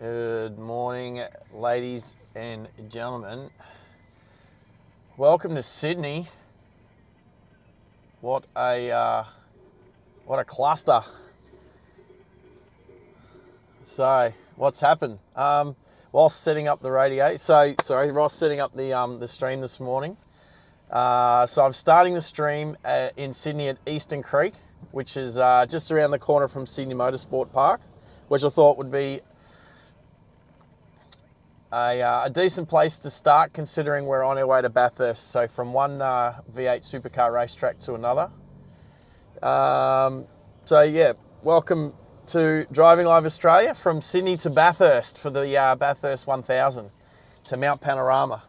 Good morning, ladies and gentlemen. Welcome to Sydney. What a cluster. So, what's happened? Whilst setting up the radiator, Ross setting up the stream this morning. So I'm starting the stream in Sydney at Eastern Creek, which is just around the corner from Sydney Motorsport Park, which I thought would be a decent place to start, considering we're on our way to Bathurst. So from one V8 supercar racetrack to another. So yeah, welcome to Driving Live Australia from Sydney to Bathurst for the Bathurst 1000 to Mt Panorama.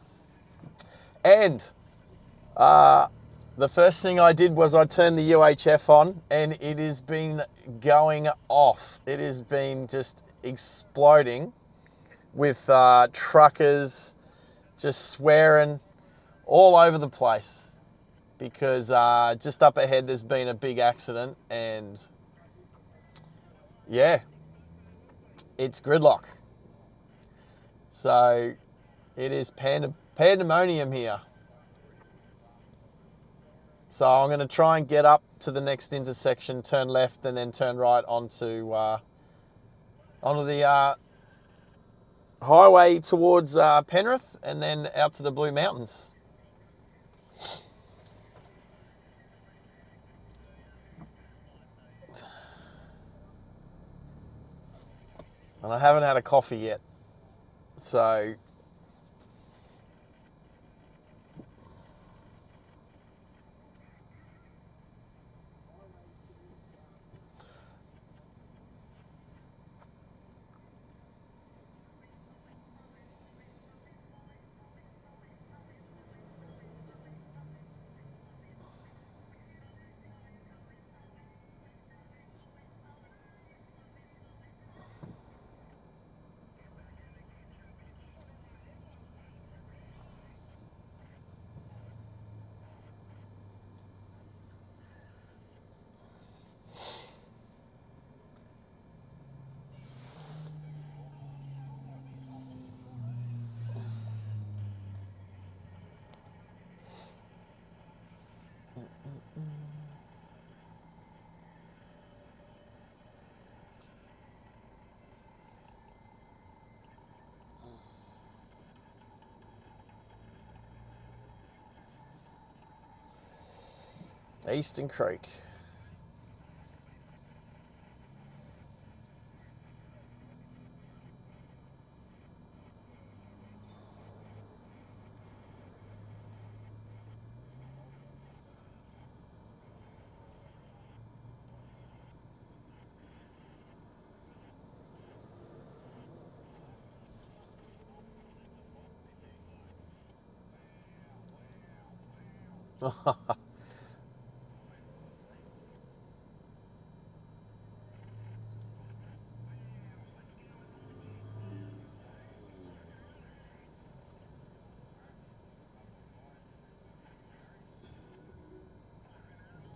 And the first thing I did was I turned the UHF on, and it has been going off. It has been just exploding with truckers just swearing all over the place, because just up ahead there's been a big accident, and yeah, it's gridlock. So it is pandemonium here. So I'm going to try and get up to the next intersection, turn left, and then turn right onto the highway towards Penrith, and then out to the Blue Mountains. And I haven't had a coffee yet. So Eastern Creek.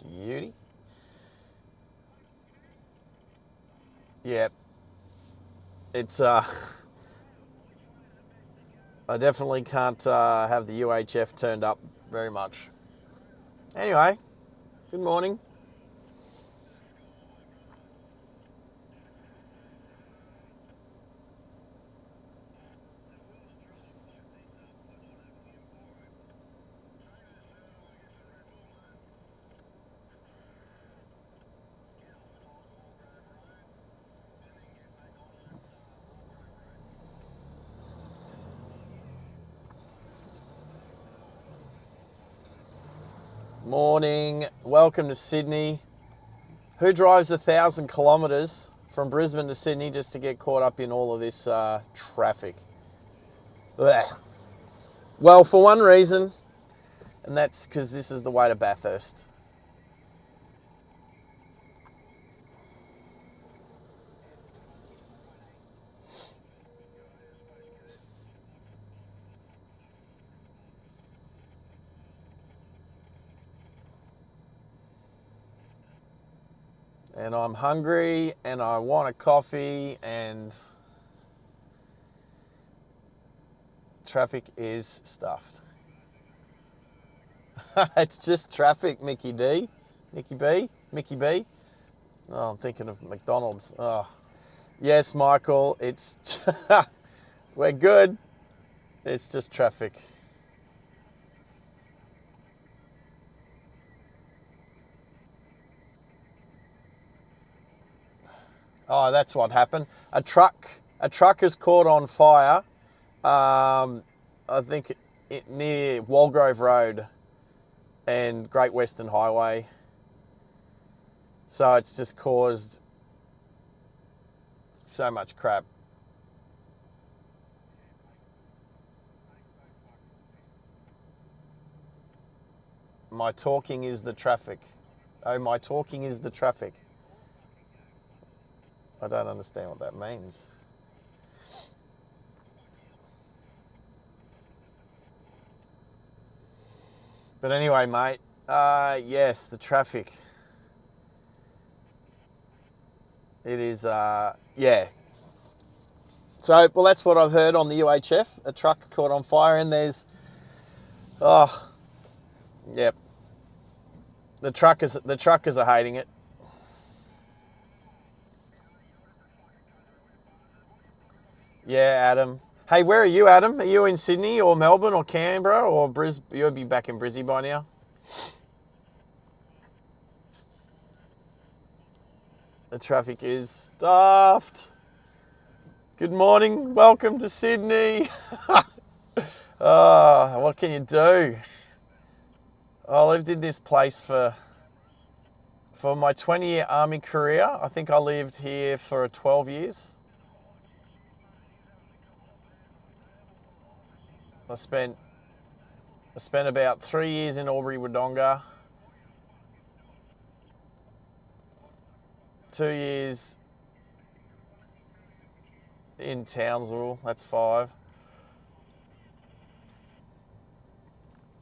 Beauty. Yep. It's I definitely can't have the UHF turned up very much. Anyway, good morning. Morning. Welcome to Sydney. Who drives 1,000 kilometres from Brisbane to Sydney just to get caught up in all of this traffic? Blech. Well, for one reason, and that's because this is the way to Bathurst. And I'm hungry and I want a coffee and traffic is stuffed. It's just traffic, Mickey D. Mickey B? Mickey B? Oh, I'm thinking of McDonald's. Oh. Yes, Michael, it's... We're good. It's just traffic. Oh, that's what happened. A truck is caught on fire. I think near Walgrove Road and Great Western Highway. So it's just caused so much crap. My talking is the traffic. Oh, my talking is the traffic. I don't understand what that means. But anyway, mate, yes, the traffic. It is, yeah. So, well, that's what I've heard on the UHF. A truck caught on fire and there's, oh, yep. The truckers are hating it. Yeah, Adam. Hey, where are you, Adam? Are you in Sydney or Melbourne or Canberra or Brisbane? You'll be back in Brisbane by now. The traffic is stuffed. Good morning. Welcome to Sydney. Oh, what can you do? I lived in this place for my 20-year army career. I think I lived here for 12 years. I spent about 3 years in Albury-Wodonga, 2 years in Townsville, that's 5,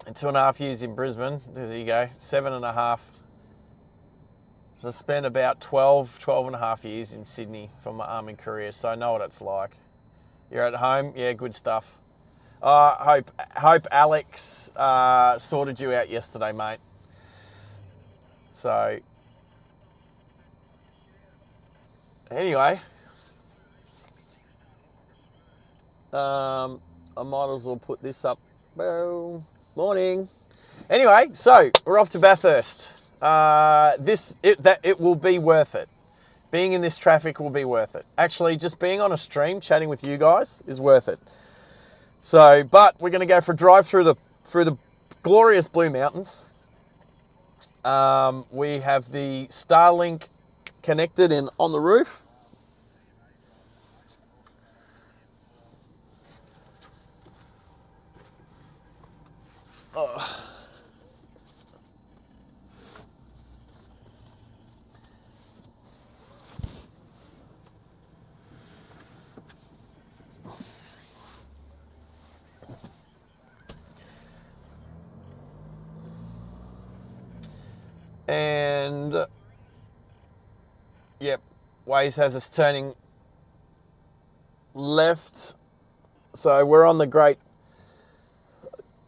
and 2.5 years in Brisbane. There you go, 7.5. So I spent about 12.5 years in Sydney for my army career, so I know what it's like. You're at home? Yeah, good stuff. Hope Alex sorted you out yesterday, mate. So, anyway, I might as well put this up. Well, morning. Anyway, so we're off to Bathurst. it will be worth it. Being in this traffic will be worth it. Actually, just being on a stream, chatting with you guys is worth it. So, but we're going to go for a drive through the glorious Blue Mountains. We have the Starlink connected in on the roof. Oh. And yep, Waze has us turning left. So we're on the Great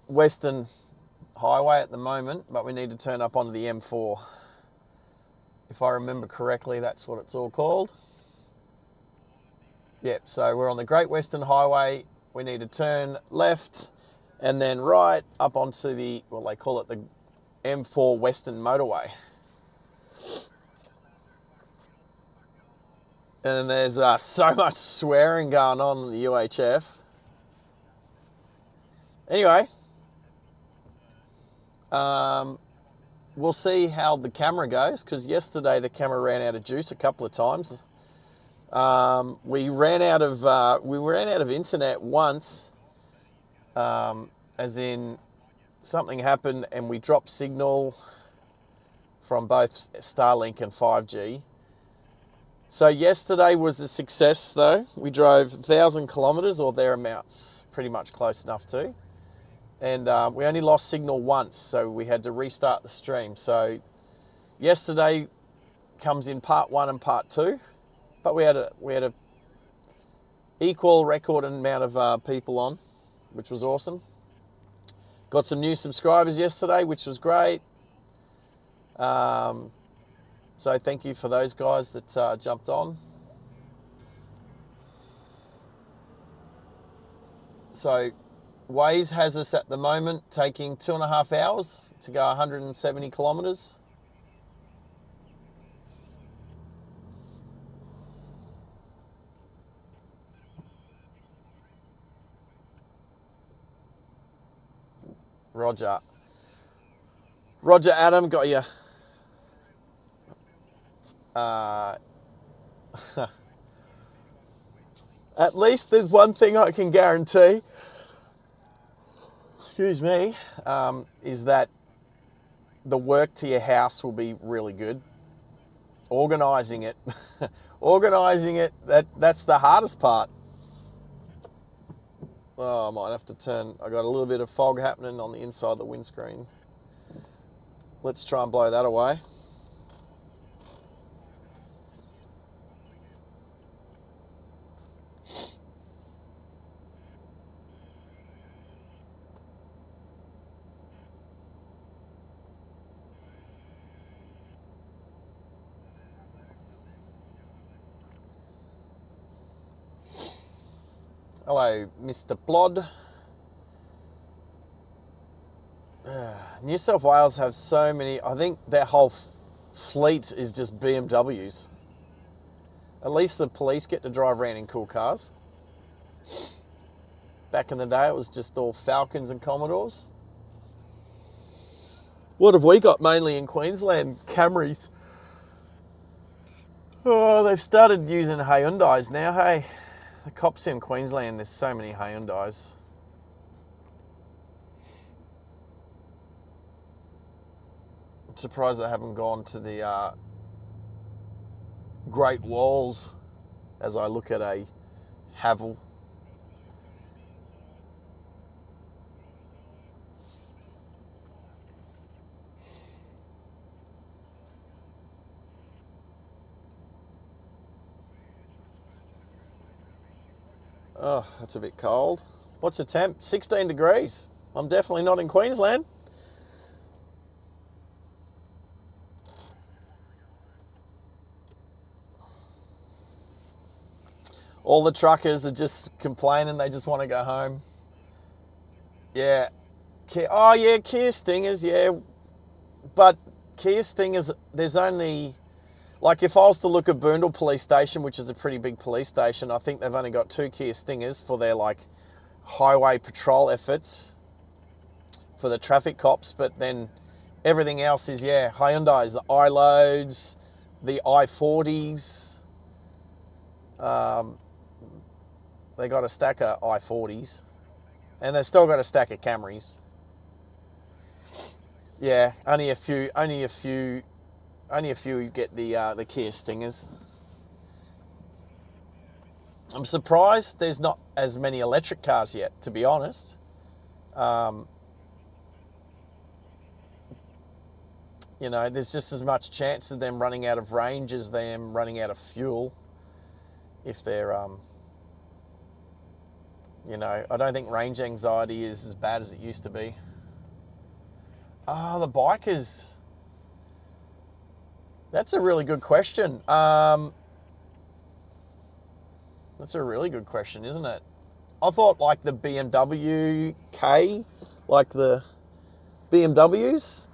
Western Highway at the moment, but we need to turn up onto the M4. If I remember correctly, that's what it's all called. Yep, so we're on the Great Western Highway. We need to turn left and then right up onto the, well, they call it the M4 Western Motorway. And there's so much swearing going on in the UHF. Anyway, we'll see how the camera goes, because yesterday the camera ran out of juice a couple of times. We ran out of internet once, as in something happened and we dropped signal from both Starlink and 5G. So yesterday was a success though. We drove 1,000 kilometers or thereabouts, pretty much close enough to. And we only lost signal once, so we had to restart the stream. So yesterday comes in part 1 and part 2, but we had a equal record amount of people on, which was awesome. Got some new subscribers yesterday, which was great. So thank you for those guys that jumped on. So Waze has us at the moment taking 2.5 hours to go 170 kilometers. Roger. Roger, Adam, got you. At least there's one thing I can guarantee, excuse me, is that the work to your house will be really good. Organising it, that's the hardest part. Oh, I might have to turn, I got a little bit of fog happening on the inside of the windscreen. Let's try and blow that away. Hello, Mr. Plod. New South Wales have so many, I think their whole fleet is just BMWs. At least the police get to drive around in cool cars. Back in the day, it was just all Falcons and Commodores. What have we got mainly in Queensland? Camrys. Oh, they've started using Hyundais now, hey. The cops in Queensland, there's so many Hyundais. I'm surprised I haven't gone to the Great Walls as I look at a Havel. Oh, that's a bit cold. What's the temp? 16 degrees. I'm definitely not in Queensland. All the truckers are just complaining. They just want to go home. Yeah. Oh, yeah, Kia Stingers, yeah. But Kia Stingers, there's only, like if I was to look at Boondall Police Station, which is a pretty big police station, I think they've only got 2 Kia Stingers for their like highway patrol efforts for the traffic cops, but then everything else is, yeah, Hyundais, the iLoads, the i40s. They got a stack of i40s, and they've still got a stack of Camrys. Yeah, only a few get the Kia Stingers. I'm surprised there's not as many electric cars yet, to be honest. You know, there's just as much chance of them running out of range as them running out of fuel. If they're, you know, I don't think range anxiety is as bad as it used to be. The bikers. That's a really good question. That's a really good question, isn't it? I thought like the BMW K, like the BMWs.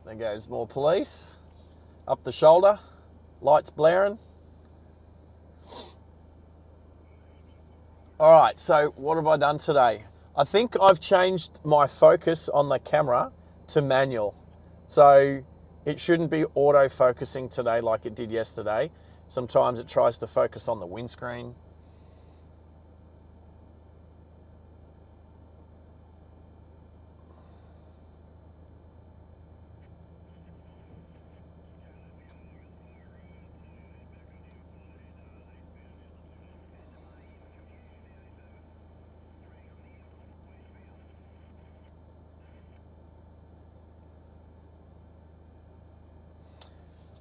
There goes more police. Up the shoulder. Lights blaring. All right, so what have I done today? I think I've changed my focus on the camera to manual. So it shouldn't be auto-focusing today like it did yesterday. Sometimes it tries to focus on the windscreen.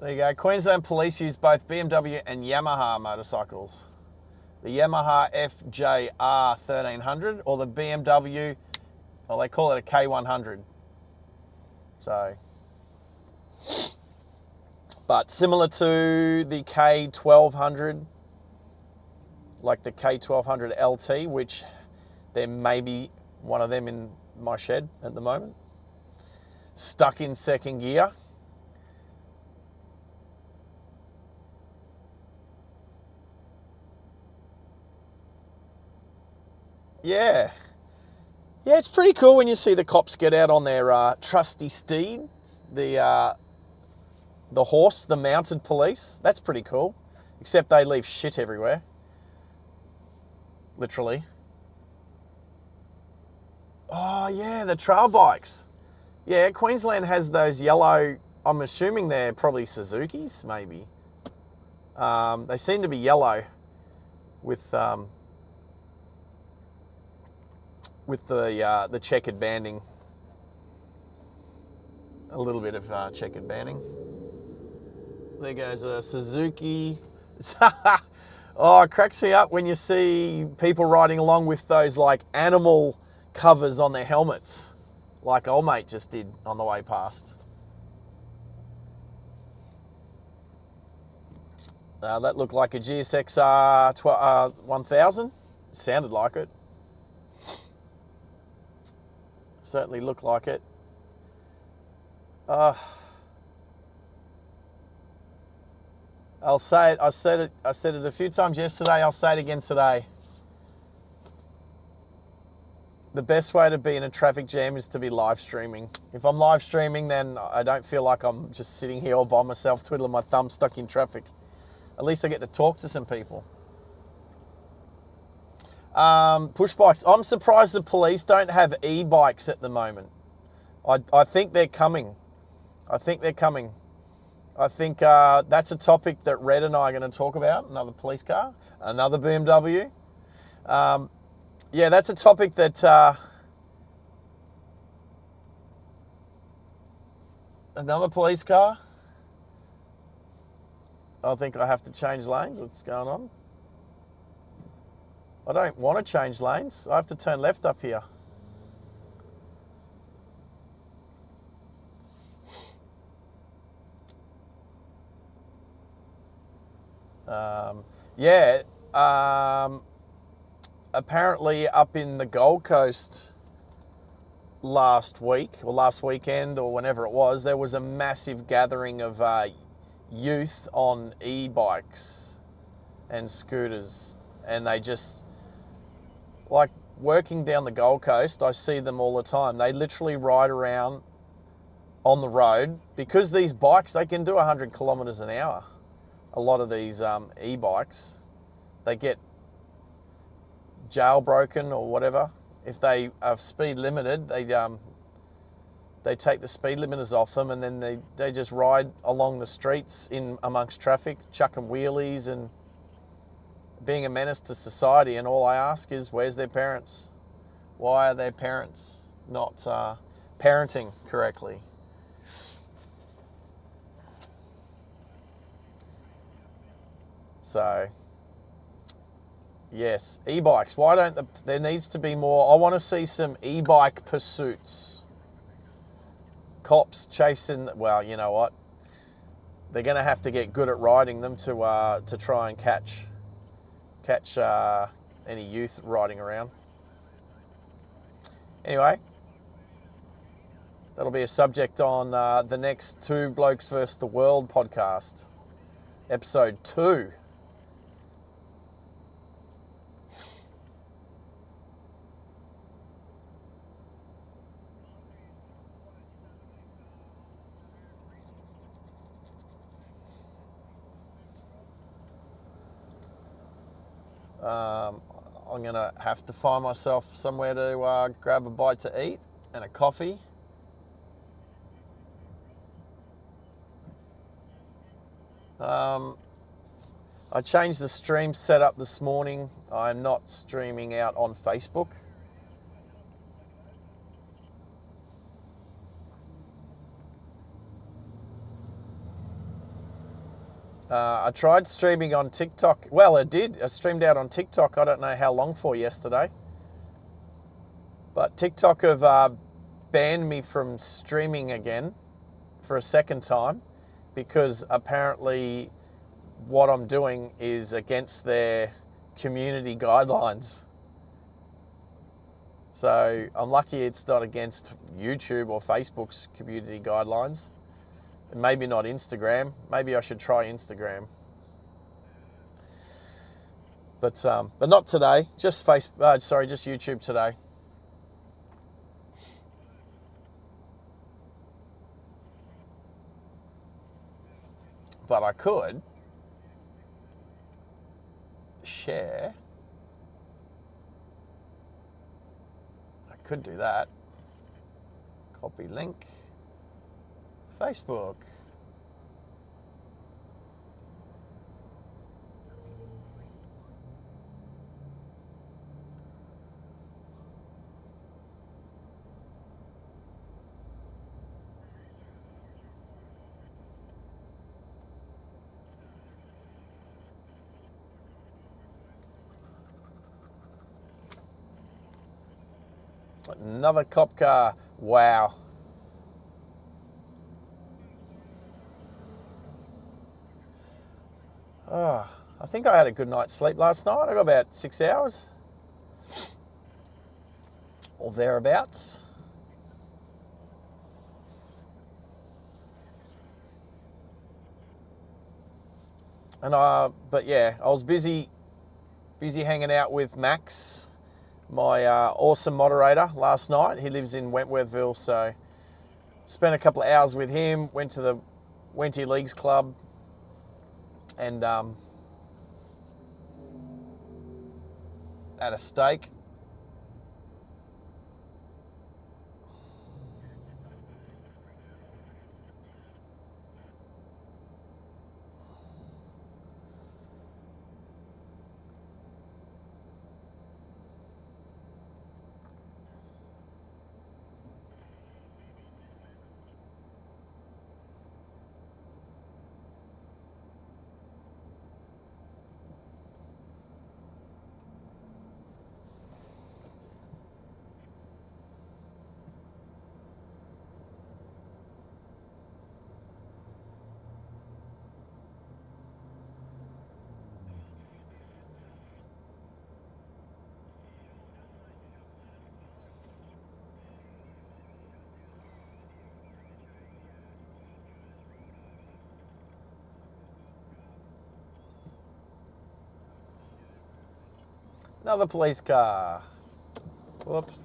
There you go. Queensland Police use both BMW and Yamaha motorcycles. The Yamaha FJR 1300 or the BMW, well, they call it a K100. So, but similar to the K1200, like the K1200 LT, which there may be one of them in my shed at the moment. Stuck in second gear. Yeah. Yeah, it's pretty cool when you see the cops get out on their trusty steeds, the horse, the mounted police. That's pretty cool. Except they leave shit everywhere. Literally. Oh, yeah, the trail bikes. Yeah, Queensland has those yellow, I'm assuming they're probably Suzukis, maybe. They seem to be yellow with the checkered banding, a little bit of checkered banding. There goes a Suzuki. Oh, it cracks me up when you see people riding along with those like animal covers on their helmets, like old mate just did on the way past. That looked like a GSX 1000. Sounded like it. Certainly looked like it. I'll say it. I said it a few times yesterday. I'll say it again today. The best way to be in a traffic jam is to be live streaming. If I'm live streaming, then I don't feel like I'm just sitting here all by myself, twiddling my thumb, stuck in traffic. At least I get to talk to some people. Push bikes. I'm surprised the police don't have e-bikes at the moment. I think they're coming. I think that's a topic that Red and I are going to talk about. Another police car, another BMW. Yeah, that's a topic that another police car. I think I have to change lanes. What's going on? I don't want to change lanes. I have to turn left up here. Apparently up in the Gold Coast, last week or last weekend or whenever it was, there was a massive gathering of youth on e-bikes and scooters, and they just, like, working down the Gold Coast, I see them all the time. They literally ride around on the road because these bikes, they can do 100 kilometers an hour. A lot of these e-bikes, they get jailbroken or whatever. If they are speed limited, they take the speed limiters off them, and then they just ride along the streets in amongst traffic, chucking wheelies and being a menace to society. And all I ask is, where's their parents? Why are their parents not parenting correctly? So, yes, e-bikes. Why don't there needs to be more? I want to see some e-bike pursuits. Cops chasing. Well, you know what? They're going to have to get good at riding them to try and catch any youth riding around. Anyway, that'll be a subject on the next Two Blokes vs. the World podcast, episode 2. I'm going to have to find myself somewhere to grab a bite to eat and a coffee. I changed the stream setup this morning. I'm not streaming out on Facebook. I tried streaming on TikTok. Well, I did. I streamed out on TikTok. I don't know how long for yesterday. But TikTok have banned me from streaming again for a second time because apparently what I'm doing is against their community guidelines. So I'm lucky it's not against YouTube or Facebook's community guidelines. And maybe not Instagram. Maybe I should try Instagram. But not today. Just just YouTube today. But I could share. I could do that. Copy link. Facebook. Another cop car. Wow. Oh, I think I had a good night's sleep last night. I got about 6 hours or thereabouts. And but yeah, I was busy hanging out with Max, my awesome moderator, last night. He lives in Wentworthville, so spent a couple of hours with him. Went to the Wenty Leagues Club, and had a steak. Another police car. Whoops.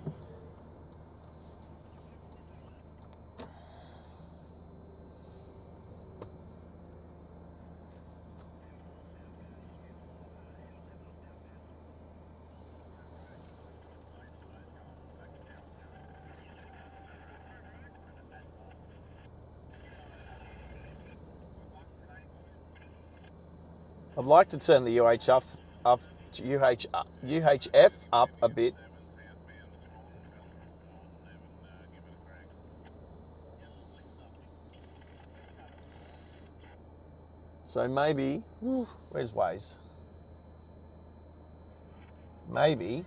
I'd like to turn the UHF up a bit. So maybe, where's Waze? Maybe,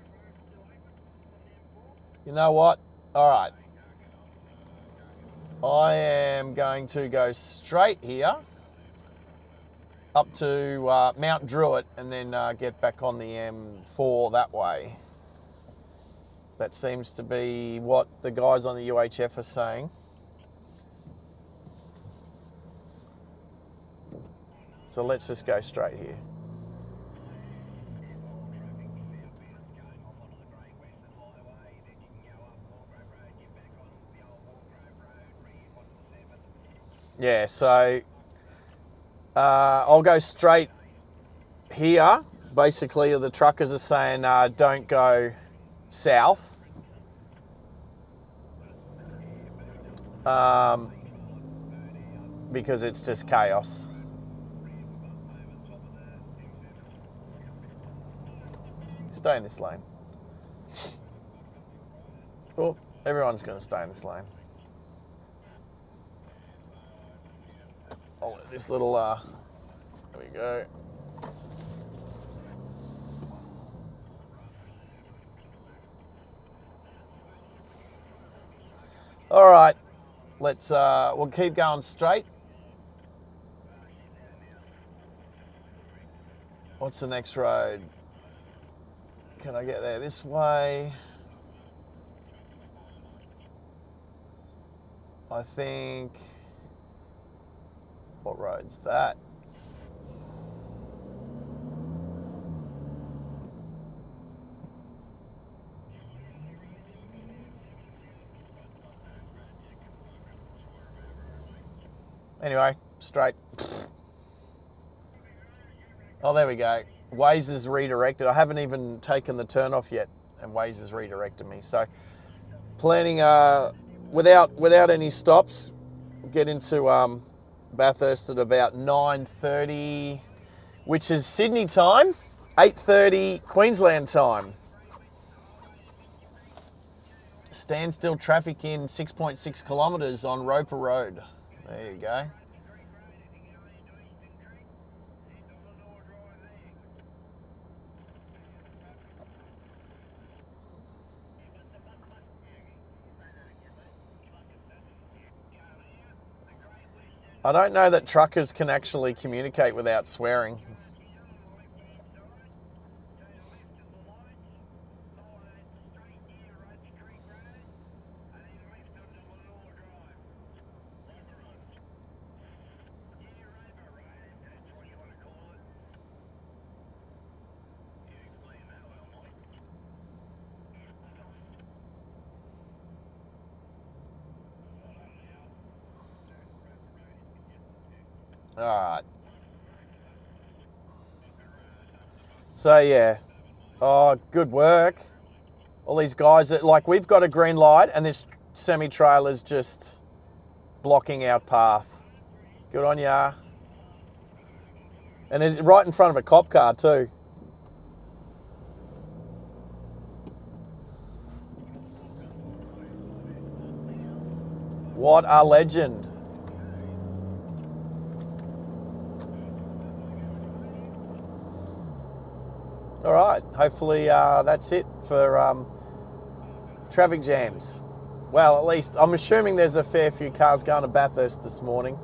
you know what? All right. I am going to go straight here up to Mount Druitt and then get back on the M4 that way. That seems to be what the guys on the UHF are saying. So let's just go straight here. Yeah, so I'll go straight here. Basically, the truckers are saying don't go south. Because it's just chaos. Stay in this lane. Well, everyone's going to stay in this lane. I'll let this little, there we go. All right, let's, we'll keep going straight. What's the next road? Can I get there this way? I think, what road's that? Anyway, straight. Oh, there we go. Waze is redirected. I haven't even taken the turn off yet, and Waze has redirected me. So, planning without any stops, get into Bathurst at about 9:30, which is Sydney time, 8:30 Queensland time. Standstill traffic in 6.6 kilometres on Roper Road. There you go. I don't know that truckers can actually communicate without swearing. All right. So yeah, oh, good work. All these guys that, like, we've got a green light and this semi-trailer's just blocking our path. Good on ya. And it's right in front of a cop car too. What a legend. All right, hopefully that's it for traffic jams. Well, at least I'm assuming there's a fair few cars going to Bathurst this morning.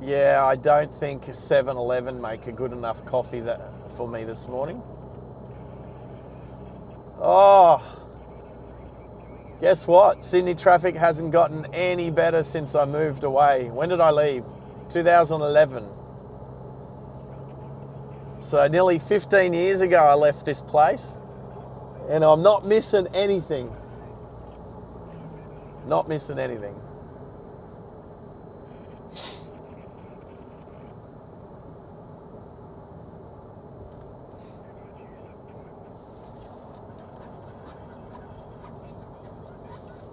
Yeah, I don't think 7-Eleven make a good enough coffee for me this morning. Oh. Guess what? Sydney traffic hasn't gotten any better since I moved away. When did I leave? 2011. So nearly 15 years ago I left this place, and I'm not missing anything. Not missing anything.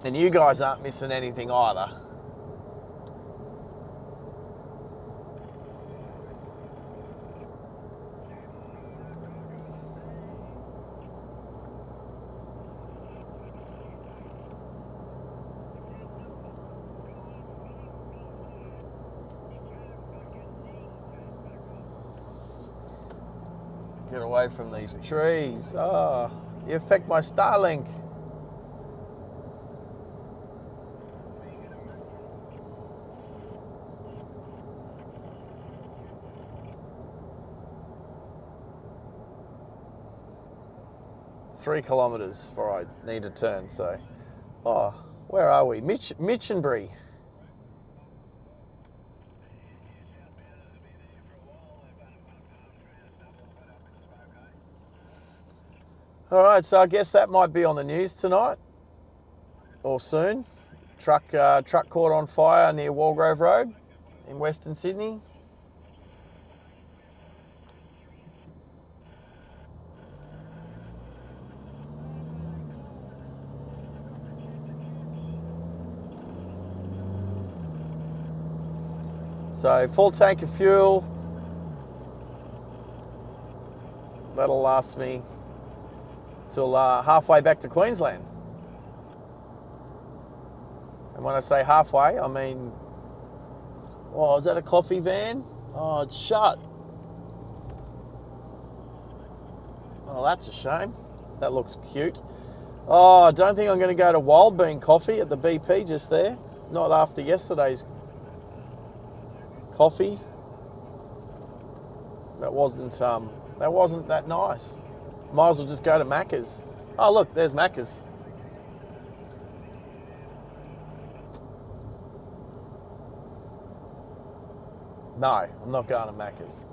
And you guys aren't missing anything either. Get away from these trees. Oh, you affect my Starlink. Three kilometres before I need to turn, so. Oh, where are we? Mitchenbury. All right, so I guess that might be on the news tonight or soon. Truck caught on fire near Walgrove Road in Western Sydney. So full tank of fuel. That'll last me till halfway back to Queensland. And when I say halfway, I mean, oh, is that a coffee van? Oh, it's shut. Oh, that's a shame. That looks cute. Oh, I don't think I'm going to go to Wild Bean Coffee at the BP just there. Not after yesterday's coffee. That wasn't that nice. Might as well just go to Macca's. Oh, look, there's Macca's. No, I'm not going to Macca's.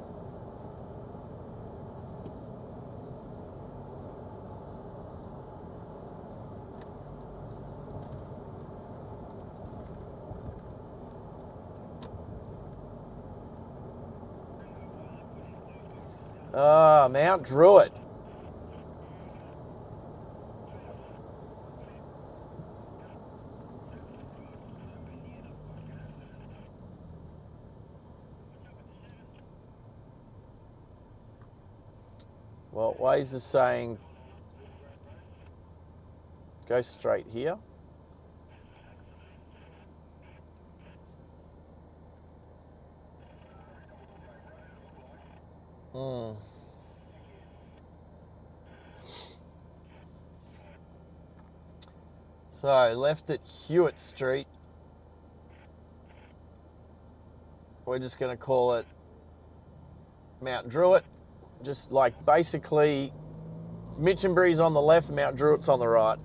Ah, Mount Druitt. Well, Waze is saying go straight here. So left at Hewitt Street. We're just going to call it Mount Druitt. Just like basically Mitchenbury's on the left, Mount Druitt's on the right.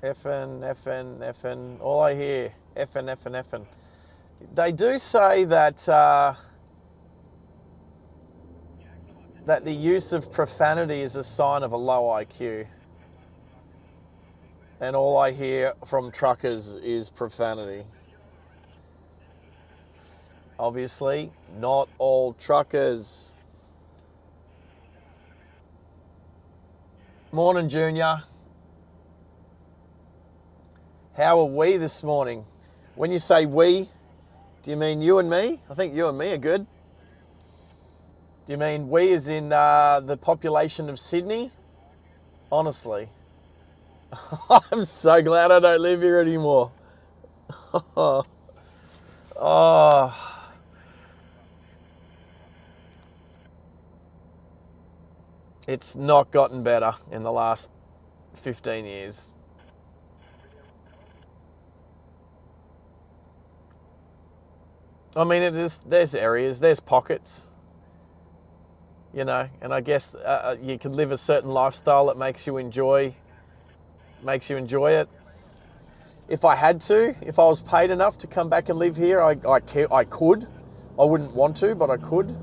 FN, all I hear, FN. They do say that that the use of profanity is a sign of a low IQ. And all I hear from truckers is profanity. Obviously, not all truckers. Morning, Junior. How are we this morning? When you say we, do you mean you and me? I think you and me are good. Do you mean we as in the population of Sydney? Honestly. I'm so glad I don't live here anymore. Oh. It's not gotten better in the last 15 years. I mean, there's areas, there's pockets, you know, and I guess you can live a certain lifestyle that makes you enjoy it. If I had to, if I was paid enough to come back and live here, I could. I wouldn't want to, but I could.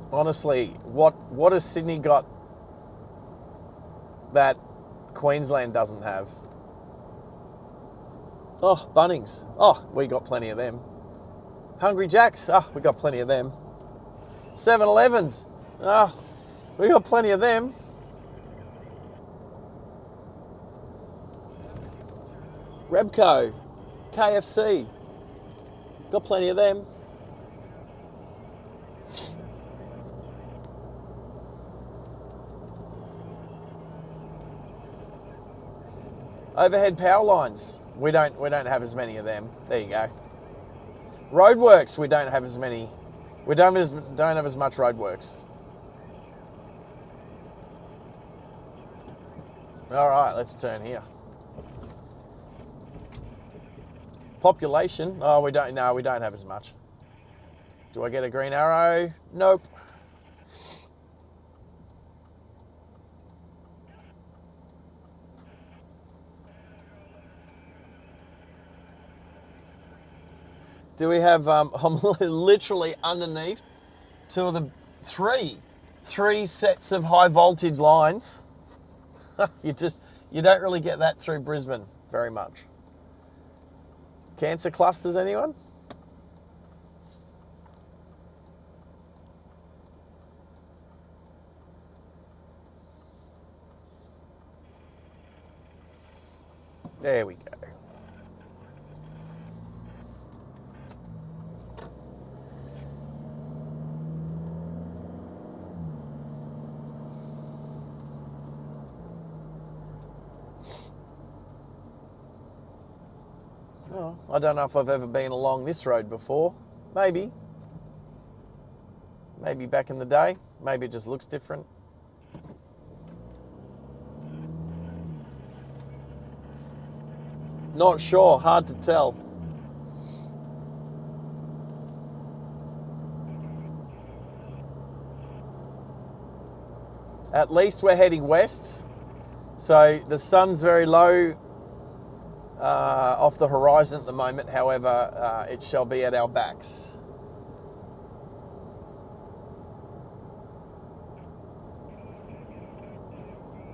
Honestly, what has Sydney got that Queensland doesn't have? Oh, Bunnings. Oh, we got plenty of them. Hungry Jacks. Oh, we got plenty of them. 7-Elevens. Oh, we got plenty of them. Rebco. KFC. Got plenty of them. Overhead power lines. We don't have as many of them. There you go. Roadworks. We don't have as many. We don't have as much roadworks. All right, let's turn here. Population. Oh, we don't have as much. Do I get a green arrow? Nope. Do we have, I'm literally underneath three sets of high voltage lines. You don't really get that through Brisbane very much. Cancer clusters, anyone? There we go. Oh, I don't know if I've ever been along this road before. Maybe. Maybe back in the day. Maybe it just looks different. Not sure, hard to tell. At least we're heading west. So the sun's very low off the horizon at the moment. However, it shall be at our backs.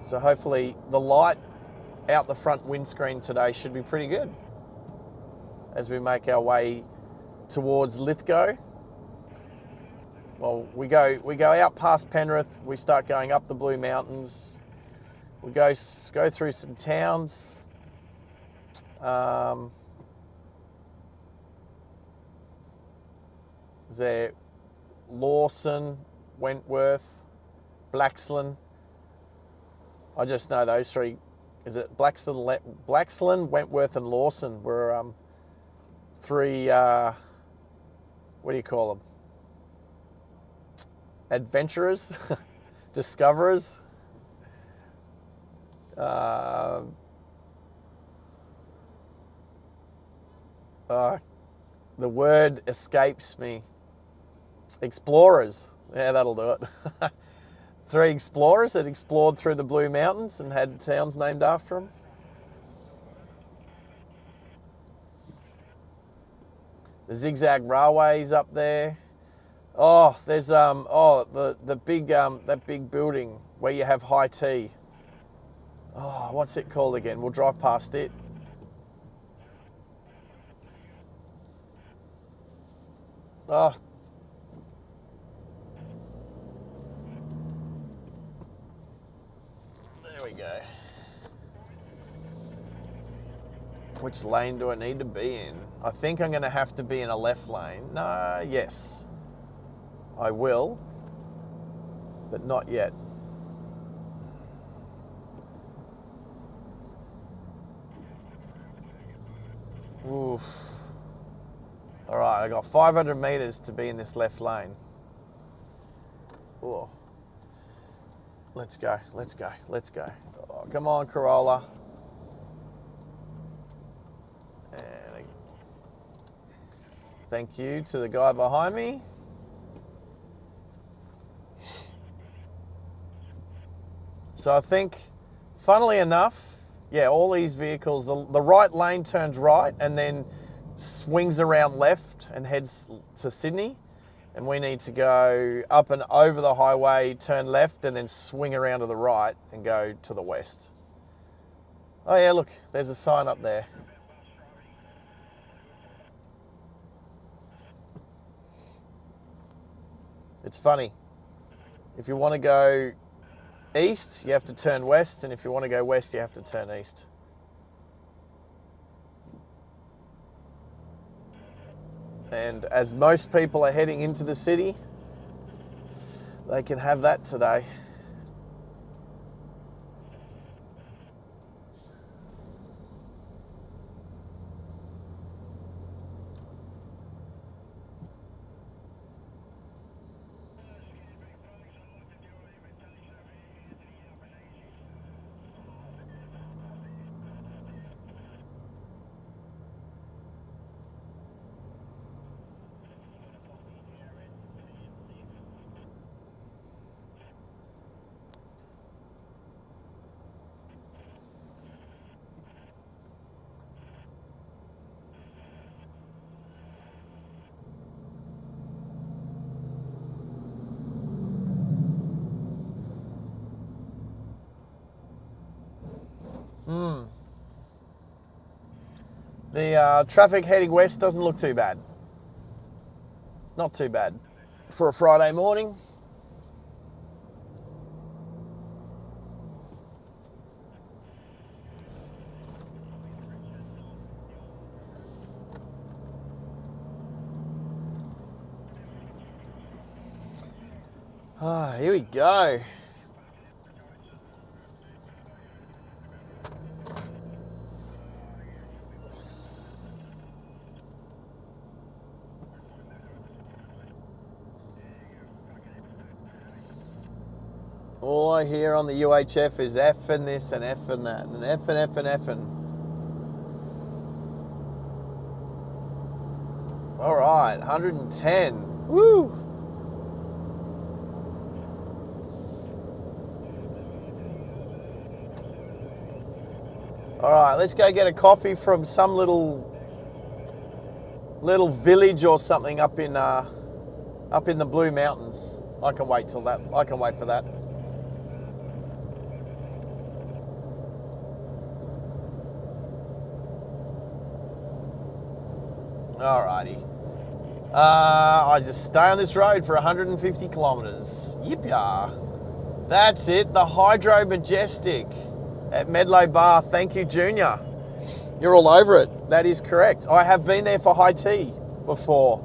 So hopefully the light out the front windscreen today should be pretty good as we make our way towards Lithgow. Well, we go out past Penrith, we start going up the Blue Mountains, we go through some towns. Is there Lawson, Wentworth, Blaxland? I just know those three. Is it Blaxland, Wentworth, and Lawson were three, what do you call them? Adventurers? Discoverers? The word escapes me. Explorers. Yeah, that'll do it. Three explorers that explored through the Blue Mountains and had towns named after them. The zigzag railways up there. Oh, there's the big that big building where you have high tea. Oh, what's it called again? We'll drive past it. Oh. There we go. Which lane do I need to be in? I think I'm going to have to be in a left lane. No, yes. I will, but not yet. Oof. All right, I got 500 meters to be in this left lane. Oh. Let's go, let's go, let's go. Oh, come on, Corolla. And thank you to the guy behind me. So I think, funnily enough, yeah, all these vehicles, the right lane turns right and then swings around left and heads to Sydney. And we need to go up and over the highway, turn left, and then swing around to the right and go to the west. Oh yeah, look, there's a sign up there. It's funny. If you want to go east, you have to turn west, and if you want to go west, you have to turn east. And as most people are heading into the city, they can have that today. The traffic heading west doesn't look too bad. Not too bad for a Friday morning. Ah, here we go. All I hear on the UHF is F and this and F and that and F and F and F and. All right, 110. Woo! All right, let's go get a coffee from some little village or something up in the Blue Mountains. I can wait till that. I can wait for that. Alrighty. I just stay on this road for 150 kilometres. Yip-yah. That's it, the Hydro Majestic at Medlow Bar. Thank you, Junior. You're all over it. That is correct. I have been there for high tea before.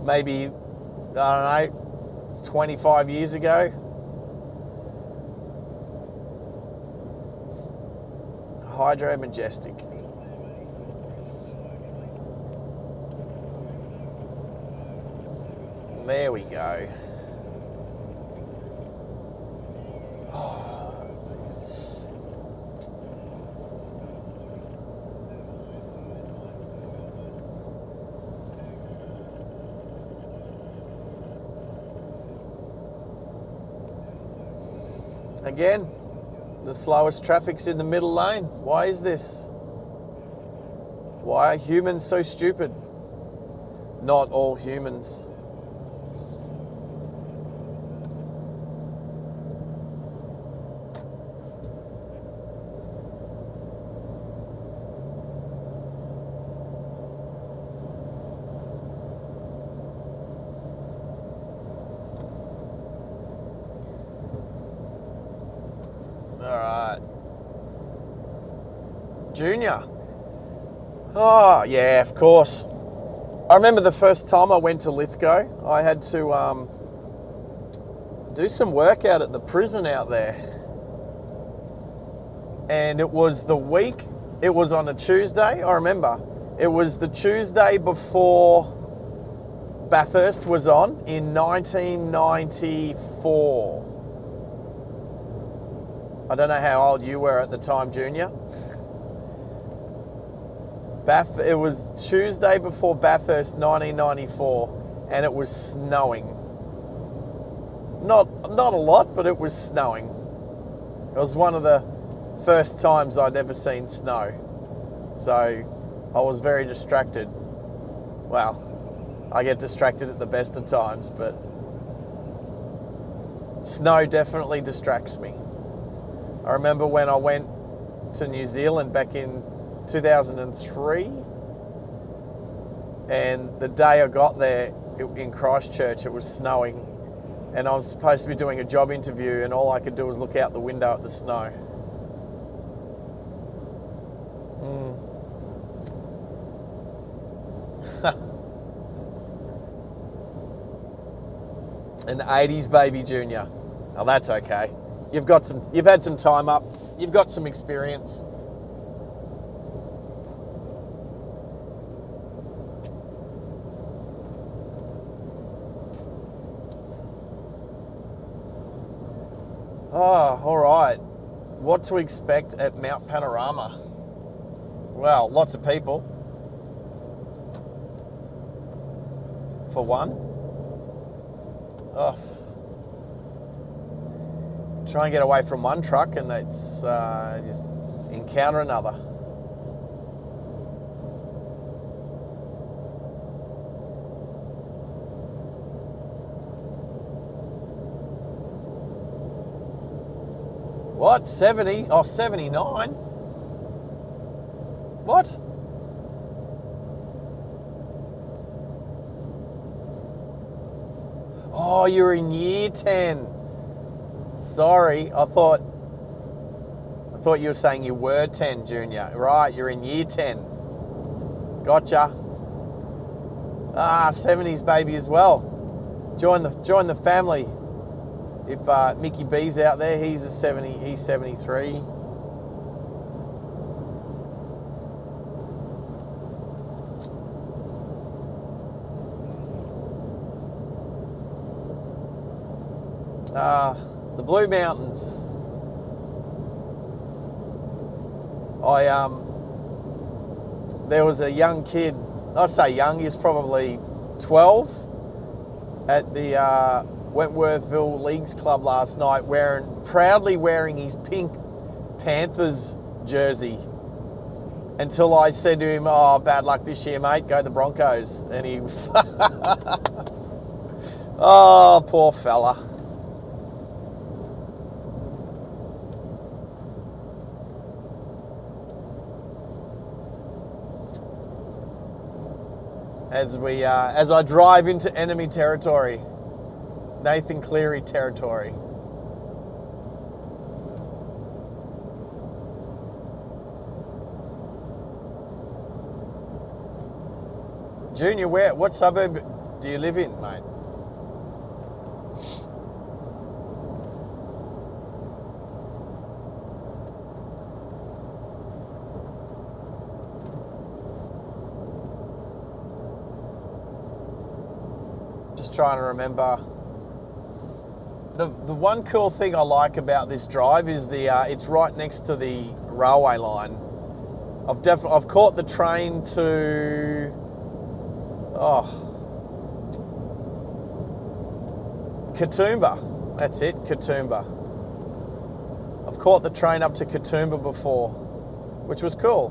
Maybe, I don't know, 25 years ago. Hydro Majestic. There we go. Again, the slowest traffic's in the middle lane. Why is this? Why are humans so stupid? Not all humans. Junior. Oh, yeah, of course. I remember the first time I went to Lithgow, I had to do some work out at the prison out there. And it was the week, it was on a Tuesday, I remember. It was the Tuesday before Bathurst was on in 1994. I don't know how old you were at the time, Junior. It was Tuesday before Bathurst 1994, and it was snowing. Not a lot, but it was snowing. It was one of the first times I'd ever seen snow. So I was very distracted. Well, I get distracted at the best of times, but snow definitely distracts me. I remember when I went to New Zealand back in 2003, and the day I got there in Christchurch, it was snowing, and I was supposed to be doing a job interview, and all I could do was look out the window at the snow. An 80s baby, Junior. Oh, that's okay. You've had some time up. You've got some experience. Oh, all right. What to expect at Mt Panorama? Well, lots of people. For one. Oh. Try and get away from one truck and it's just encounter another. What? 70? Oh, 79? What? Oh, you're in year 10. Sorry, I thought you were saying you were 10, Junior. Right, you're in year 10. Gotcha. 70s baby as well. Join the family. If Mickey B's out there, he's 73. The Blue Mountains. There was a young kid, I say young, he was probably 12, at the Wentworthville Leagues Club last night, proudly wearing his pink Panthers jersey, until I said to him, "Oh, bad luck this year, mate, go the Broncos." And he, oh, poor fella. As I drive into enemy territory, Nathan Cleary territory. Junior, what suburb do you live in, mate? Trying to remember. The one cool thing I like about this drive is it's right next to the railway line. I've caught the train to Katoomba. That's it, Katoomba. I've caught the train up to Katoomba before, which was cool.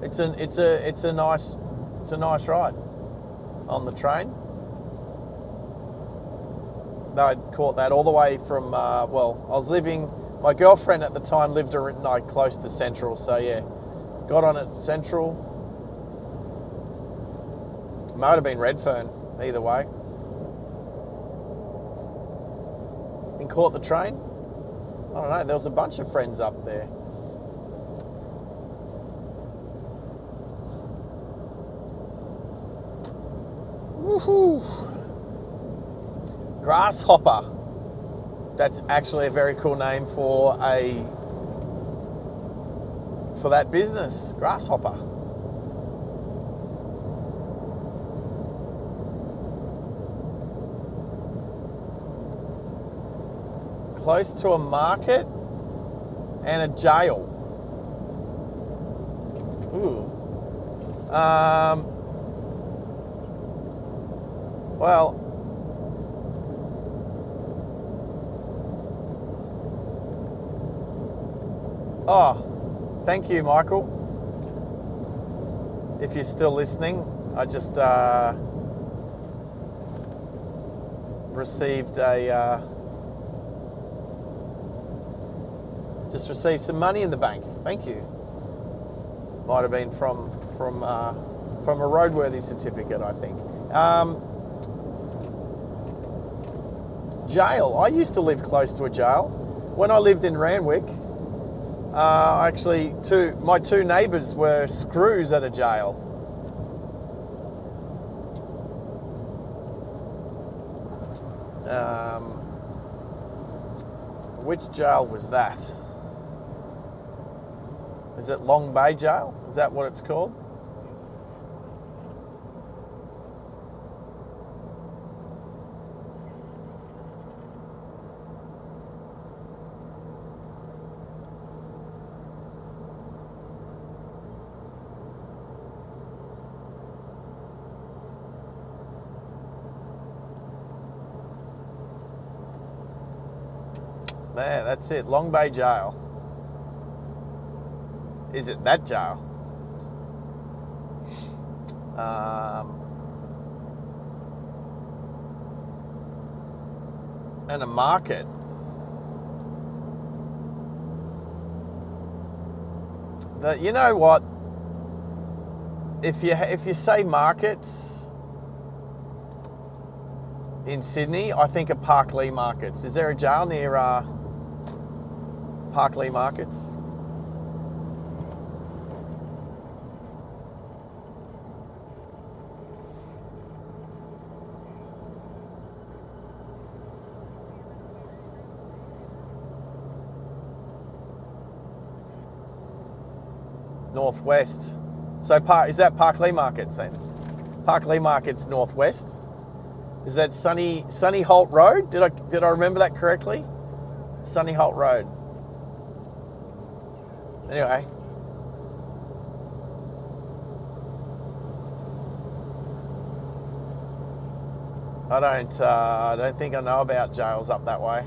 It's a nice ride on the train. I caught that all the way from, my girlfriend at the time lived close to Central, so yeah, got on at Central. Might have been Redfern, either way. And caught the train. I don't know, there was a bunch of friends up there. Woohoo! Grasshopper. That's actually a very cool name for that business. Grasshopper. close to a market and a jail. Ooh. Well, oh, thank you, Michael. If you're still listening, I just received some money in the bank. Thank you. Might have been from a roadworthy certificate, I think. Jail. I used to live close to a jail. When I lived in Randwick, actually, my two neighbours were screws at a jail. Which jail was that? Is it Long Bay Jail? Is that what it's called? There, that's it. Long Bay Jail. Is it that jail? And a market. You know what? If you say markets in Sydney, I think of Parklea Markets. Is there a jail near Parklea Markets? Northwest. So is that Parklea Markets then? Parklea Markets northwest. Is that Sunny Holt Road? Did I remember that correctly? Sunny Holt Road. Anyway. I don't think I know about jails up that way.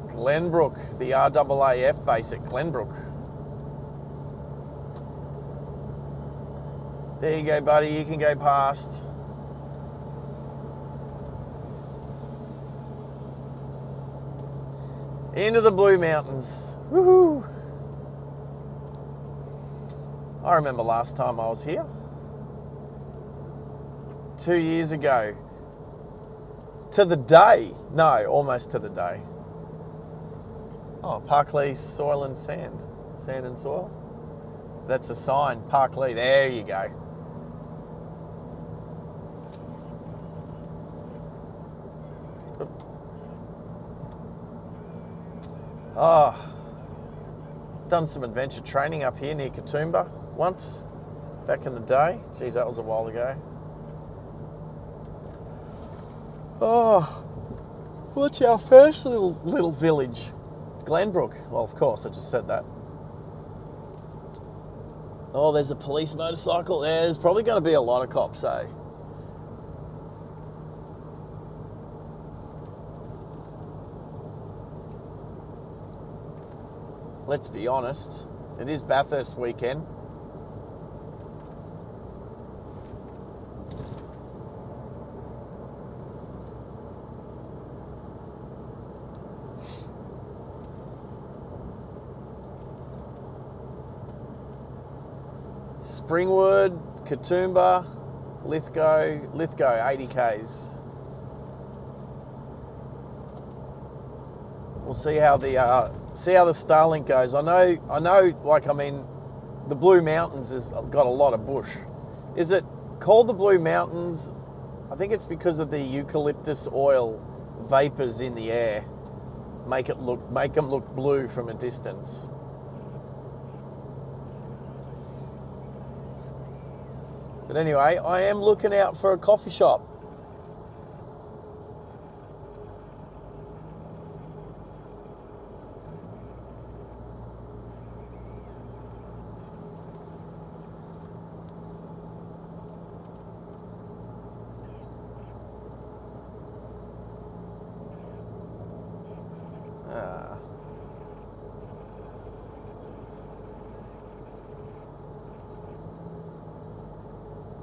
Glenbrook, the RAAF base at Glenbrook. There you go, buddy. You can go past. Into the Blue Mountains. Woohoo! I remember last time I was here. 2 years ago. To the day. No, almost to the day. Oh, Parklea Soil and Sand. Sand and Soil. That's a sign. Parklea. There you go. Oh, done some adventure training up here near Katoomba once, back in the day. Geez, that was a while ago. Oh, what's our first little village? Glenbrook. Well, of course, I just said that. Oh, there's a police motorcycle. There's probably going to be a lot of cops, eh? Let's be honest, it is Bathurst weekend. Springwood, Katoomba, Lithgow, 80 Ks. We'll see how the Starlink goes. I know. Like, I mean, the Blue Mountains has got a lot of bush. Is it called the Blue Mountains? I think it's because of the eucalyptus oil vapors in the air make them look blue from a distance. But anyway, I am looking out for a coffee shop.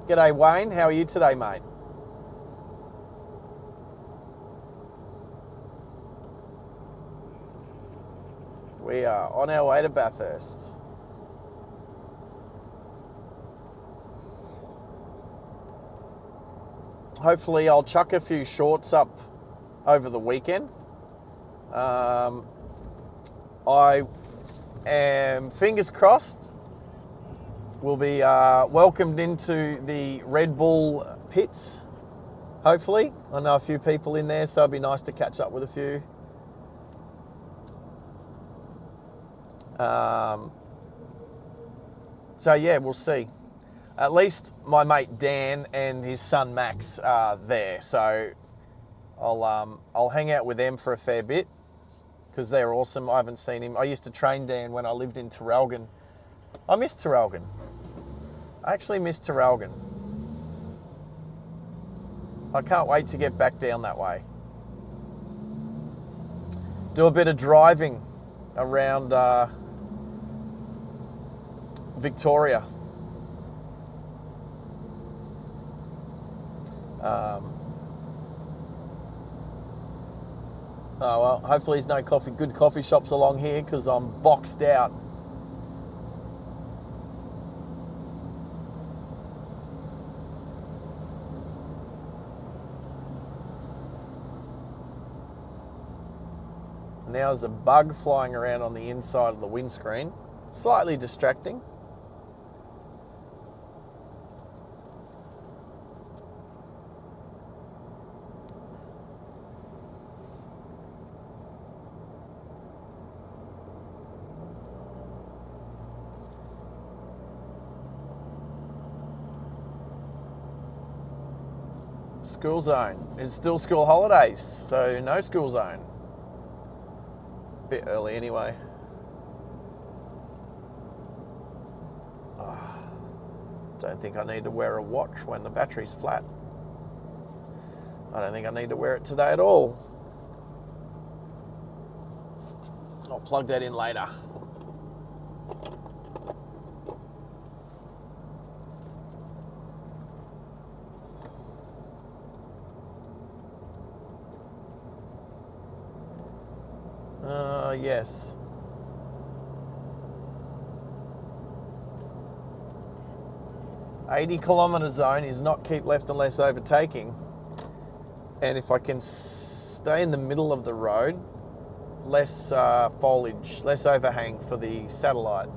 G'day Wayne, how are you today, mate? We are on our way to Bathurst. Hopefully I'll chuck a few shorts up over the weekend. I am, fingers crossed, will be welcomed into the Red Bull pits, hopefully. I know a few people in there, so it'd be nice to catch up with a few. So yeah, we'll see. At least my mate Dan and his son Max are there, so I'll hang out with them for a fair bit because they're awesome. I haven't seen him. I used to train Dan when I lived in Traralgon. I miss Traralgon. I actually miss Traralgon. I can't wait to get back down that way. Do a bit of driving around Victoria. Oh well, hopefully there's no good coffee shops along here because I'm boxed out. Now there's a bug flying around on the inside of the windscreen. Slightly distracting. School zone. It's still school holidays, so no school zone. Bit early anyway. Don't think I need to wear a watch when the battery's flat. I don't think I need to wear it today at all. I'll plug that in later. Yes. "80-kilometre zone is not keep left unless overtaking." And if I can stay in the middle of the road, less foliage, less overhang for the satellite.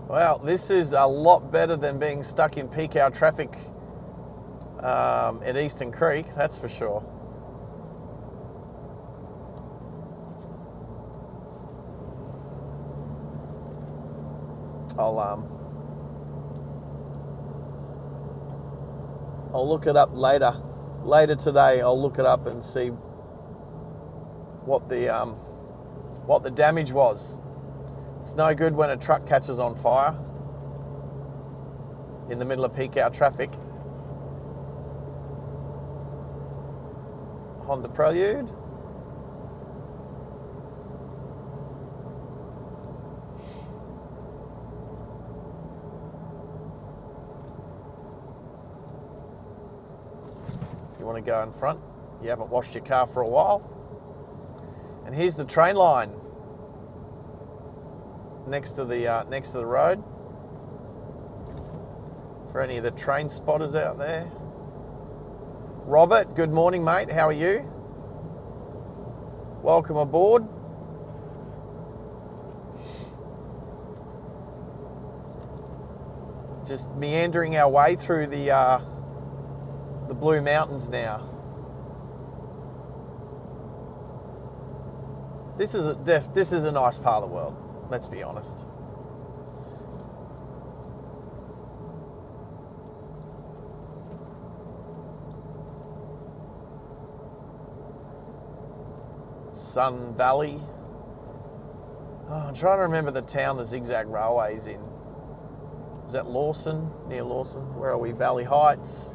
Well, this is a lot better than being stuck in peak hour traffic at Eastern Creek, that's for sure. I'll look it up later. Later today, I'll look it up and see what the damage was. It's no good when a truck catches on fire in the middle of peak hour traffic. Honda Prelude. You want to go in front? You haven't washed your car for a while. And here's the train line next to the road. For any of the train spotters out there. Robert, good morning, mate. How are you? Welcome aboard. Just meandering our way through the Blue Mountains now. This is a nice part of the world, let's be honest. Sun Valley. Oh, I'm trying to remember the town the Zigzag Railway is in. Is that Lawson? Near Lawson? Where are we? Valley Heights.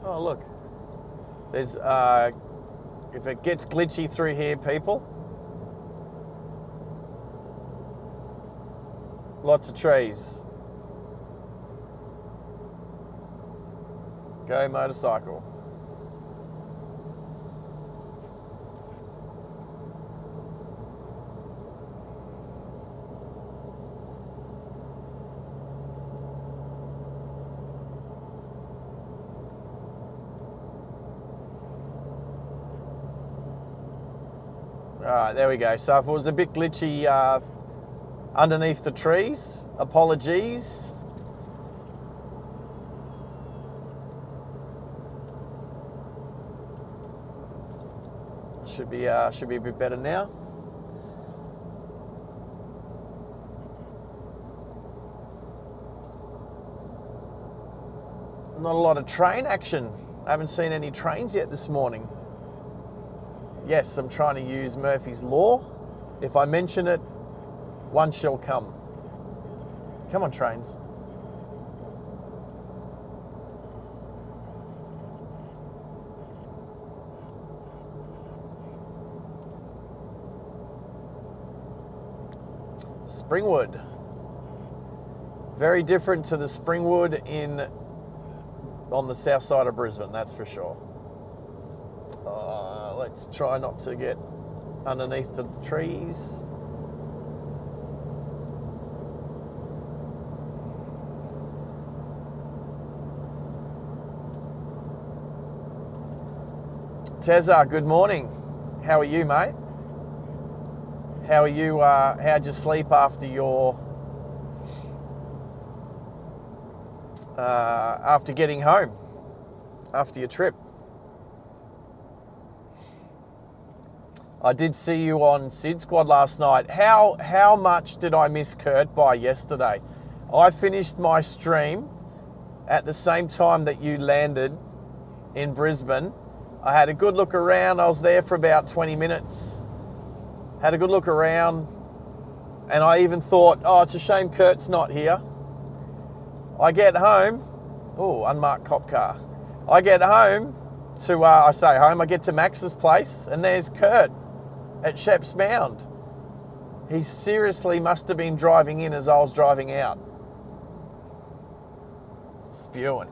Oh, look. There's, if it gets glitchy through here, people. Lots of trees. Go motorcycle. All right, there we go. So if it was a bit glitchy underneath the trees, apologies. Should be a bit better now. Not a lot of train action. I haven't seen any trains yet this morning. Yes, I'm trying to use Murphy's Law. If I mention it, one shall come. Come on, trains. Springwood. Very different to the Springwood on the south side of Brisbane, that's for sure. Let's try not to get underneath the trees. Tezza, good morning. How are you, mate? How are you? How'd you sleep after after getting home, after your trip? I did see you on Sid Squad last night. How much did I miss Kurt by yesterday? I finished my stream at the same time that you landed in Brisbane. I had a good look around. I was there for about 20 minutes. Had a good look around. And I even thought, oh, it's a shame Kurt's not here. I get home. Oh, unmarked cop car. I get home to, I get to Max's place and there's Kurt at Shep's Mound. He seriously must have been driving in as I was driving out. Spewing.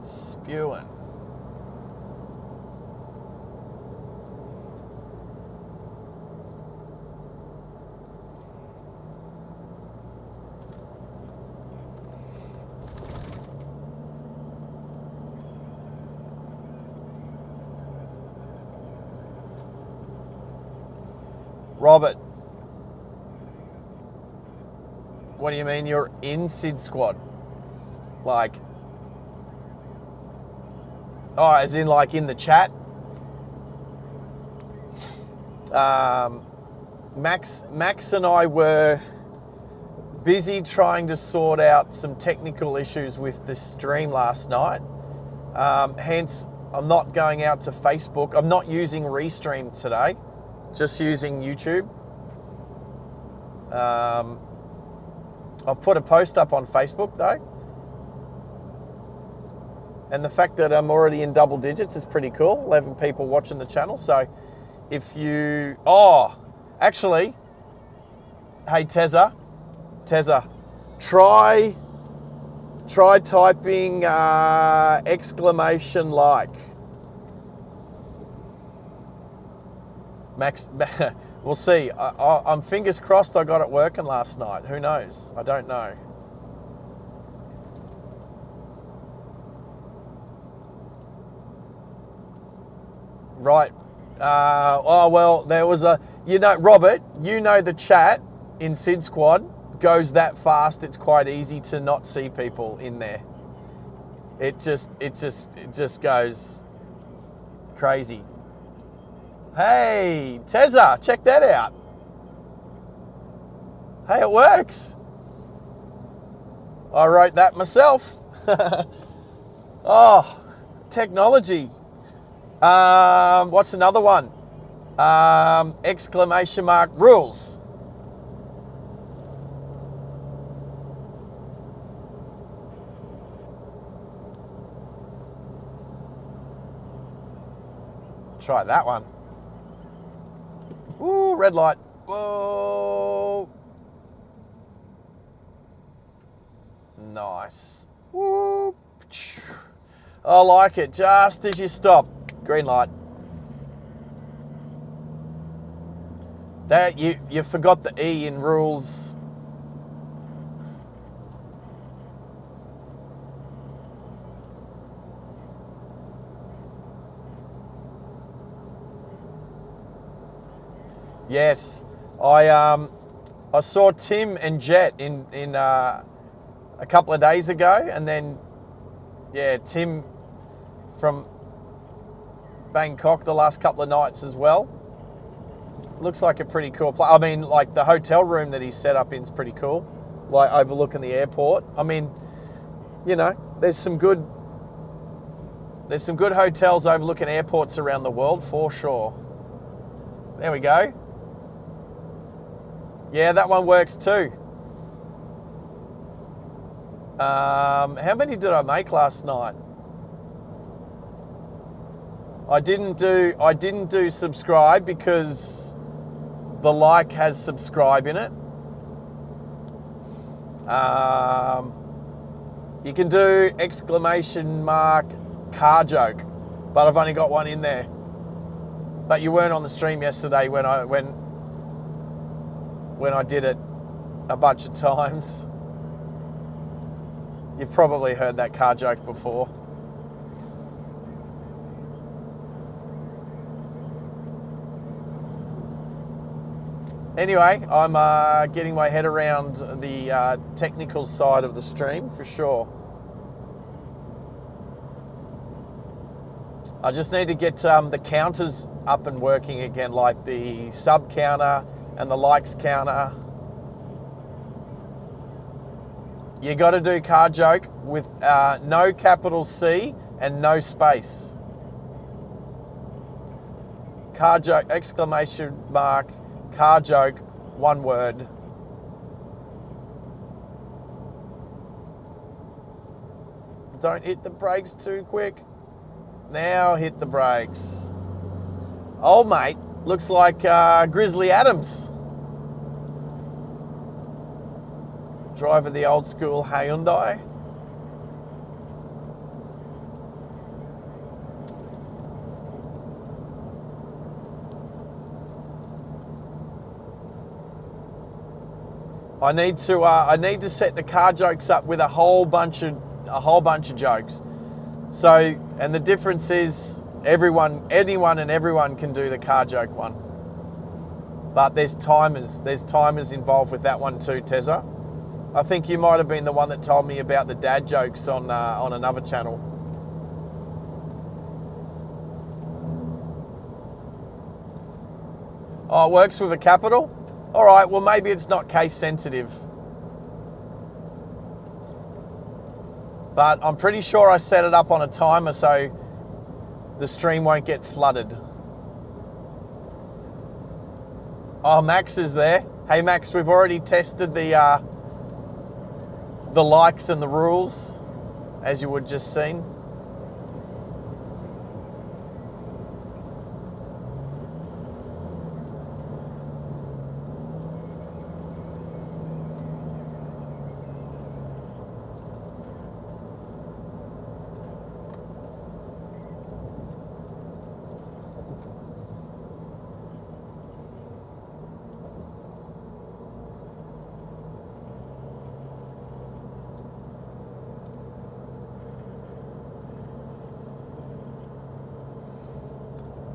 Spewing. Robert, what do you mean you're in Sid Squad? Like, oh, as in like in the chat? Max and I were busy trying to sort out some technical issues with the stream last night. Hence, I'm not going out to Facebook. I'm not using Restream today. Just using YouTube. I've put a post up on Facebook though. And the fact that I'm already in double digits is pretty cool. 11 people watching the channel. So if you, actually, hey Tezza, try typing exclamation like. Max, we'll see. I'm fingers crossed I got it working last night. Who knows? I don't know. Right. Well, there was a, Robert, the chat in Sid Squad goes that fast. It's quite easy to not see people in there. It just goes crazy. Hey, Tezza, check that out. Hey, it works. I wrote that myself. Oh, technology. What's another one? Exclamation mark rules. Try that one. Ooh, red light. Whoa. Nice. Woo. I like it. Just as you stop. Green light. That you forgot the E in rules. Yes, I saw Tim and Jet in a couple of days ago, and then Tim from Bangkok the last couple of nights as well. Looks like a pretty cool place. I mean, like the hotel room that he's set up in is pretty cool, like overlooking the airport. I mean, there's some good hotels overlooking airports around the world for sure. There we go. Yeah, that one works too. How many did I make last night? I didn't do subscribe because the like has subscribe in it. You can do exclamation mark car joke, but I've only got one in there. But you weren't on the stream yesterday when I did it a bunch of times. You've probably heard that car joke before. Anyway, I'm getting my head around the technical side of the stream for sure. I just need to get the counters up and working again, like the sub counter and the likes counter. You got to do car joke with no capital C and no space. Car joke, exclamation mark, car joke, one word. Don't hit the brakes too quick. Now hit the brakes. Old mate looks like Grizzly Adams. Driving the old school Hyundai. I need to set the car jokes up with a whole bunch of jokes. So, and the difference is anyone and everyone can do the car joke one. But there's timers involved with that one too, Tezza. I think you might have been the one that told me about the dad jokes on another channel. Oh, it works with a capital? All right, well, maybe it's not case sensitive. But I'm pretty sure I set it up on a timer so the stream won't get flooded. Oh, Max is there. Hey, Max, we've already tested the likes and the rules, as you would just seen.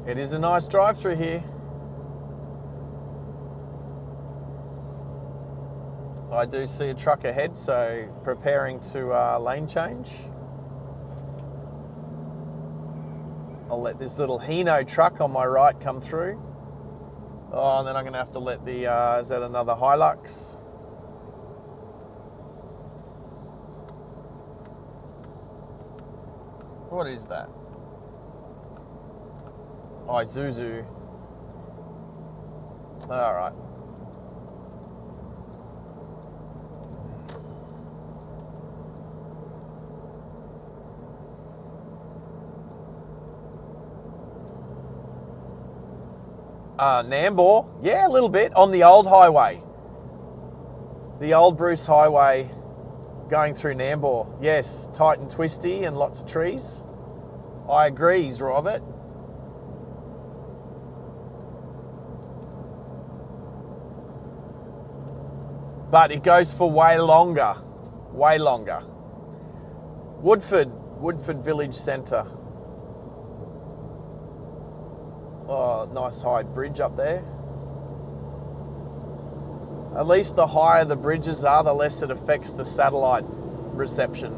It is a nice drive through here. I do see a truck ahead, so preparing to lane change. I'll let this little Hino truck on my right come through. Oh, and then I'm going to have to let the, is that another Hilux? What is that? Oh, Isuzu. All right. Nambour, yeah, a little bit on the old highway. The old Bruce Highway going through Nambour. Yes, tight and twisty and lots of trees. I agree, Robert. But it goes for way longer, way longer. Woodford Village Centre. Oh, nice high bridge up there. At least the higher the bridges are, the less it affects the satellite reception.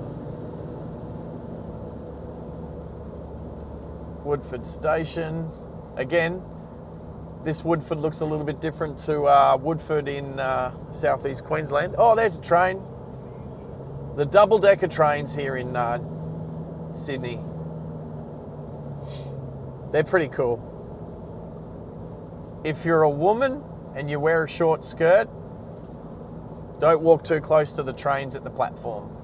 Woodford Station. Again, this Woodford looks a little bit different to Woodford in southeast Queensland. Oh, there's a train. The double-decker trains here in Sydney. They're pretty cool. If you're a woman and you wear a short skirt, don't walk too close to the trains at the platform.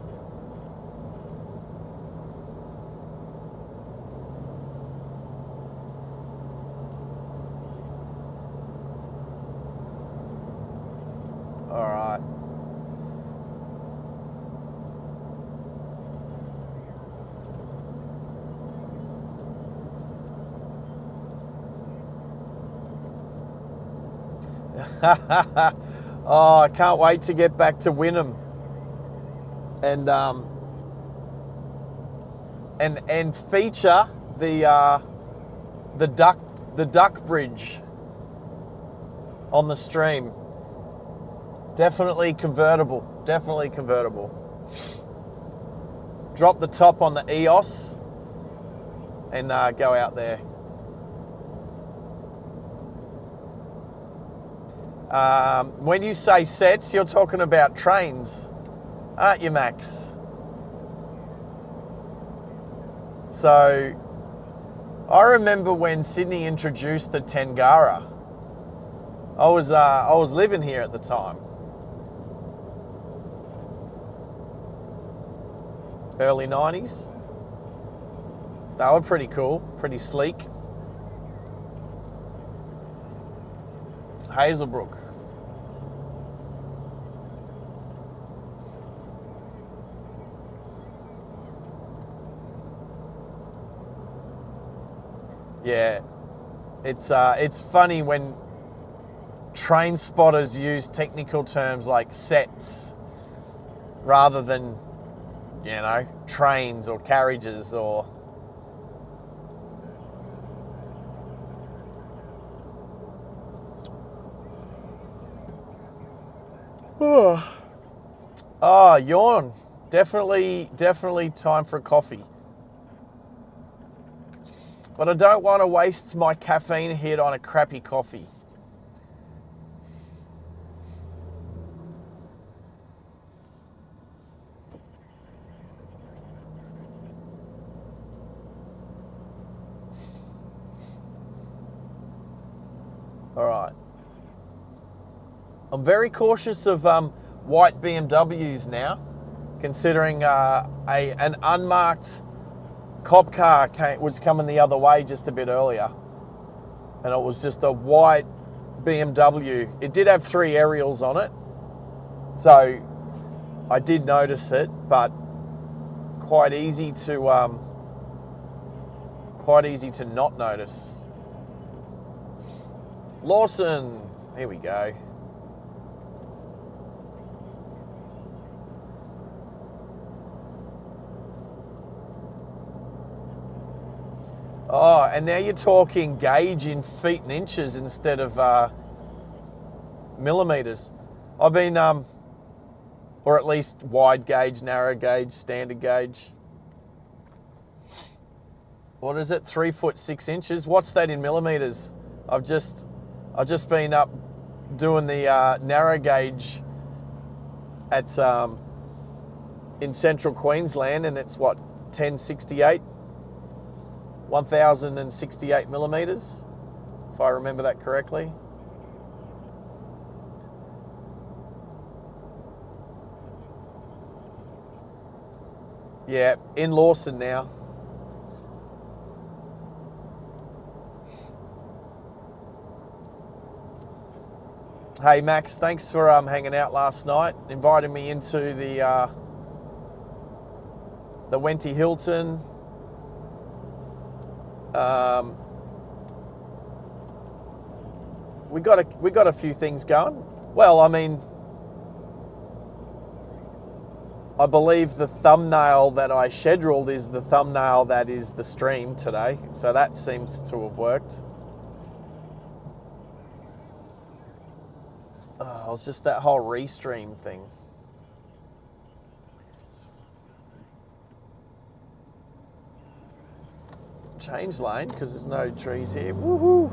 All right. Oh, I can't wait to get back to Wynnum and feature the duck bridge on the stream. Definitely convertible. Definitely convertible. Drop the top on the EOS and go out there. When you say sets, you're talking about trains, aren't you, Max? So, I remember when Sydney introduced the Tangara. I was living here at the time. Early 90s. They were pretty cool, pretty sleek. Hazelbrook. Yeah, it's funny when train spotters use technical terms like sets rather than, you know, trains or carriages or... Oh, yawn. Definitely time for a coffee. But I don't want to waste my caffeine hit on a crappy coffee. All right. I'm very cautious of white BMWs now, considering an unmarked cop car was coming the other way just a bit earlier, and it was just a white BMW. It did have 3 aerials on it, so I did notice it, but quite easy to not notice. Lawson, here we go. Oh, and now you're talking gauge in feet and inches instead of millimeters. I've been, or at least wide gauge, narrow gauge, standard gauge. What is it? 3 foot 6 inches. What's that in millimeters? I've just been up doing the narrow gauge at in central Queensland, and it's what, 1068, 1068 millimeters, if I remember that correctly. Yeah, in Lawson now. Hey Max, thanks for hanging out last night, inviting me into the Wenty Hilton. We got a few things going. Well, I mean, I believe the thumbnail that I scheduled is the thumbnail that is the stream today, so that seems to have worked. Oh, it's just that whole restream thing. Change lane because there's no trees here. Woohoo!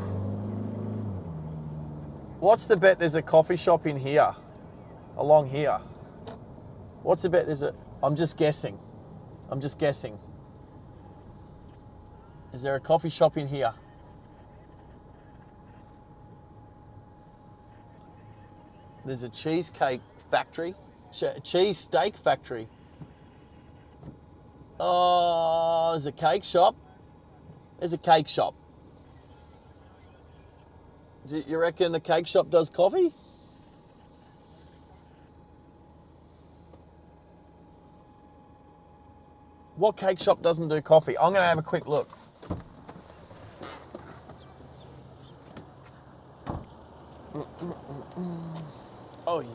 What's the bet there's a coffee shop in here, along here? What's the bet there's a... I'm just guessing. Is there a coffee shop in here? There's a cheesecake factory, cheese steak factory. Oh, there's a cake shop. There's a cake shop. Do you reckon the cake shop does coffee? What cake shop doesn't do coffee? I'm going to have a quick look. Oh, yeah.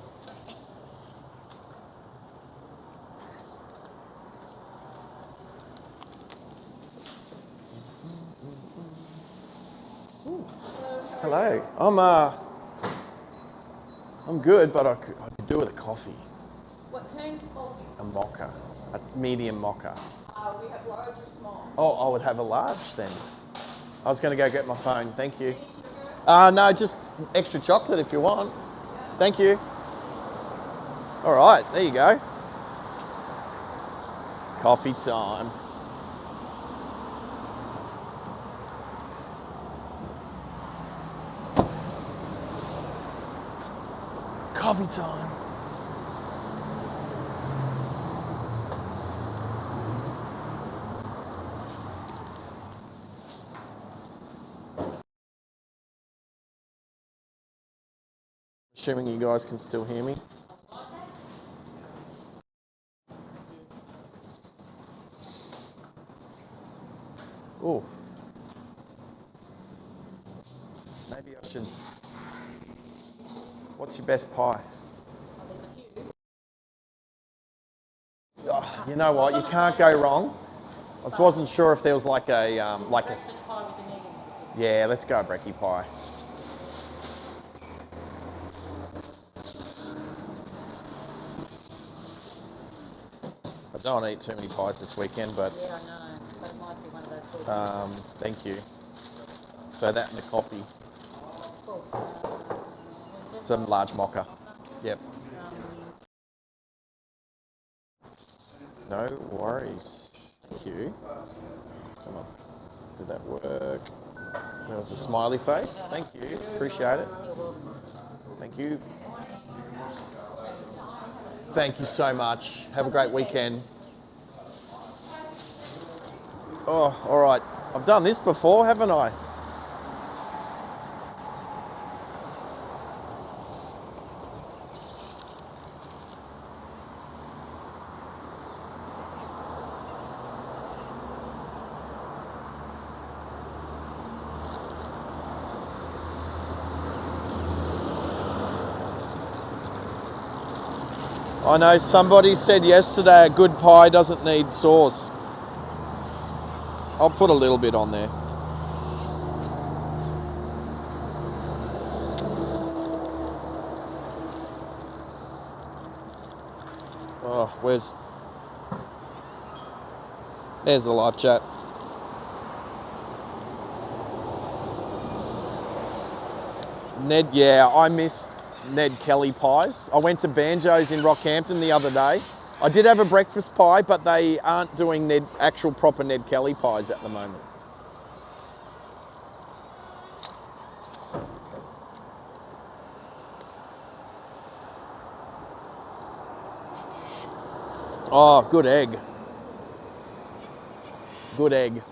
Hello. I'm good, but I could do with a coffee. What kind of coffee? A mocha, a medium mocha. We have large or small. Oh, I would have a large then. I was going to go get my phone. Thank you. Any sugar? No, just extra chocolate if you want. Thank you. All right, there you go. Coffee time. Coffee time. Assuming you guys can still hear me. Oh. Maybe I should. What's your best pie? Oh, you know what? You can't go wrong. I just wasn't sure if there was like a Yeah, let's go brekkie pie. I don't want to eat too many pies this weekend, but Yeah, I know. But it might be one of those. thank you. So that and the coffee. It's a large mocha. Yep. No worries. Thank you. Come on. Did that work? There was a smiley face. Thank you. Appreciate it. Thank you. Thank you so much. Have a great weekend. Oh, all right. I've done this before, haven't I? I know somebody said yesterday a good pie doesn't need sauce. I'll put a little bit on there. Oh, there's the live chat. Ned, yeah, I miss Ned Kelly pies. I went to Banjo's in Rockhampton the other day. I did have a breakfast pie, but they aren't doing actual proper Ned Kelly pies at the moment. Oh, good egg. Good egg.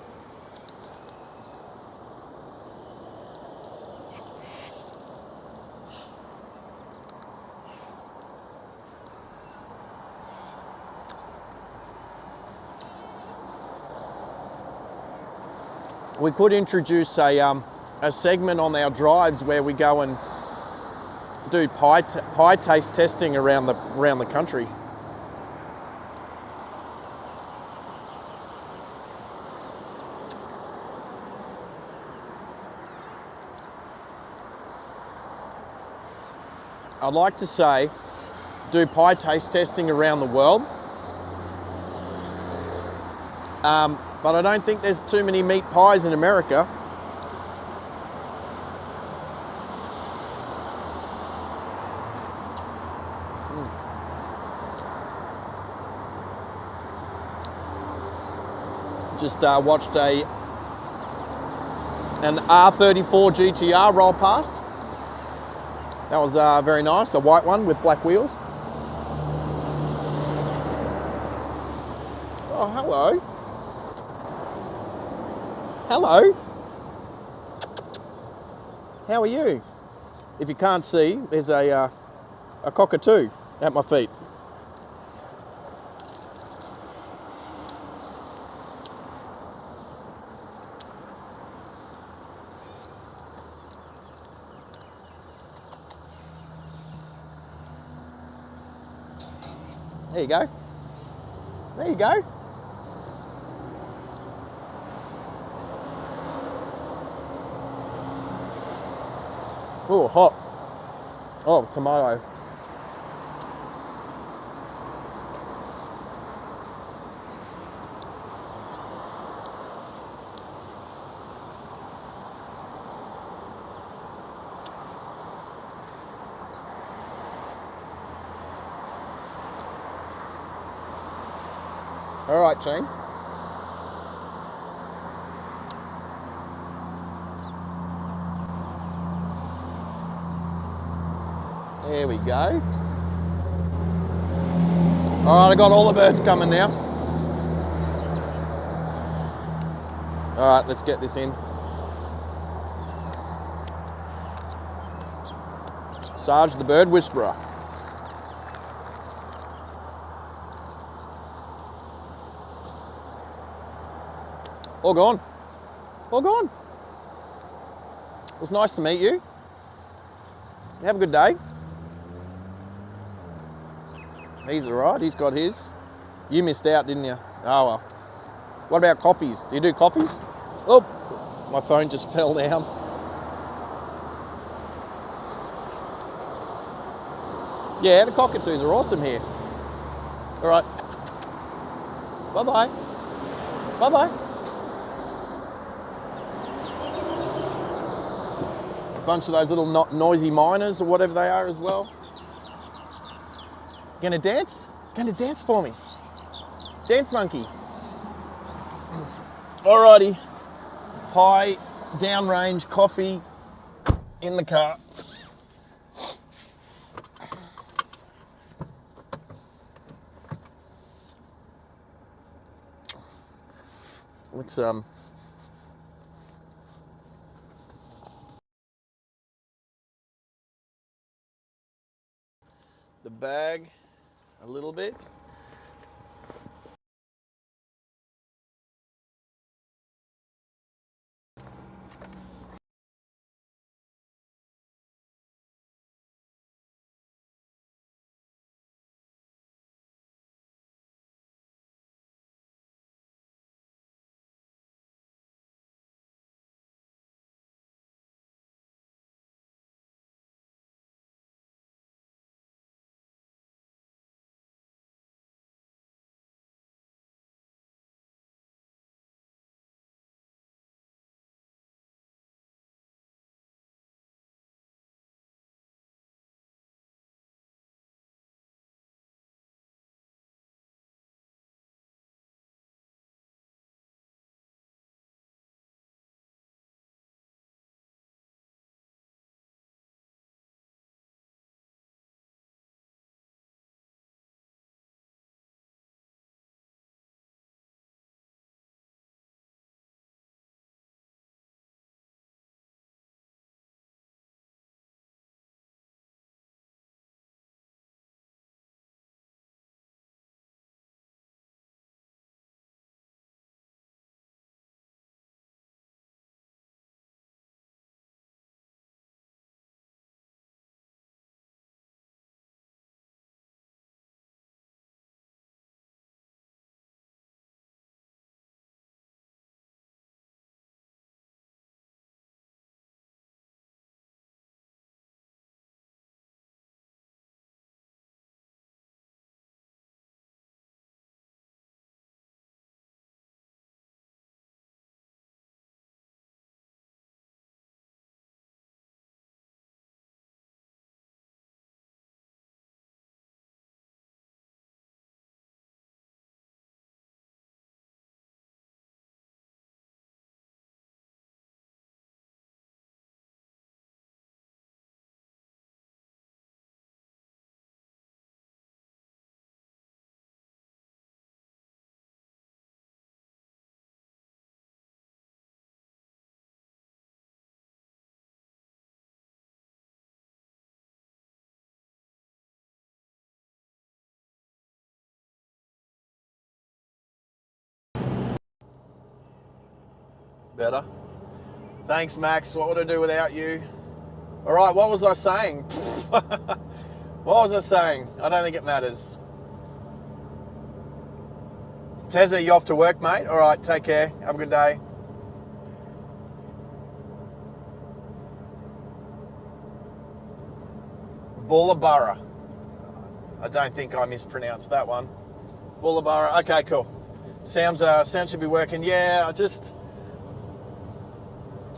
We could introduce a segment on our drives where we go and do pie taste testing around the country. I'd like to say do pie taste testing around the world. But I don't think there's too many meat pies in America. Just watched an R34 GTR roll past. That was very nice, a white one with black wheels. Oh, hello. Hello. How are you? If you can't see, there's a cockatoo at my feet. There you go. There you go. Oh, hot. Oh, tomato. All right, team. There we go. All right, I got all the birds coming now. All right, let's get this in. Sarge the bird whisperer. All gone. All gone. It was nice to meet you. Have a good day. He's all right, he's got his. You missed out, didn't you? Oh well. What about coffees? Do you do coffees? Oh, my phone just fell down. Yeah, the cockatoos are awesome here. All right. Bye-bye. Bye-bye. A bunch of those little noisy miners or whatever they are as well. Gonna dance? Gonna dance for me. Dance monkey. Alrighty. Pie, downrange, coffee in the car. Let's the bag a little bit. Better. Thanks, Max. What would I do without you? All right, what was I saying? What was I saying? I don't think it matters. Tezza, you off to work, mate? All right, take care. Have a good day. Bullabara. I don't think I mispronounced that one. Bullabara. Okay, cool. Sound should be working. Yeah,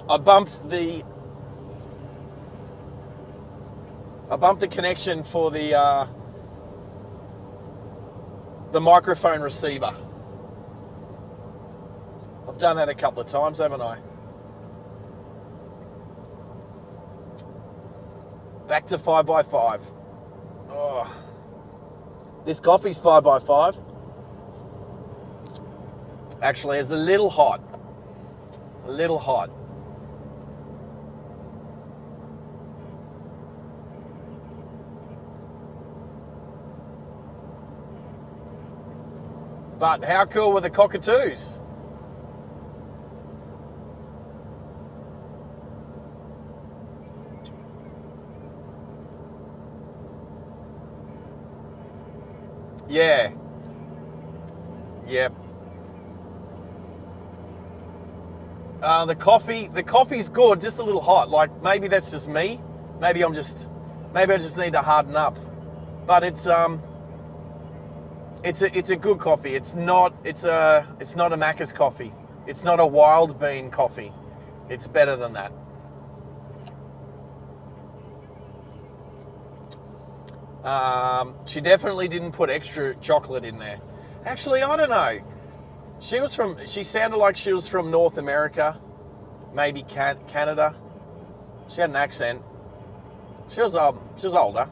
I bumped the connection for the microphone receiver. I've done that a couple of times, haven't I? Back to 5x5. Oh, this coffee's 5x5. Actually, it's a little hot. A little hot. But how cool were the cockatoos? Yeah. Yep. The coffee's good, just a little hot. Like maybe that's just me. Maybe I just need to harden up. But it's a good coffee. It's not a Macca's coffee. It's not a wild bean coffee. It's better than that. She definitely didn't put extra chocolate in there. Actually, I don't know. She sounded like she was from North America, maybe Canada. She had an accent. She was older.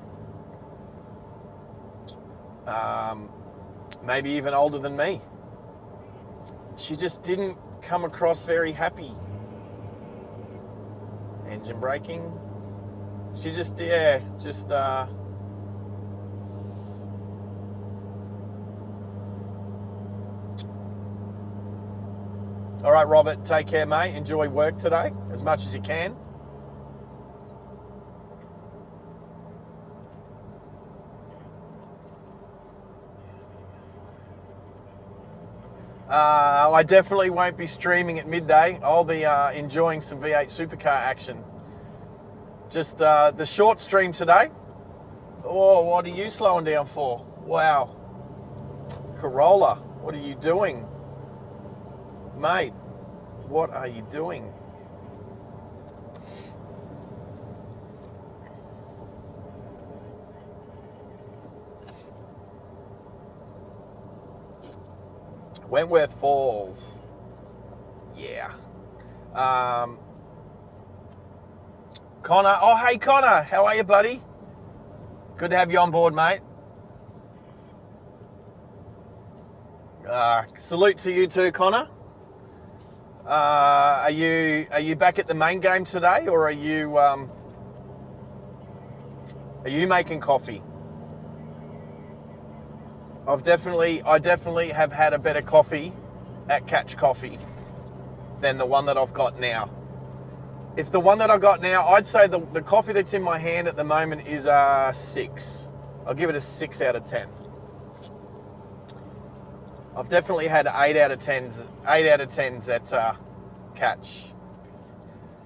Maybe even older than me. She just didn't come across very happy. Engine braking. She just. All right, Robert, take care, mate. Enjoy work today as much as you can. I definitely won't be streaming at midday. I'll be enjoying some V8 supercar action. Just the short stream today. Oh, what are you slowing down for? Wow. Corolla, what are you doing? Mate, what are you doing? Wentworth Falls. Yeah. Connor. Oh, hey, Connor. How are you, buddy? Good to have you on board, mate. Salute to you too, Connor. Are you back at the main game today, or are you making coffee? I definitely have had a better coffee at Catch Coffee than the one that I've got now. If the one that I got now, I'd say the coffee that's in my hand at the moment is 6. I'll give it a 6 out of 10. I've definitely had 8 out of 10s at Catch.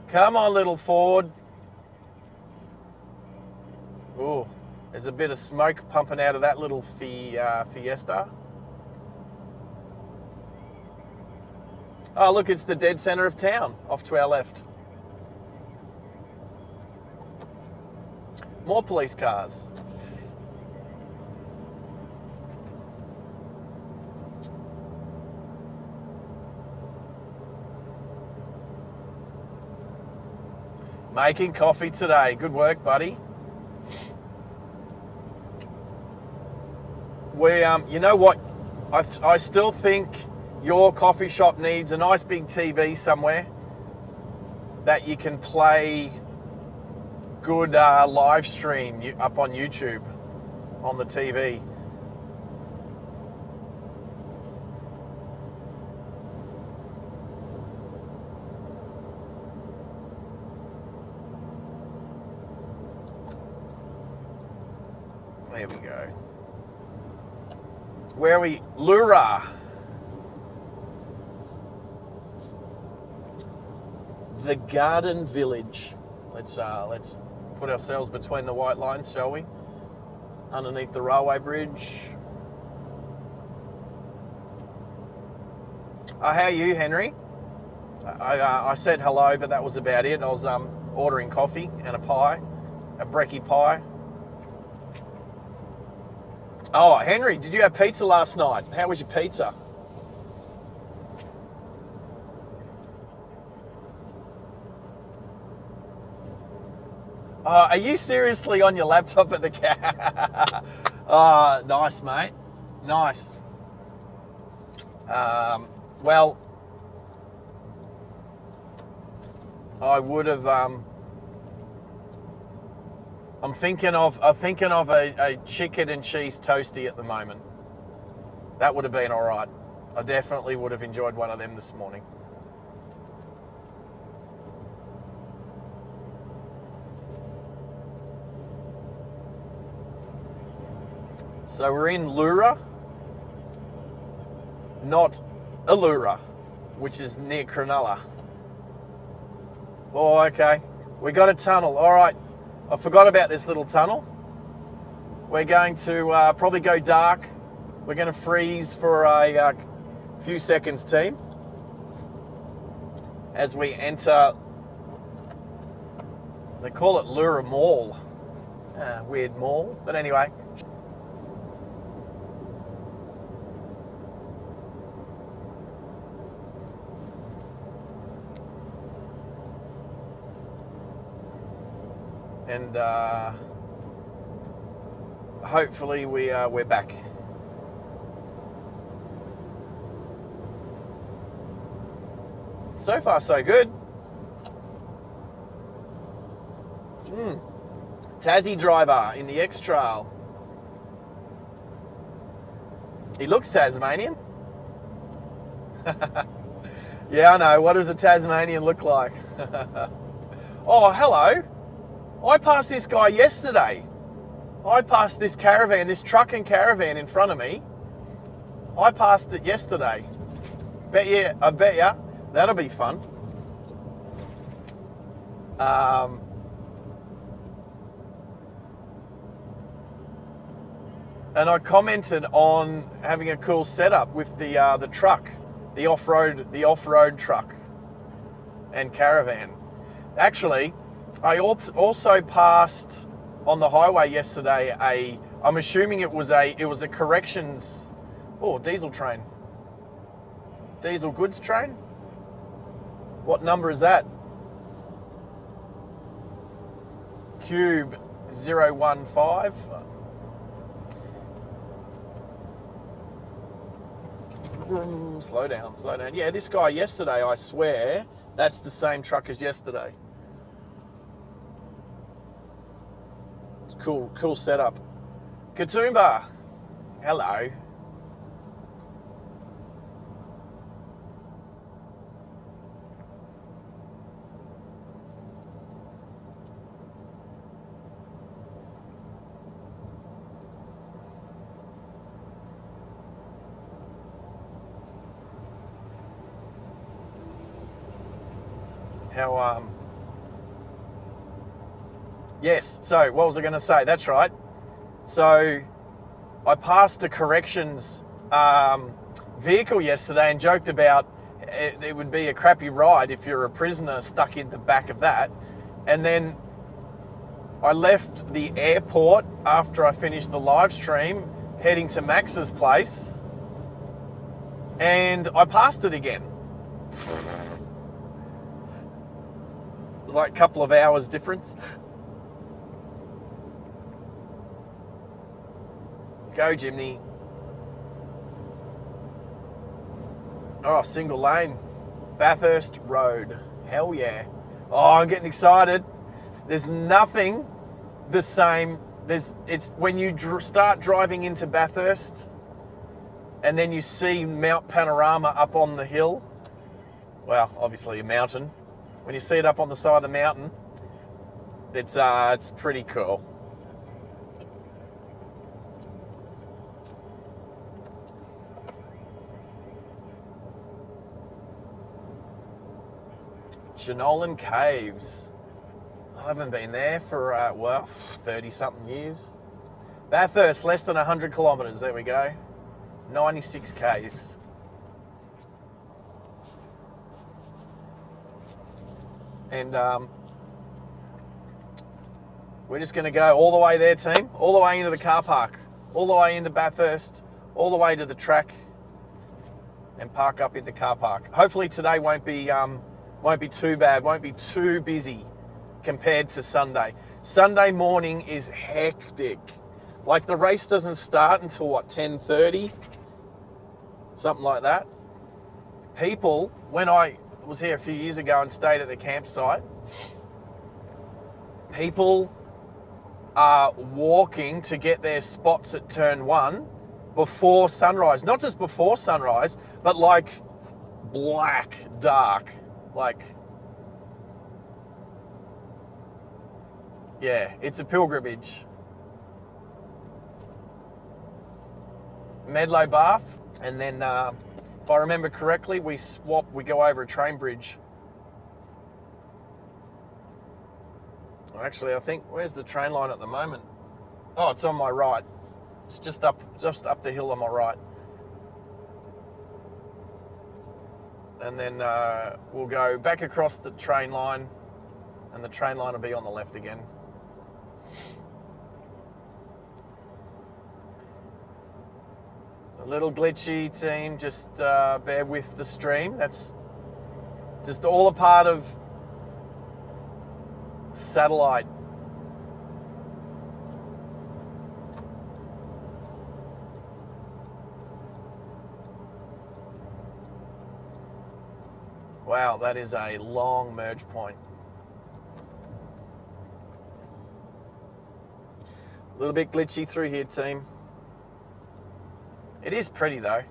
Come on, little Ford. Ooh, there's a bit of smoke pumping out of that little Fiesta. Oh, look, it's the dead center of town, off to our left. More police cars. Making coffee today. Good work, buddy. You know what? I still think your coffee shop needs a nice big TV somewhere that you can play good live stream up on YouTube on the TV. we go. Where are we? Lura. The Garden Village. Let's put ourselves between the white lines, shall we? Underneath the railway bridge. How are you, Henry? I said hello, but that was about it. I was ordering coffee and a pie, a brekkie pie. Oh, Henry, did you have pizza last night? How was your pizza? Are you seriously on your laptop at the car? Oh, nice, mate. Nice. Well, I would have. I'm thinking of a chicken and cheese toastie at the moment. That would have been all right. I definitely would have enjoyed one of them this morning. So we're in Lura, not Allura, which is near Cronulla. Oh, okay. We got a tunnel. All right. I forgot about this little tunnel. We're going to probably go dark. We're going to freeze for a few seconds, team, as we enter. They call it Lura Mall. Weird mall. But anyway. And hopefully we're back. So far, so good. Tassie driver in the X-Trail. He looks Tasmanian. Yeah, I know. What does a Tasmanian look like? Oh, hello. I passed this guy yesterday. I passed this caravan, this truck and caravan in front of me. I passed it yesterday. I bet ya. That'll be fun. And I commented on having a cool setup with the truck, the off-road truck and caravan. Actually, I also passed on the highway yesterday I'm assuming it was a corrections, diesel train. Diesel goods train? What number is that? Cube 015. Slow down. Yeah, this guy yesterday, I swear, that's the same truck as yesterday. Cool setup. Katoomba, hello. Yes, so what was I going to say? That's right. So I passed a corrections vehicle yesterday and joked about it would be a crappy ride if you're a prisoner stuck in the back of that. And then I left the airport after I finished the live stream, heading to Max's place, and I passed it again. It was like a couple of hours difference. Go, Jimny. Oh, single lane. Bathurst Road. Hell yeah. Oh, I'm getting excited. There's nothing the same. It's when you start driving into Bathurst and then you see Mt Panorama up on the hill. Well, obviously a mountain. When you see it up on the side of the mountain, it's pretty cool. Jenolan Caves. I haven't been there for, 30-something years. Bathurst, less than 100 kilometres. There we go. 96 Ks. And we're just going to go all the way there, team. All the way into the car park. All the way into Bathurst. All the way to the track. And park up in the car park. Hopefully today won't be too bad. Won't be too busy compared to Sunday. Sunday morning is hectic. Like the race doesn't start until what, 10:30? Something like that. People, when I was here a few years ago and stayed at the campsite, people are walking to get their spots at turn 1 before sunrise. Not just before sunrise, but like black, dark. Like, yeah, it's a pilgrimage. Medlow Bath, and then if I remember correctly, we go over a train bridge. Actually, I think, where's the train line at the moment? Oh, it's on my right. It's just up the hill on my right. And then we'll go back across the train line, and the train line will be on the left again. A little glitchy, team, just bear with the stream. That's just all a part of satellite. Wow, that is a long merge point. A little bit glitchy through here, team. It is pretty though.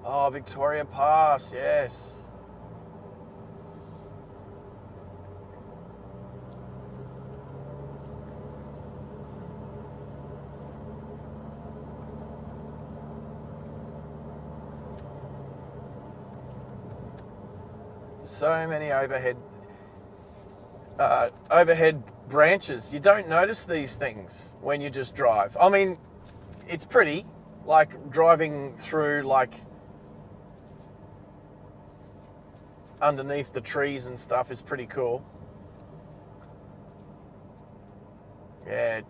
Oh, Victoria Pass, yes. So many overhead branches. You don't notice these things when you just drive. I mean, it's pretty, like driving through like underneath the trees and stuff is pretty cool. Yeah,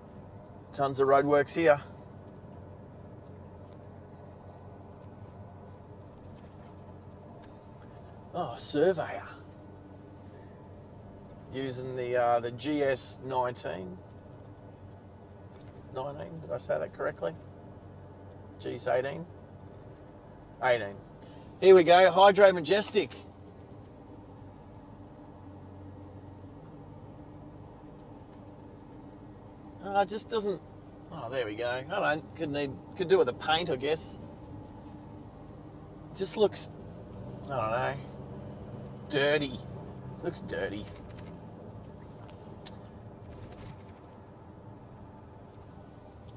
tons of roadworks here. Oh, surveyor. Using the GS 19. 19, did I say that correctly? GS 18. 18. Here we go, Hydro Majestic. It just doesn't. Oh, there we go. I don't know. Could do it with a paint, I guess. It just looks. I don't know. Dirty. It looks dirty.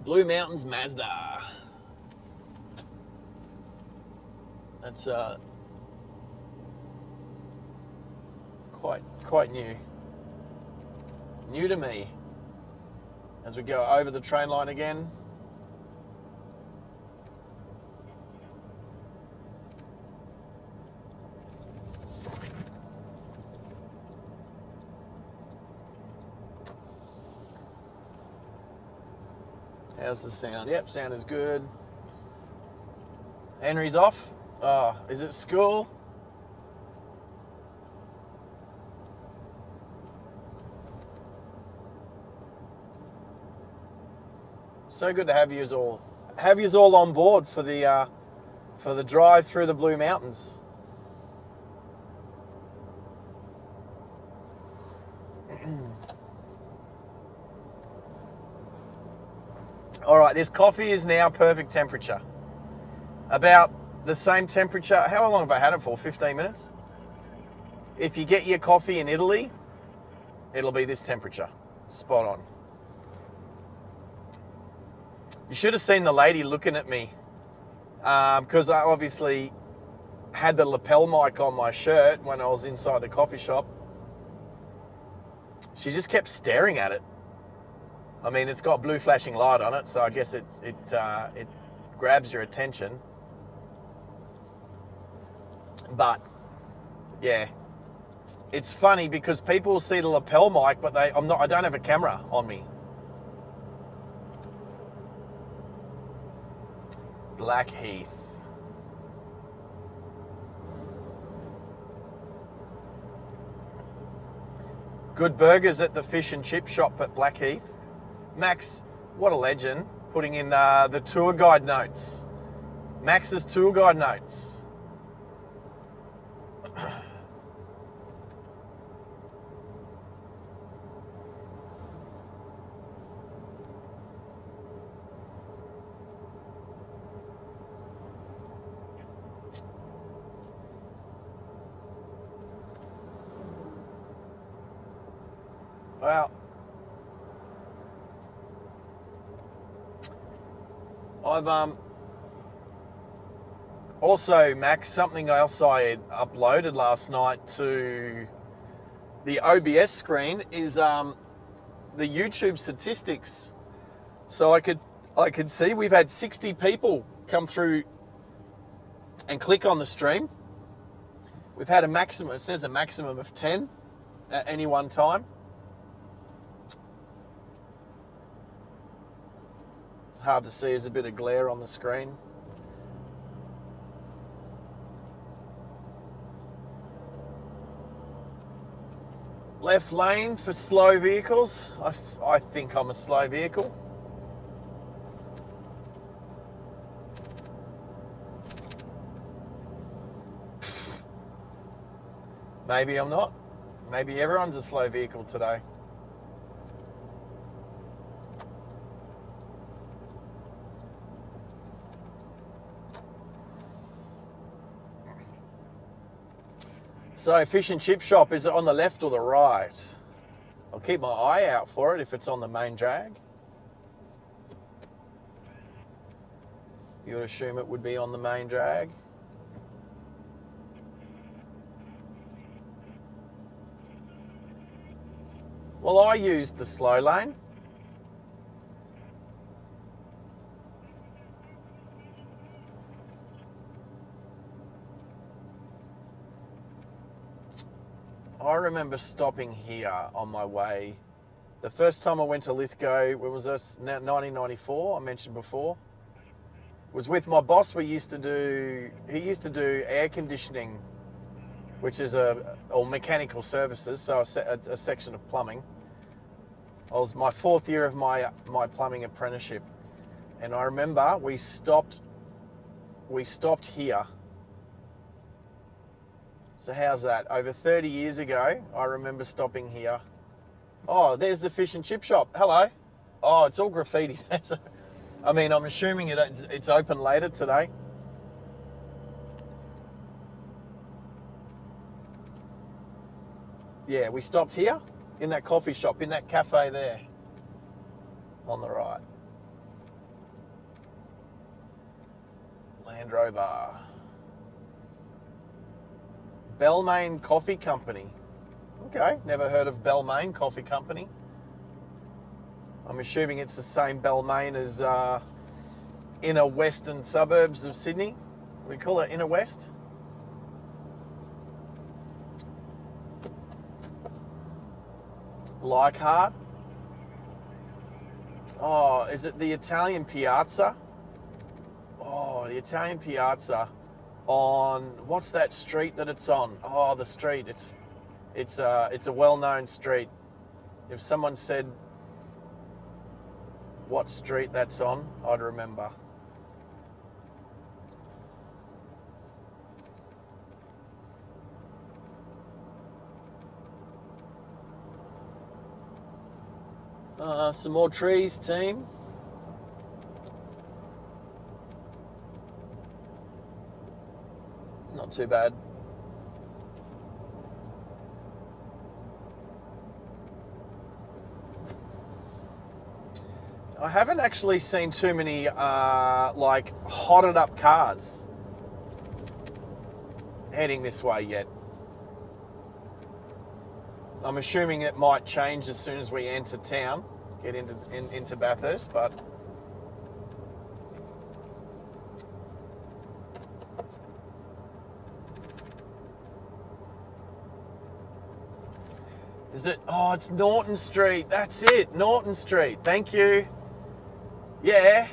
Blue Mountains Mazda. That's quite new. New to me. As we go over the train line again. How's the sound? Yep, sound is good. Henry's off. Oh, is it school? So good to have you all on board for the drive through the Blue Mountains. All right, this coffee is now perfect temperature. About the same temperature. How long have I had it for? 15 minutes? If you get your coffee in Italy, it'll be this temperature. Spot on. You should have seen the lady looking at me, because I obviously had the lapel mic on my shirt when I was inside the coffee shop. She just kept staring at it. I mean, it's got blue flashing light on it, so I guess it grabs your attention. But yeah, it's funny because people see the lapel mic, but I don't have a camera on me. Blackheath. Good burgers at the fish and chip shop at Blackheath. Max, what a legend, putting in the tour guide notes. Max's tour guide notes. Well, I've also, Max, something else I had uploaded last night to the OBS screen is the YouTube statistics. So I could see we've had 60 people come through and click on the stream. We've had a maximum, it says a maximum of 10 at any one time. It's hard to see, there's a bit of glare on the screen. Left lane for slow vehicles. I think I'm a slow vehicle. Maybe I'm not. Maybe everyone's a slow vehicle today. So fish and chip shop, is it on the left or the right? I'll keep my eye out for it if it's on the main drag. You would assume it would be on the main drag. Well, I used the slow lane. I remember stopping here on my way. The first time I went to Lithgow, when was this? 1994, I mentioned before. Was with my boss. He used to do air conditioning, which is or mechanical services, so a section of plumbing. I was my 4th year of my plumbing apprenticeship, and I remember we stopped here. So how's that? Over 30 years ago, I remember stopping here. Oh, there's the fish and chip shop. Hello. Oh, it's all graffiti. I mean, I'm assuming it's open later today. Yeah, we stopped here in that coffee shop, in that cafe there on the right. Land Rover. Balmain Coffee Company. Okay, never heard of Balmain Coffee Company. I'm assuming it's the same Balmain as inner western suburbs of Sydney. We call it inner west. Leichhardt. Oh, is it the Italian Piazza? Oh, the Italian Piazza on, what's that street that it's on? Oh, the street. It's a well-known street. If someone said what street that's on, I'd remember. Some more trees, team. Not too bad. I haven't actually seen too many like hotted up cars heading this way yet. I'm assuming it might change as soon as we enter town, get into Bathurst, but is it? Oh, it's Norton Street. That's it, Norton Street. Thank you. Yeah.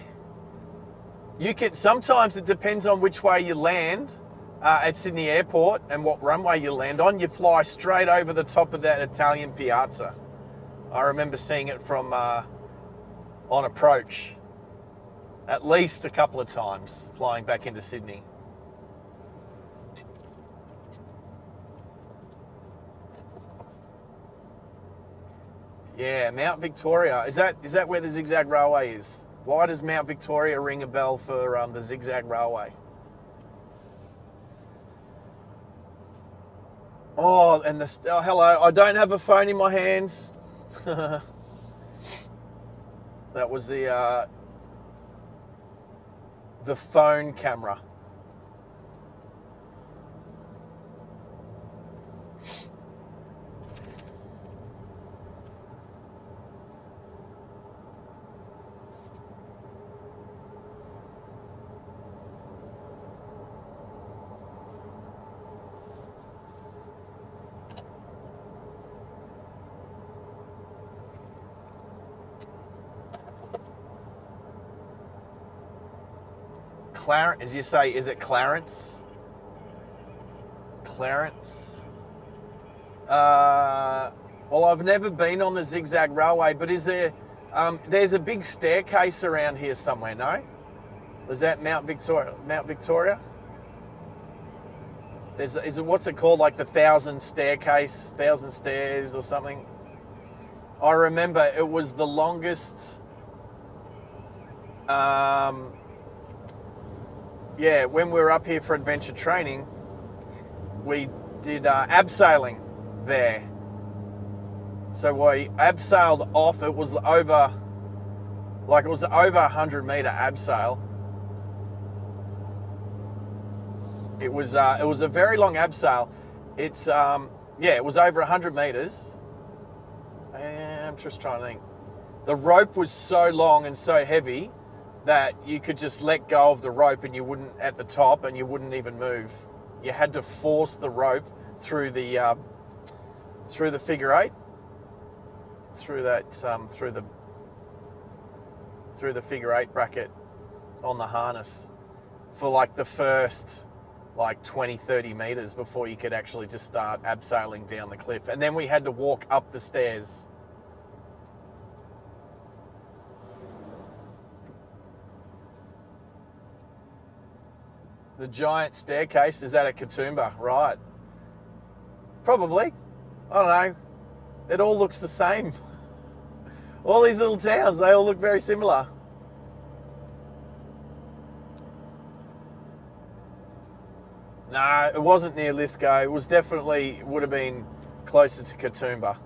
You can. Sometimes it depends on which way you land at Sydney Airport and what runway you land on. You fly straight over the top of that Italian piazza. I remember seeing it from on approach at least a couple of times flying back into Sydney. Yeah, Mount Victoria. Is that where the Zigzag Railway is? Why does Mount Victoria ring a bell for the Zigzag Railway? Oh, and hello. I don't have a phone in my hands. That was the phone camera. Clarence, as you say, is it Clarence? Clarence? Well, I've never been on the Zigzag Railway, but is there, there's a big staircase around here somewhere, no? Is that Mount Victoria? Mount Victoria? Is it, what's it called, like the 1,000 stairs or something? I remember it was the longest, yeah, when we were up here for adventure training, we did abseiling there. So we abseiled off. It was over 100-meter abseil. It was a very long abseil. It's yeah, it was over 100 meters. And I'm just trying to think. The rope was so long and so heavy that you could just let go of the rope and you wouldn't at the top and you wouldn't even move. You had to force the rope through the figure eight, through the figure eight bracket on the harness for like the first like 20-30 meters before you could actually just start abseiling down the cliff. And then we had to walk up the stairs. The giant staircase is at Katoomba, right? Probably. I don't know. It all looks the same. All these little towns, they all look very similar. No, it wasn't near Lithgow. It was definitely, would have been closer to Katoomba.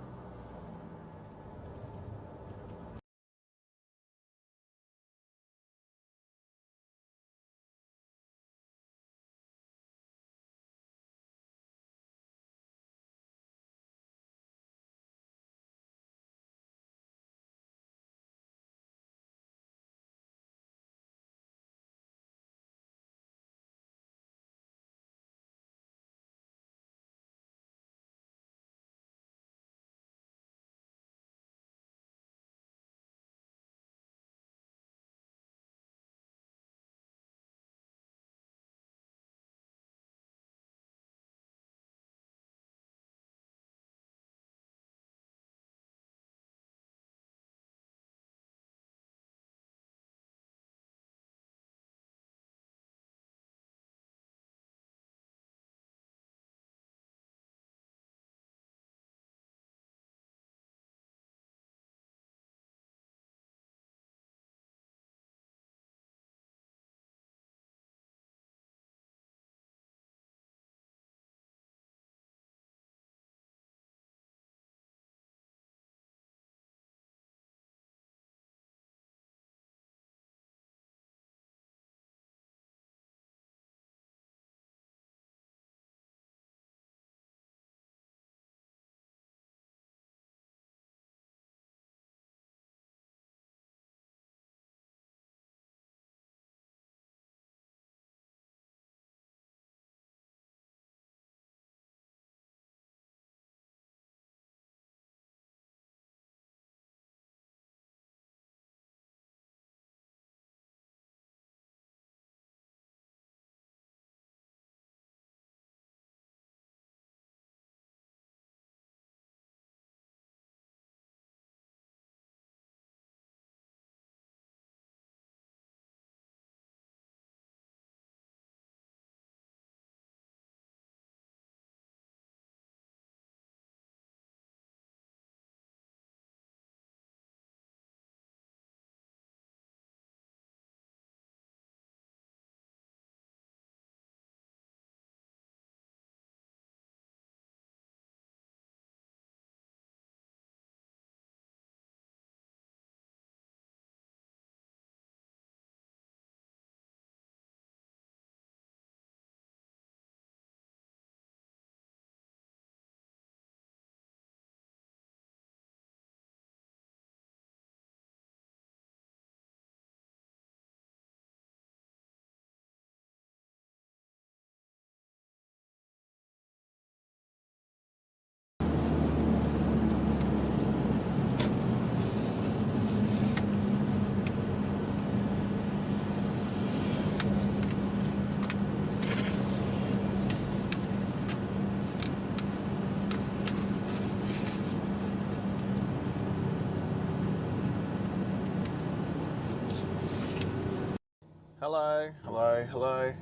Hello, hello, hello.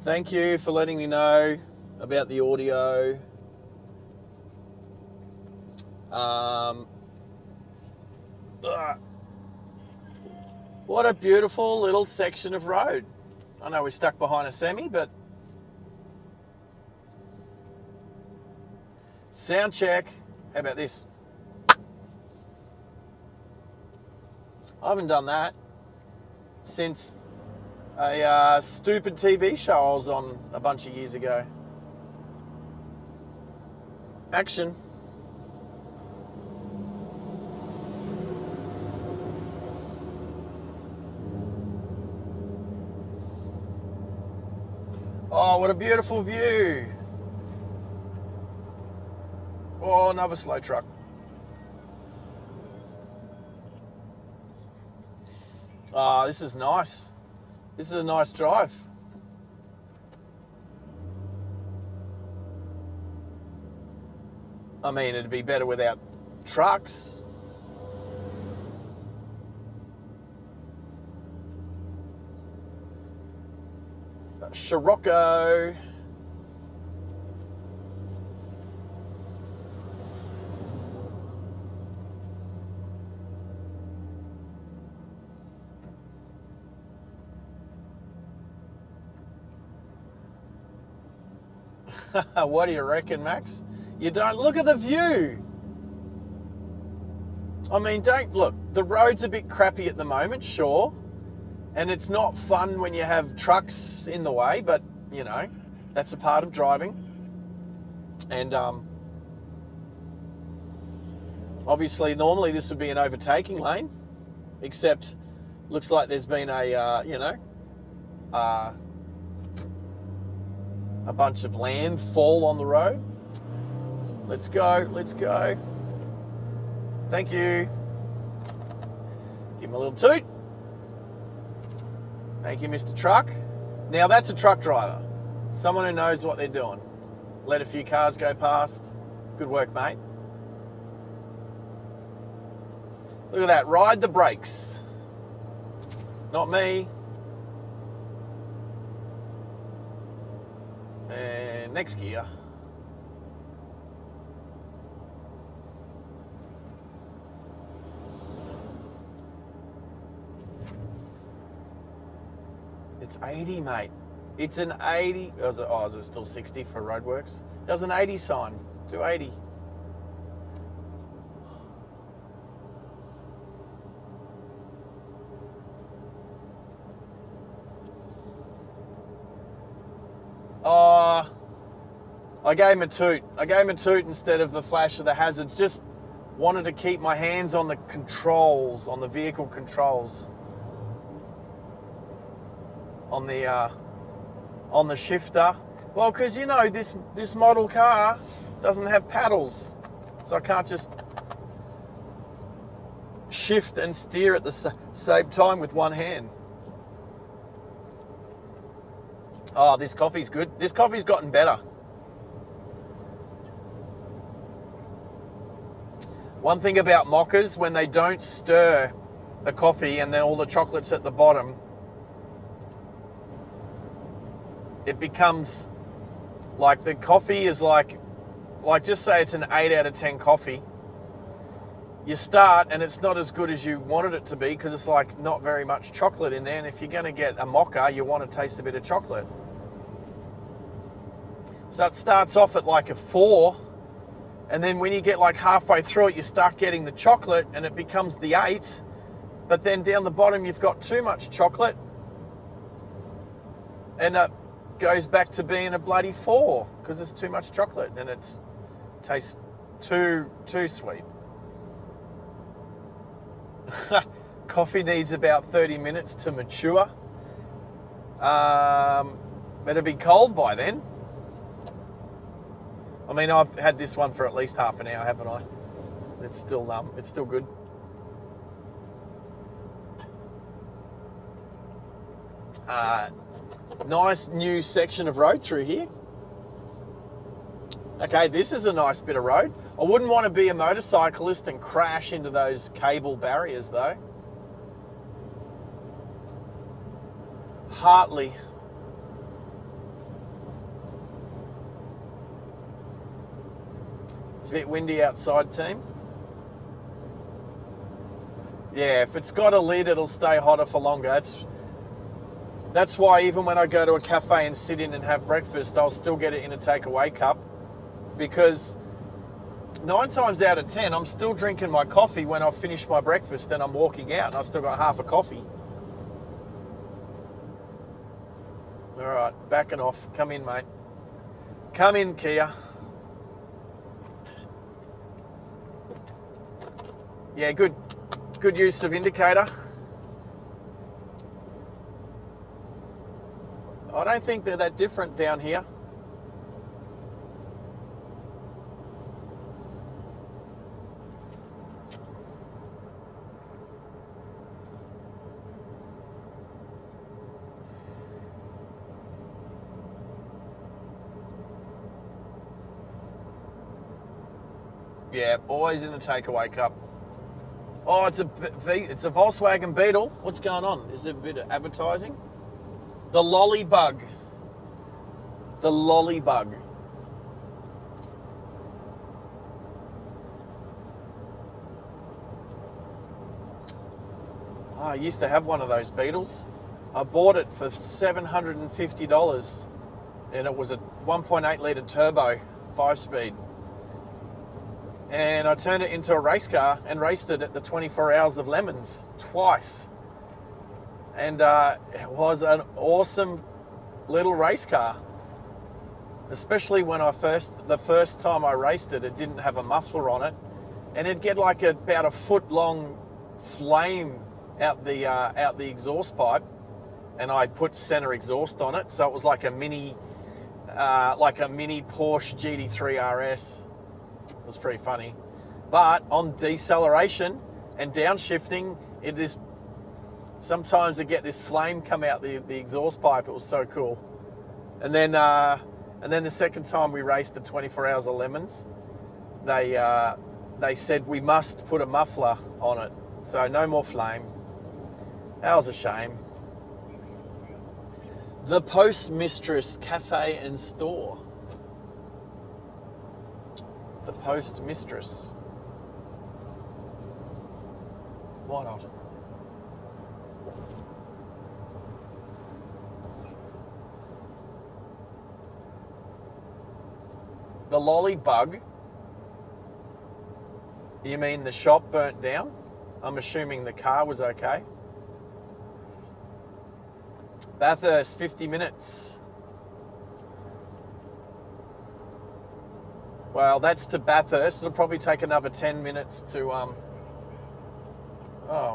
Thank you for letting me know about the audio. What a beautiful little section of road. I know we're stuck behind a semi, but sound check. How about this? I haven't done that since a stupid TV show I was on a bunch of years ago. Action. Oh, what a beautiful view. Oh, another slow truck. Ah, this is nice. This is a nice drive. I mean, it'd be better without trucks. Scirocco. What do you reckon, Max? You don't look at the view. I mean, don't look. The road's a bit crappy at the moment, sure. And it's not fun when you have trucks in the way, but you know, that's a part of driving. And obviously, normally this would be an overtaking lane, except looks like there's been a bunch of land fall on the road. Let's go, let's go. Thank you. Give him a little toot. Thank you, Mr. Truck. Now that's a truck driver. Someone who knows what they're doing. Let a few cars go past. Good work, mate. Look at that, ride the brakes. Not me. And next gear. It's 80, mate. It's an 80. Is it still 60 for roadworks? There's an 80 sign. Do 80. I gave him a toot. I gave him a toot instead of the flash of the hazards. Just wanted to keep my hands on the controls, on the vehicle controls. On the shifter. Well, because you know this model car doesn't have paddles, so I can't just shift and steer at the same time with one hand. Oh, this coffee's good. This coffee's gotten better. One thing about mochas, when they don't stir the coffee and then all the chocolate's at the bottom, it becomes like the coffee is like just say it's an 8 out of 10 coffee. You start and it's not as good as you wanted it to be because it's like not very much chocolate in there. And if you're going to get a mocha, you want to taste a bit of chocolate. So it starts off at like a 4. And then when you get like halfway through it, you start getting the chocolate and it becomes the 8. But then down the bottom, you've got too much chocolate. And it goes back to being a bloody 4 because there's too much chocolate and it tastes too sweet. Coffee needs about 30 minutes to mature. It'll be cold by then. I mean, I've had this one for at least half an hour, haven't I? It's still good. Nice new section of road through here. Okay, this is a nice bit of road. I wouldn't want to be a motorcyclist and crash into those cable barriers though. Hartley. It's a bit windy outside, team. Yeah, if it's got a lid, it'll stay hotter for longer. That's why even when I go to a cafe and sit in and have breakfast, I'll still get it in a takeaway cup, because 9 times out of 10, I'm still drinking my coffee when I've finished my breakfast and I'm walking out and I've still got half a coffee. All right, backing off. Come in, mate. Come in, Kia. Yeah, good use of indicator. I don't think they're that different down here. Yeah, always in a takeaway cup. Oh, it's a Volkswagen Beetle. What's going on? Is it a bit of advertising? The lolly bug. The lolly bug. Oh, I used to have one of those Beetles. I bought it for $750 and it was a 1.8 litre turbo, 5-speed. And I turned it into a race car and raced it at the 24 Hours of Lemons twice. And it was an awesome little race car. Especially when the first time I raced it, it didn't have a muffler on it. And it'd get like about a foot long flame out the exhaust pipe. And I put center exhaust on it. So it was like a mini Porsche GT3 RS. It was pretty funny. But on deceleration and downshifting, sometimes I get this flame come out the exhaust pipe. It was so cool. And then the second time we raced the 24 Hours of Lemons, they said we must put a muffler on it. So no more flame. That was a shame. The Postmistress Cafe and Store. The Postmistress. Why not? The lolly bug? You mean the shop burnt down? I'm assuming the car was okay. Bathurst, 50 minutes. Well, that's to Bathurst. It'll probably take another 10 minutes to, oh,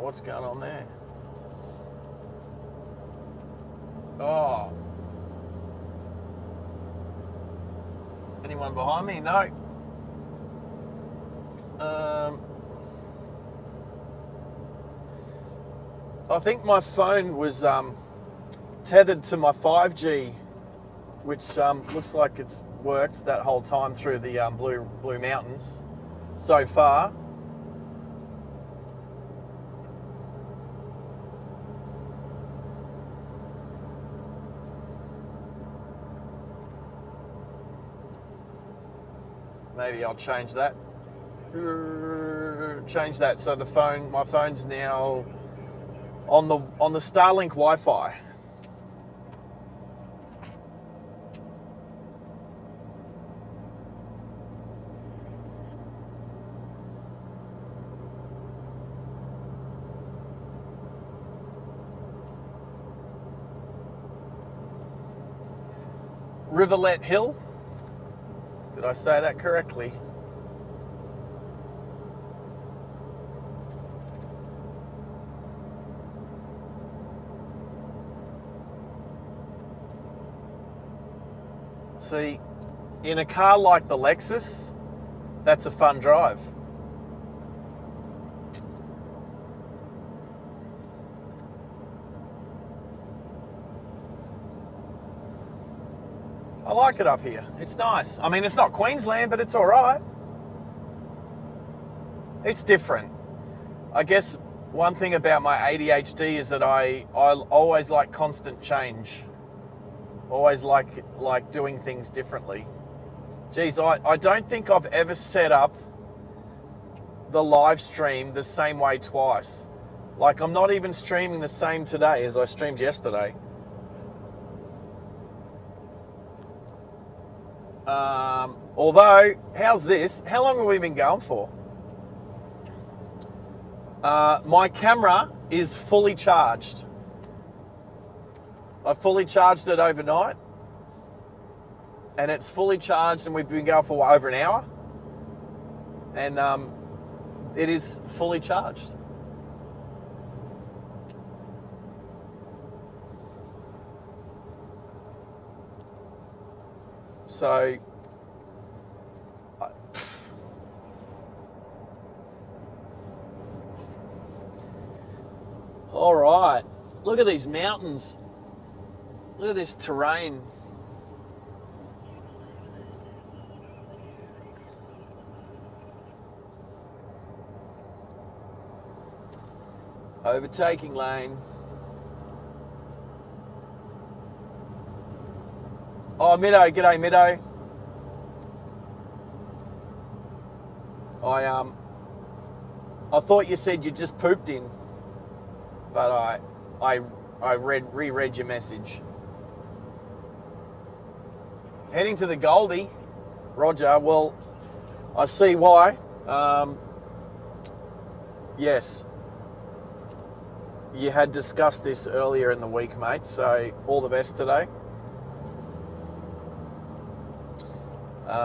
what's going on there? Oh. Anyone behind me? No. I think my phone was tethered to my 5G, which looks like it's worked that whole time through the Blue Mountains so far. Maybe I'll change that. Change that so my phone's now on the Starlink Wi-Fi. Rivulet Hill. Did I say that correctly? See, in a car like the Lexus, that's a fun drive. I like it up here. It's nice. I mean, it's not Queensland, but it's all right. It's different. I guess one thing about my ADHD is that I always like constant change. Always like doing things differently. Geez, I don't think I've ever set up the live stream the same way twice. Like, I'm not even streaming the same today as I streamed yesterday. Although, how's this? How long have we been going for? My camera is fully charged. I fully charged it overnight. And it's fully charged, and we've been going for over an hour. And it is fully charged. So, all right. Look at these mountains. Look at this terrain. Overtaking lane. Oh, Middo, g'day Middo. I thought you said you just pooped in, but I reread your message. Heading to the Goldie, Roger. Well, I see why. Yes, you had discussed this earlier in the week, mate. So all the best today.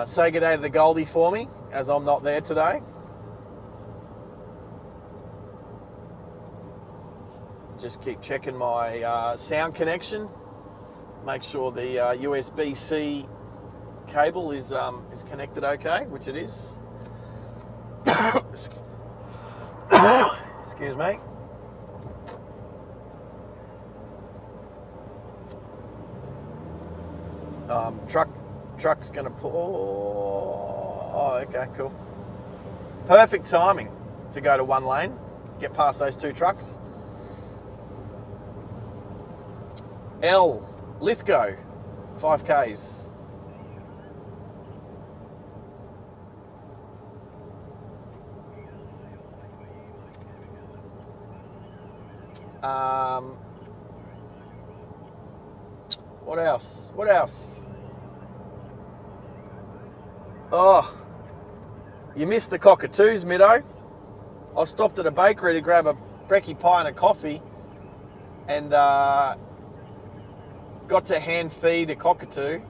Say good day to the Goldie for me, as I'm not there today. Just keep checking my sound connection. Make sure the USB-C cable is connected okay, which it is. Excuse me. Truck's gonna pull. Oh, okay, cool. Perfect timing to go to one lane, get past those two trucks. L, Lithgow, 5Ks. What else? What else? Oh, you missed the cockatoos, Middo. I stopped at a bakery to grab a brekkie pie and a coffee, and got to hand feed a cockatoo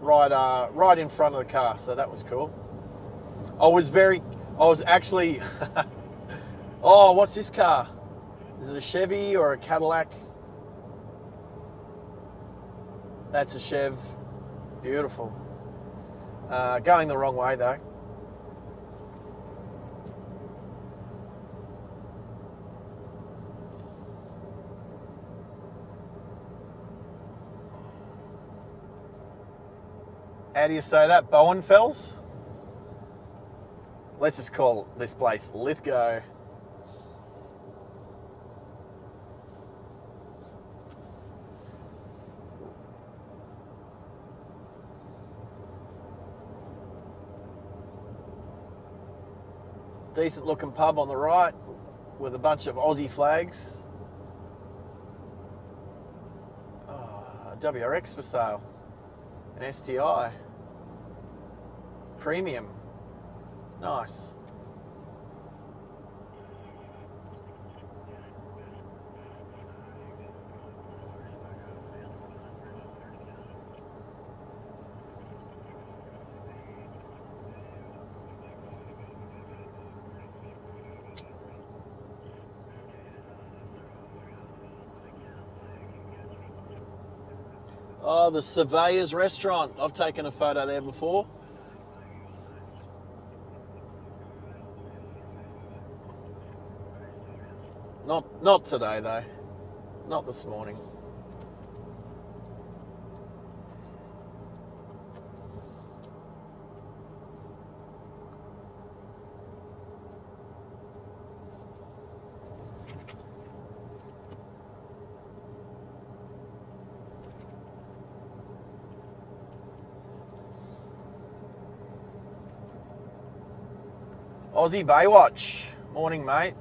right in front of the car. So that was cool. I was actually. Oh, what's this car? Is it a Chevy or a Cadillac? That's a Chev. Beautiful. Going the wrong way though. How do you say that? Bowenfels? Let's just call this place Lithgow. Decent looking pub on the right with a bunch of Aussie flags. Oh, a WRX for sale. An STI. Premium. Nice. Oh, the Surveyor's Restaurant. I've taken a photo there before. Not today though. Not this morning. Aussie Baywatch. Morning, mate.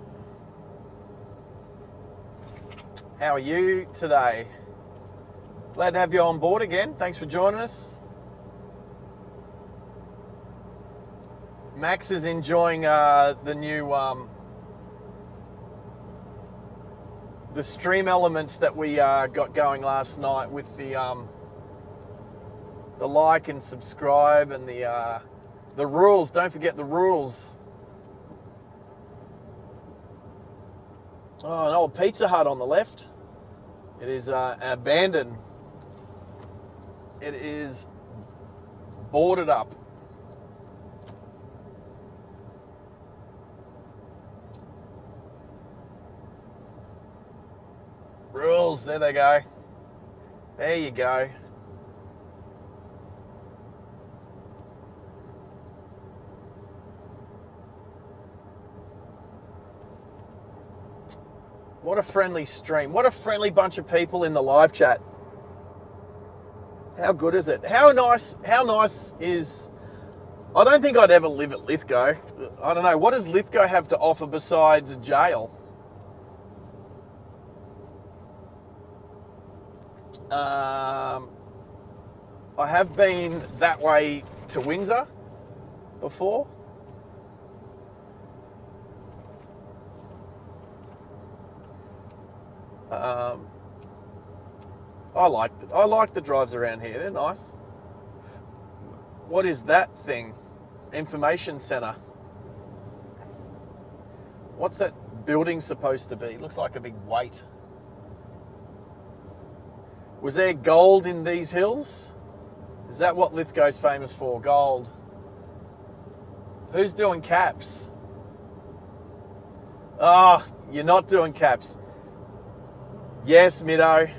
How are you today? Glad to have you on board again. Thanks for joining us. Max is enjoying the new the stream elements that we got going last night with the like and subscribe and the rules. Don't forget the rules. Oh, an old Pizza Hut on the left. It is abandoned. It is boarded up. Rules, there they go. There you go. What a friendly stream. What a friendly bunch of people in the live chat. How good is it? How nice is... I don't think I'd ever live at Lithgow. I don't know. What does Lithgow have to offer besides a jail? I have been that way to Windsor before. I like the drives around here. They're nice. What is that thing? Information centre. What's that building supposed to be? Looks like a big weight. Was there gold in these hills? Is that what Lithgow's famous for? Gold. Who's doing caps? Oh, you're not doing caps. Yes, Middo.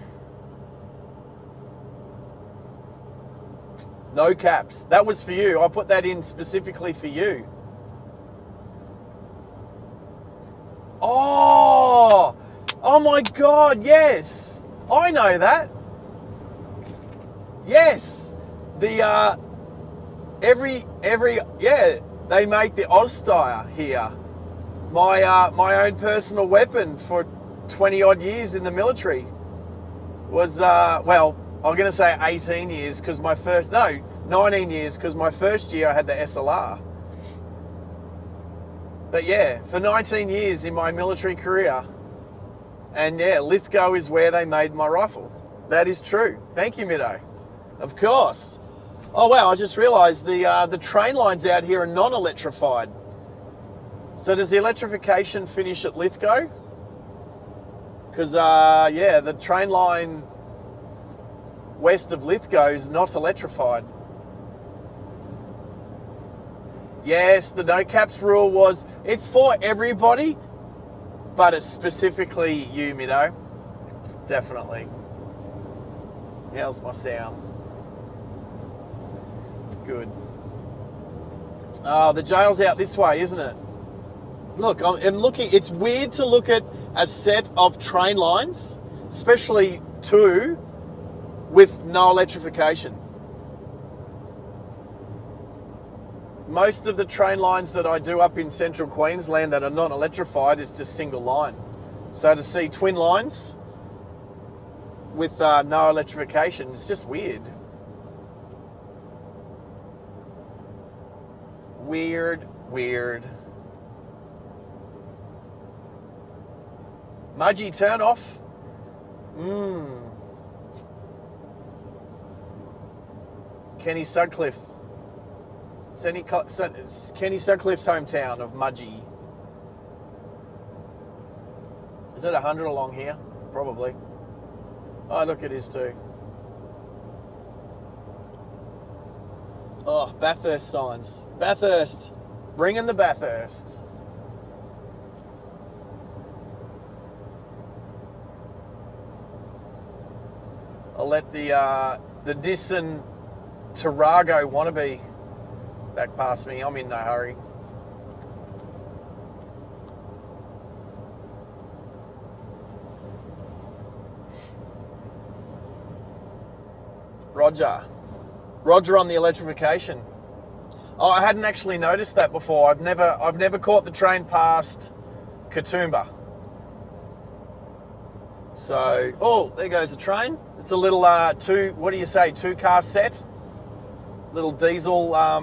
No caps. That was for you. I put that in specifically for you. Oh! Oh my God, yes! I know that. Yes. The, yeah, they make the Ozstire here. My own personal weapon for 20 odd years in the military was, well, I'm going to say 18 years because 19 years because my first year I had the SLR. But yeah, for 19 years in my military career. And yeah, Lithgow is where they made my rifle. That is true. Thank you, Middo. Of course. Oh wow, I just realised the train lines out here are non-electrified. So does the electrification finish at Lithgow? Because yeah, the train line west of Lithgow is not electrified. Yes, the no caps rule was, it's for everybody, but it's specifically you, Middo. Definitely. How's my sound? Good. Oh, the jail's out this way, isn't it? Look, I'm looking, it's weird to look at a set of train lines, especially two, with no electrification. Most of the train lines that I do up in central Queensland that are not electrified is just single line. So to see twin lines with no electrification, it's just weird. Weird. Mudgee turn off. Kenny Sutcliffe. Kenny Sutcliffe's hometown of Mudgee. Is it 100 along here? Probably. Oh, look, it is too. Oh, Bathurst signs. Bathurst. Bring in the Bathurst. I'll let the Nissan Tarago wannabe back past me. I'm in no hurry. Roger on the electrification. Oh, I hadn't actually noticed that before. I've never caught the train past Katoomba. So, oh, there goes the train. It's a little two car set, little diesel. I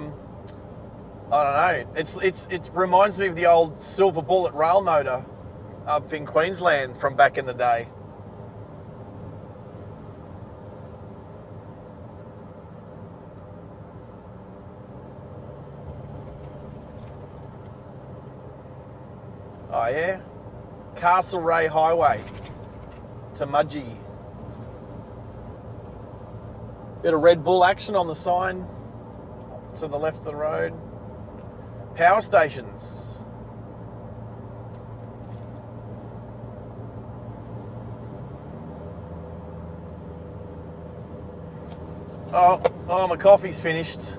don't know. It reminds me of the old Silver Bullet rail motor up in Queensland from back in the day. Oh yeah, Castlereagh Highway to Mudgee. Bit of Red Bull action on the sign to the left of the road. Power stations. Oh, my coffee's finished.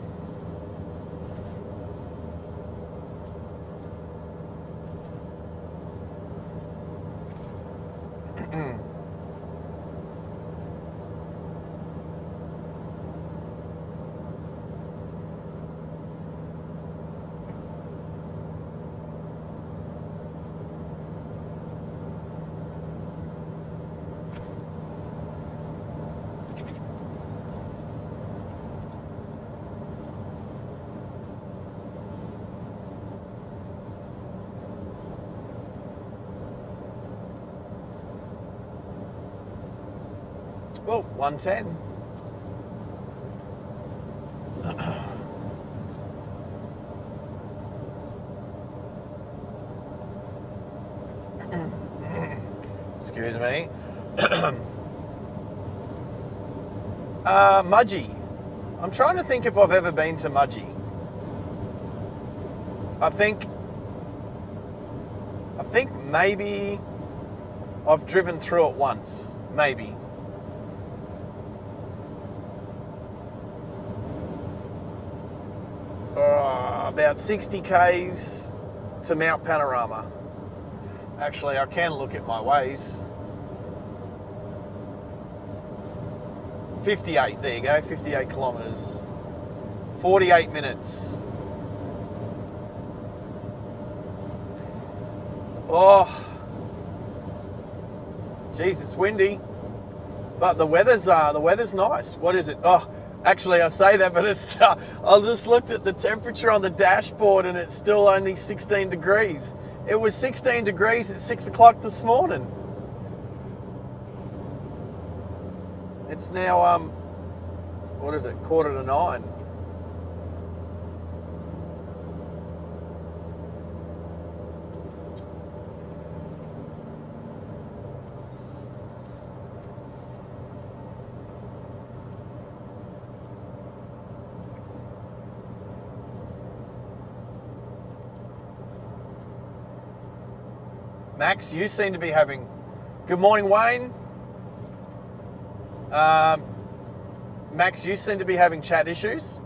Oh, 110. Excuse me. Mudgee. I'm trying to think if I've ever been to Mudgee. I think maybe I've driven through it once. Maybe. About 60 k's to Mt Panorama. Actually, I can look at my ways. 58, there you go, 58 kilometres. 48 minutes. Oh, geez, it's windy, but the weather's nice. What is it? Oh, actually, I say that, but it's. I just looked at the temperature on the dashboard, and it's still only 16 degrees. It was 16 degrees at 6 o'clock this morning. It's now what is it? 8:45. Max, you seem to be having... Good morning, Wayne. Max, you seem to be having chat issues.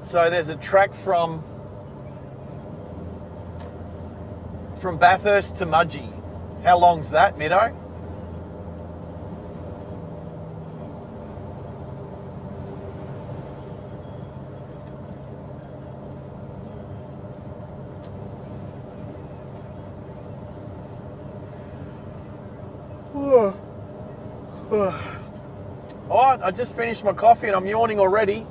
So there's a track from Bathurst to Mudgee. How long's that, Middo? Alright, I just finished my coffee and I'm yawning already.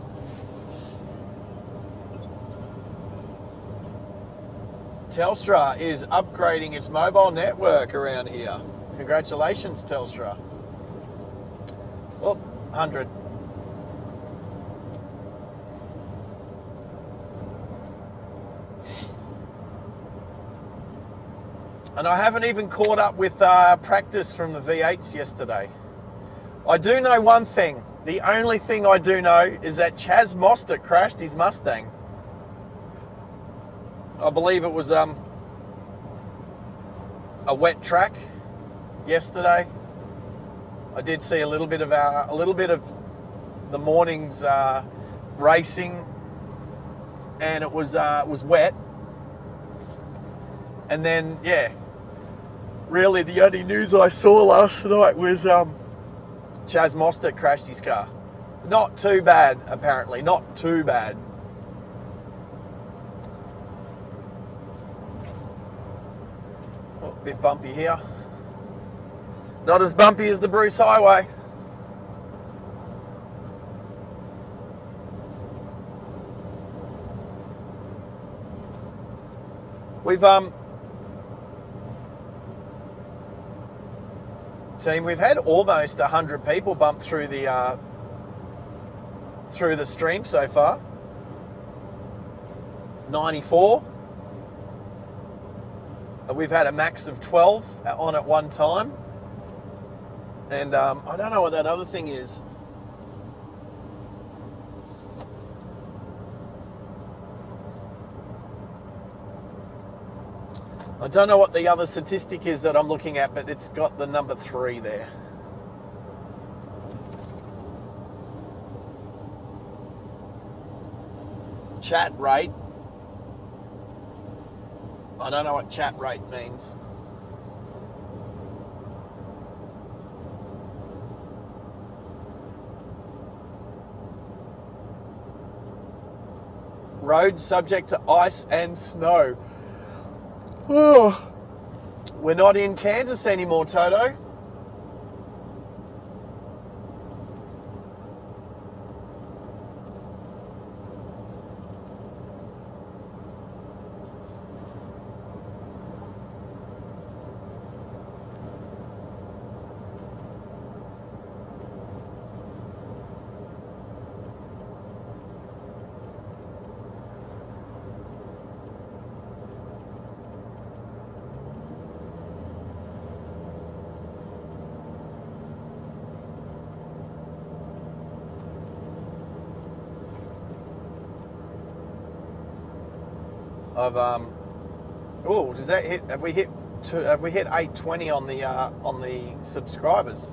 Telstra is upgrading its mobile network around here. Congratulations, Telstra. Oh, 100. And I haven't even caught up with practice from the V8s yesterday. I do know one thing. The only thing I do know is that Chaz Mostert crashed his Mustang. I believe it was a wet track yesterday. I did see a little bit of the morning's racing, and it was wet. And then, yeah, really the only news I saw last night was Chaz Mostert crashed his car. Not too bad, apparently. Not too bad. Oh, a bit bumpy here. Not as bumpy as the Bruce Highway. We've team, we've had almost 100 people bump through the stream so far. 94. We've had a max of 12 on at one time. And I don't know what that other thing is. I don't know what the other statistic is that I'm looking at, but it's got the number 3 there. Chat rate. I don't know what chat rate means. Roads subject to ice and snow. Oh, we're not in Kansas anymore, Toto. Oh, does that hit? Have we hit 820 on the subscribers?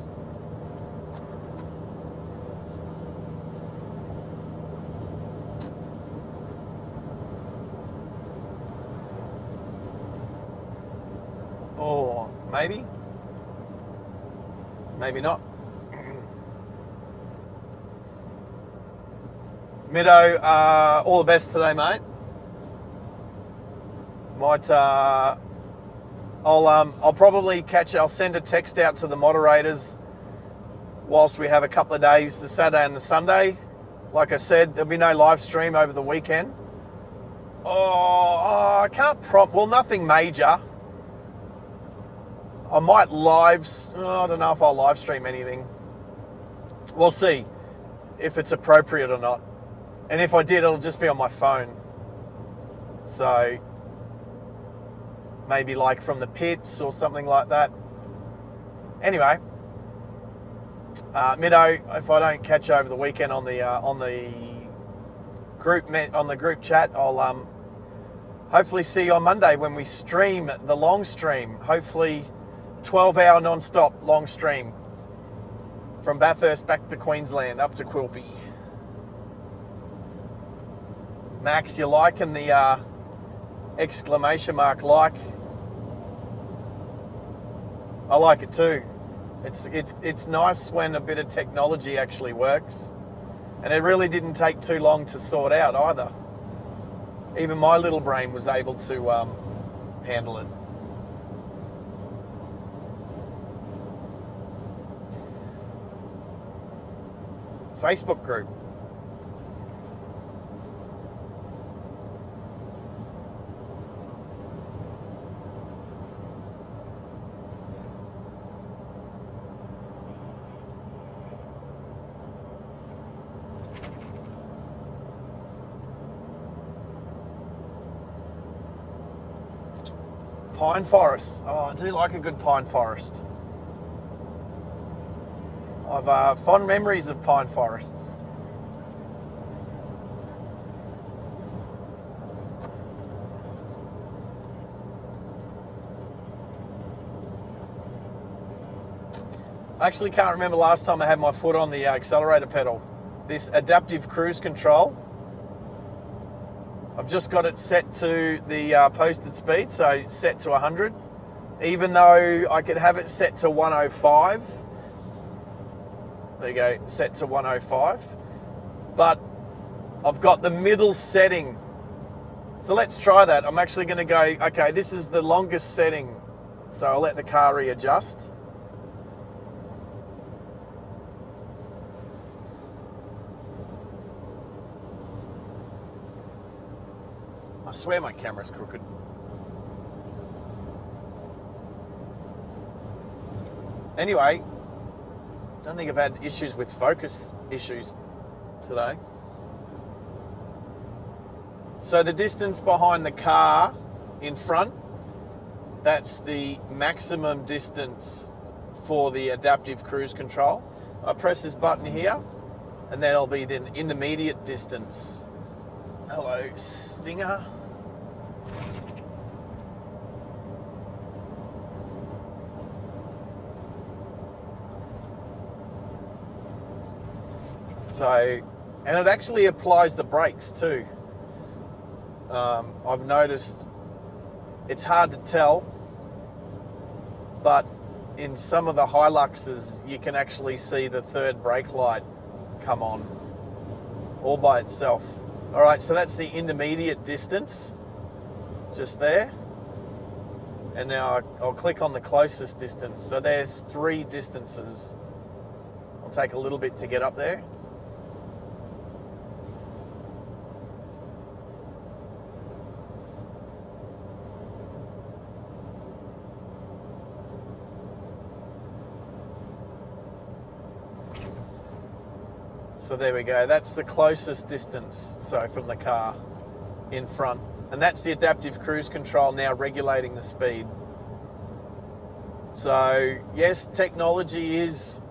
Oh, maybe not. Middo, all the best today, mate. I'll probably I'll send a text out to the moderators whilst we have a couple of days, the Saturday and the Sunday. Like I said, there'll be no live stream over the weekend. I can't well, nothing major. I might I don't know if I'll live stream anything. We'll see if it's appropriate or not. And if I did, it'll just be on my phone. So maybe like from the pits or something like that. Anyway, Middo, if I don't catch you over the weekend on the group chat, I'll hopefully see you on Monday when we stream the long stream. Hopefully 12-hour non-stop long stream from Bathurst back to Queensland up to Quilpie. Max, you liking the exclamation mark like? I like it too. It's nice when a bit of technology actually works. And it really didn't take too long to sort out either. Even my little brain was able to handle it. Facebook group. Pine forests. Oh, I do like a good pine forest. I've fond memories of pine forests. I actually can't remember last time I had my foot on the accelerator pedal. this adaptive cruise control. I've just got it set to the posted speed, so set to 100, even though I could have it set to 105. There you go, set to 105. But I've got the middle setting. So let's try that. I'm actually going to go, okay, this is the longest setting. So I'll let the car readjust. I swear my camera's crooked. Anyway, don't think I've had issues with focus issues today. So the distance behind the car in front, that's the maximum distance for the adaptive cruise control. I press this button here, and then it'll be the intermediate distance. Hello, Stinger. So, and it actually applies the brakes too. I've noticed it's hard to tell, but in some of the Hiluxes you can actually see the third brake light come on all by itself. All right, so that's the intermediate distance, just there. And now I'll click on the closest distance. So there's 3 distances. I'll take a little bit to get up there. So there we go, that's the closest distance, so from the car in front. And that's the adaptive cruise control now regulating the speed. So yes, technology is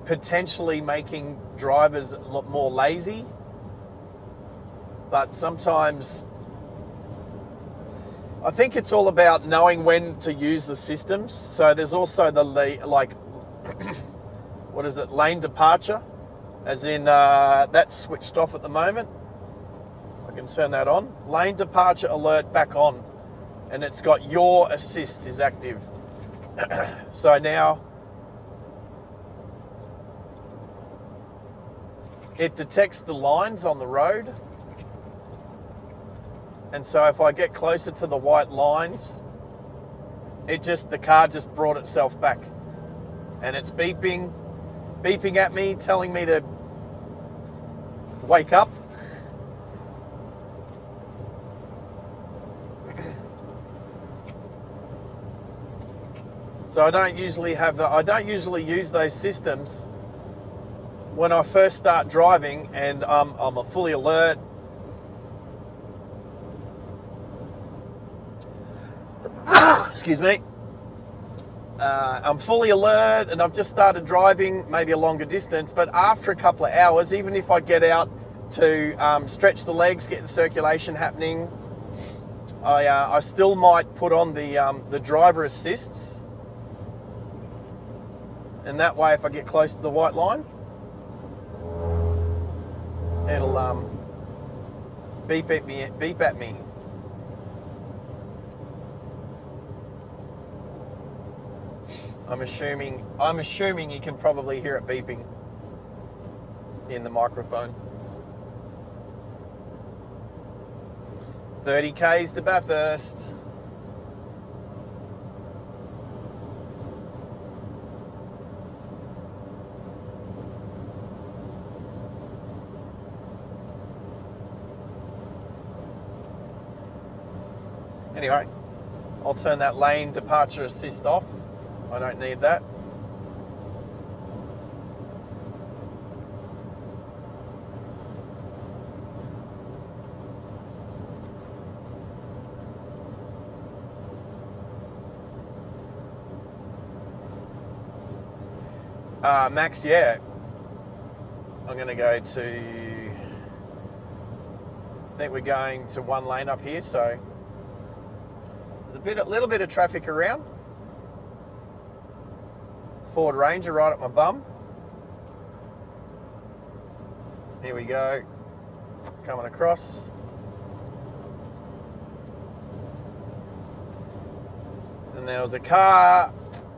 potentially making drivers a lot more lazy, but sometimes I think it's all about knowing when to use the systems. So there's also the like, what is it, lane departure. As in, that's switched off at the moment. I can turn that on. Lane departure alert back on. And it's got your assist is active. So now, it detects the lines on the road. And so if I get closer to the white lines, the car just brought itself back. And it's beeping at me, telling me to wake up. So I don't usually use those systems when I first start driving, and I'm a fully alert. Excuse me. I'm fully alert and I've just started driving, maybe a longer distance, but after a couple of hours, even if I get out to stretch the legs, get the circulation happening, I still might put on the driver assists. And that way, if I get close to the white line, it'll beep at me. I'm assuming you can probably hear it beeping in the microphone. 30 k's to Bathurst. Anyway, I'll turn that lane departure assist off. I don't need that. Max, yeah. I'm going to go to, I think we're going to 1 lane up here, so there's a little bit of traffic around. Ford Ranger right at my bum. Here we go. Coming across. And there was a car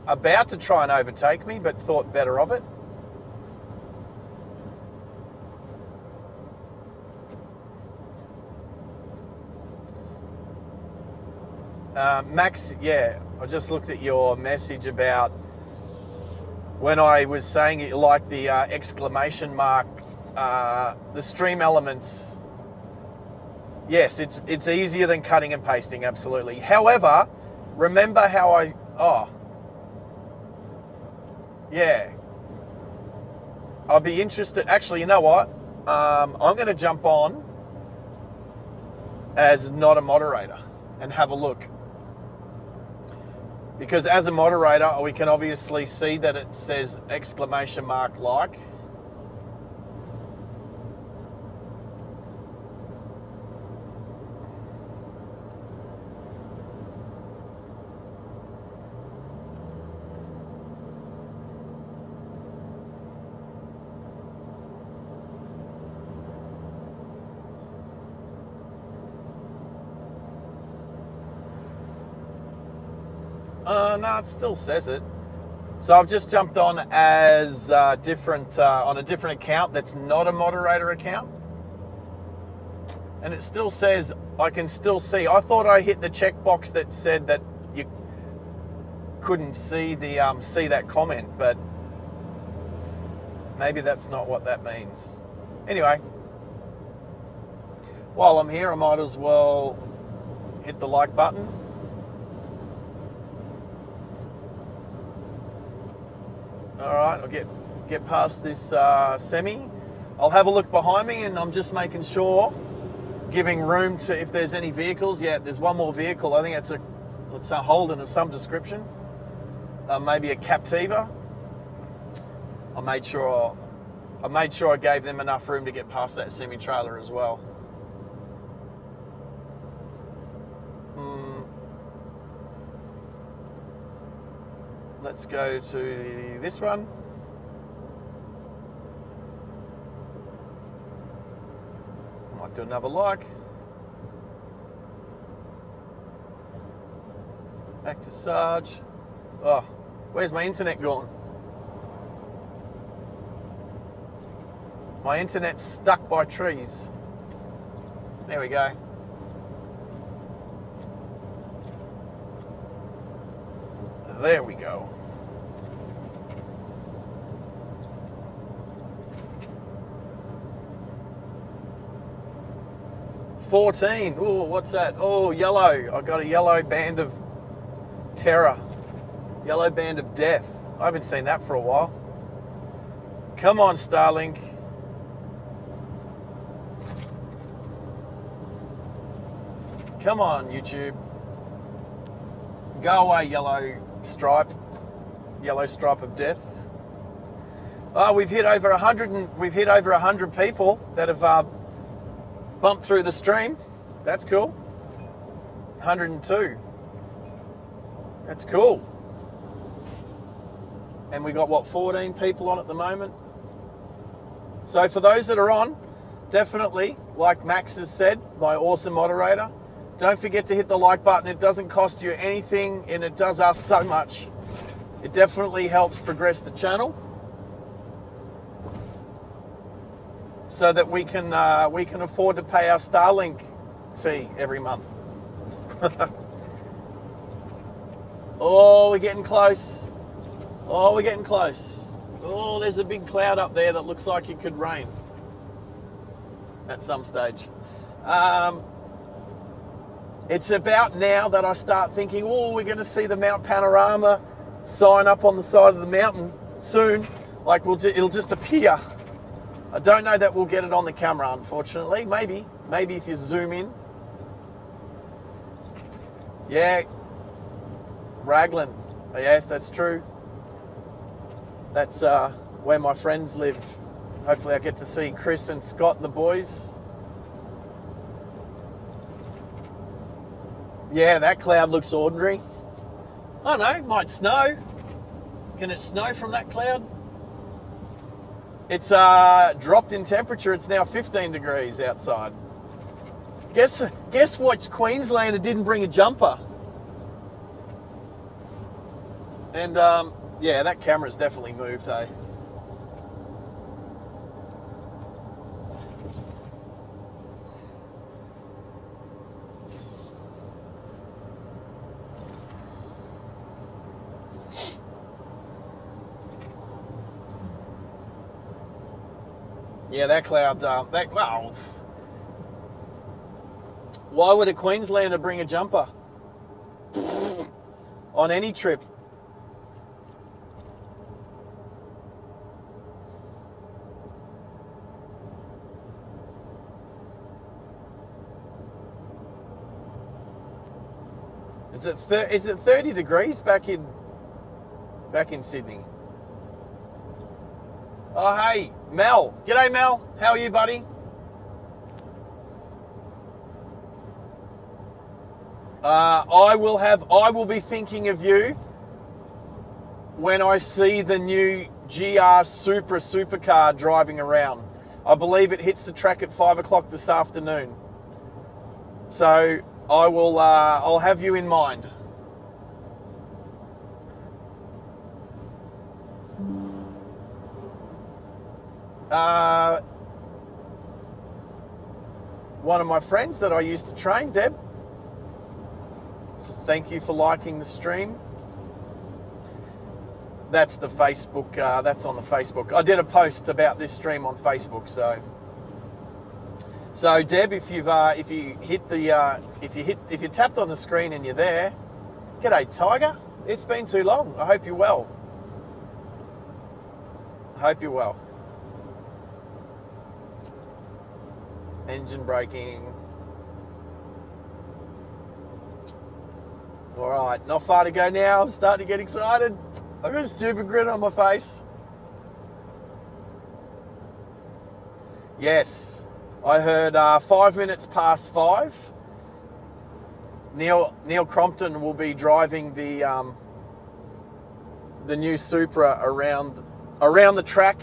about to try and overtake me, but thought better of it. Max, yeah, I just looked at your message about when I was saying you like the exclamation mark, the stream elements. Yes, it's easier than cutting and pasting, absolutely. However, remember how yeah. I'd be interested, actually, you know what? I'm going to jump on as not a moderator and have a look. Because as a moderator, we can obviously see that it says exclamation mark like. No, it still says it. So I've just jumped on as on a different account that's not a moderator account. And it still says, I can still see. I thought I hit the checkbox that said that you couldn't see the see that comment, but maybe that's not what that means. Anyway, while I'm here, I might as well hit the like button. All right, I'll get past this semi. I'll have a look behind me, and I'm just making sure, giving room to if there's any vehicles. Yeah, there's one more vehicle. I think it's a Holden of some description, maybe a Captiva. I made sure I gave them enough room to get past that semi trailer as well. Let's go to this one. Might do another like. Back to Sarge. Oh, where's my internet gone? My internet's stuck by trees. There we go. There we go. $14. Oh, what's that? Oh, yellow. I got a yellow band of terror. Yellow band of death. I haven't seen that for a while. Come on, Starlink. Come on, YouTube. Go away, yellow stripe of death. Oh, we've hit over 100 people that have bumped through the stream. That's cool. 102. That's cool. And we got, what, 14 people on at the moment? So for those that are on, definitely, like Max has said, my awesome moderator, don't forget to hit the like button. It doesn't cost you anything, and it does us so much. It definitely helps progress the channel so that we can afford to pay our Starlink fee every month. Oh, we're getting close. Oh, we're getting close. Oh, there's a big cloud up there that looks like it could rain at some stage. It's about now that I start thinking, oh, we're going to see the Mt Panorama sign up on the side of the mountain soon. Like it'll just appear. I don't know that we'll get it on the camera, unfortunately. Maybe if you zoom in. Yeah, Raglan. Yes, that's true. That's where my friends live. Hopefully I get to see Chris and Scott and the boys. Yeah, that cloud looks ordinary. I don't know, it might snow. Can it snow from that cloud? It's dropped in temperature. It's now 15 degrees outside. Guess what Queenslander didn't bring a jumper? And yeah, that camera's definitely moved, hey? Yeah, that cloud, well, why would a Queenslander bring a jumper on any trip? Is it 30 degrees back in Sydney? Oh, hey, Mel. G'day, Mel. How are you, buddy? I will be thinking of you when I see the new GR Supra supercar driving around. I believe it hits the track at 5 o'clock this afternoon. So I will, I'll have you in mind. One of my friends that I used to train, Deb. Thank you for liking the stream. That's the Facebook. That's on the Facebook. I did a post about this stream on Facebook. So Deb, if you tapped on the screen and you're there, g'day Tiger. It's been too long. I hope you're well. Engine braking. All right, not far to go now. I'm starting to get excited. I've got a stupid grin on my face. Yes, I heard 5 minutes past 5. Neil Crompton will be driving the new Supra around the track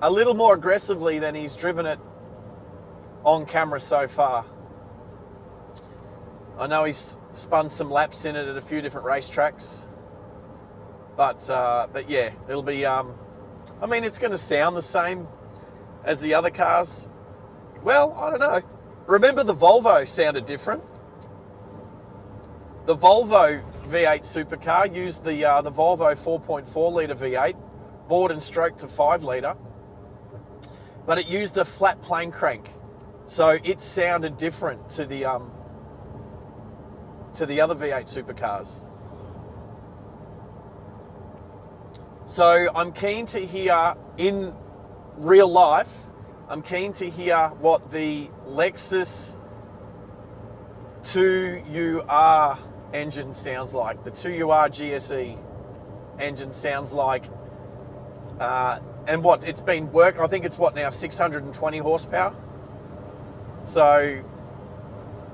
a little more aggressively than he's driven it on camera so far. I know he's spun some laps in it at a few different racetracks, but yeah, it'll be. I mean, it's going to sound the same as the other cars. Well, I don't know. Remember, the Volvo sounded different. The Volvo V8 supercar used the Volvo 4.4 litre V8, bored and stroked to 5 litre, but it used a flat plane crank, so it sounded different to the other V8 supercars. So I'm keen to hear, in real life, I'm keen to hear what the Lexus 2UR engine sounds like. The 2UR GSE engine sounds like, and what it's been I think it's what now, 620 horsepower. So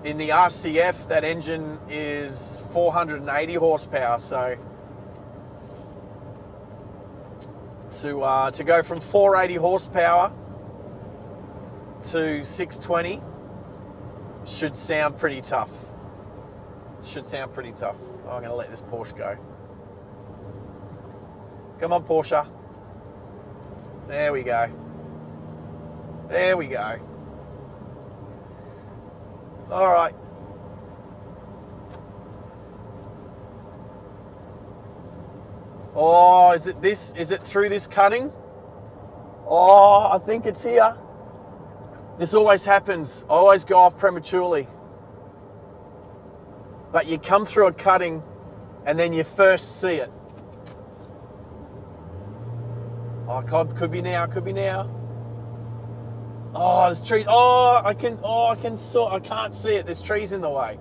in the RCF, that engine is 480 horsepower. So to go from 480 horsepower to 620 should sound pretty tough. Oh, I'm going to let this Porsche go. Come on, Porsche. There we go. All right. Oh, is it through this cutting? Oh, I think it's here. This always happens. I always go off prematurely. But you come through a cutting and then you first see it. Oh, God, could be now. Oh, there's trees. I can't see it. There's trees in the way.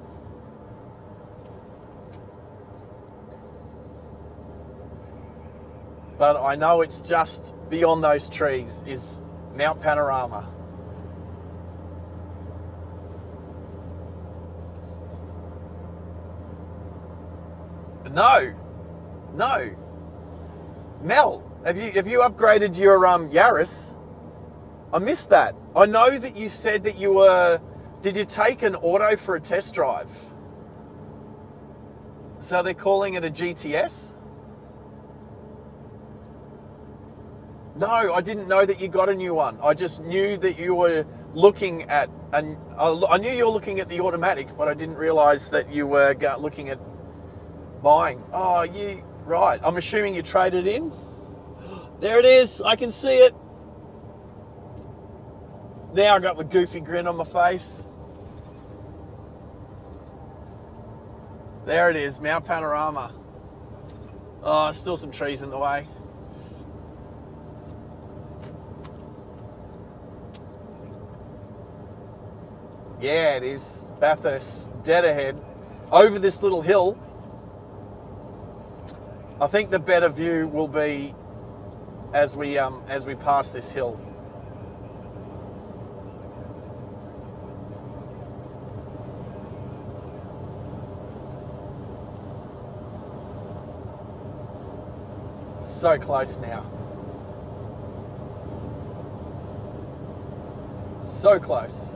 But I know it's just beyond those trees is Mt Panorama. No. Mel, Have you upgraded your Yaris? I missed that. I know that you said that you were. Did you take an auto for a test drive? So they're calling it a GTS? No, I didn't know that you got a new one. I just knew that you were looking at, and I knew you were looking at the automatic, but I didn't realise that you were looking at buying. Oh, right. I'm assuming you traded in. There it is. I can see it. Now I got the goofy grin on my face. There it is, Mt Panorama. Oh, still some trees in the way. Yeah, it is. Bathurst, dead ahead. Over this little hill. I think the better view will be as we pass this hill. So close now. So close.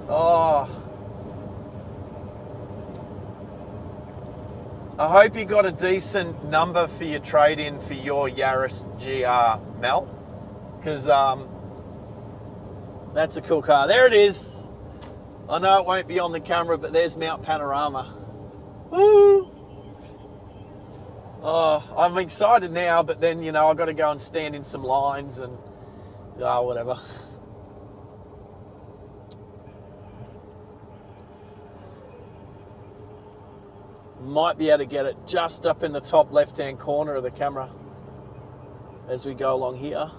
Oh. I hope you got a decent number for your trade-in for your Yaris GR, Mel. Because that's a cool car. There it is. I know it won't be on the camera, but there's Mt Panorama. Woo! Oh, I'm excited now, but then, you know, I've got to go and stand in some lines and, whatever. Might be able to get it just up in the top left-hand corner of the camera as we go along here.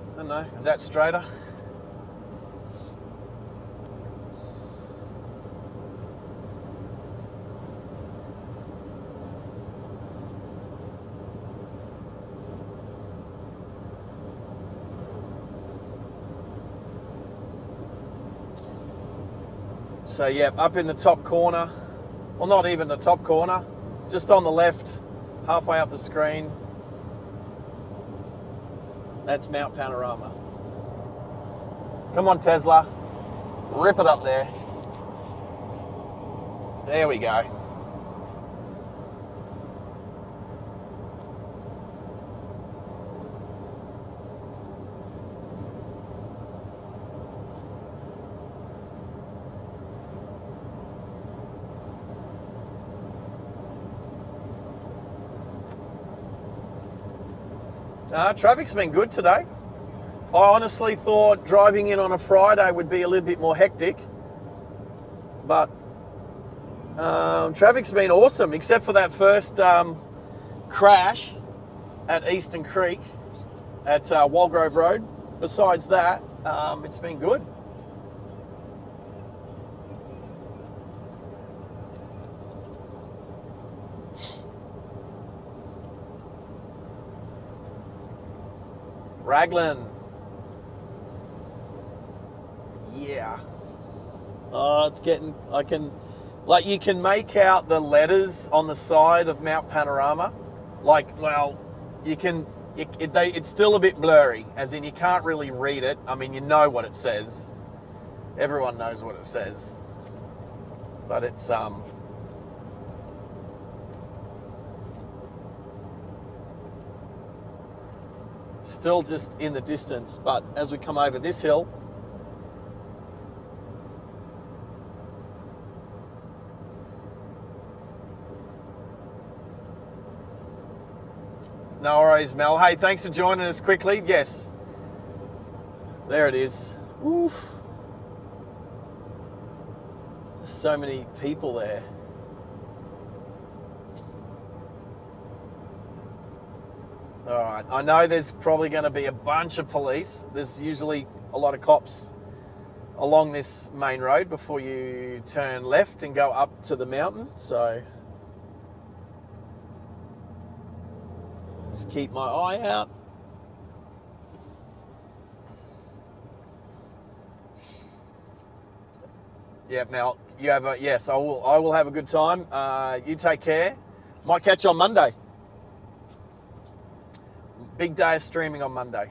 I don't know, is that straighter? So yeah, up in the top corner, well not even the top corner, just on the left, halfway up the screen. That's Mt Panorama. Come on, Tesla. Rip it up there. There we go. Traffic's been good today. I honestly thought driving in on a Friday would be a little bit more hectic, but traffic's been awesome, except for that first crash at Eastern Creek at Walgrove Road. Besides that, it's been good. Raglan. Yeah. Oh, it's getting, you can make out the letters on the side of Mt Panorama. It's still a bit blurry, as in you can't really read it. I mean, you know what it says. Everyone knows what it says. But it's, still just in the distance, but as we come over this hill, no worries, Mel. Hey, thanks for joining us quickly. Yes, there it is. Oof. There's so many people there. All right. I know there's probably going to be a bunch of police. There's usually a lot of cops along this main road before you turn left and go up to the mountain. So just keep my eye out. Yeah, Mel, you have a, yes, I will have a good time. You take care. Might catch you on Monday. Big day of streaming on Monday.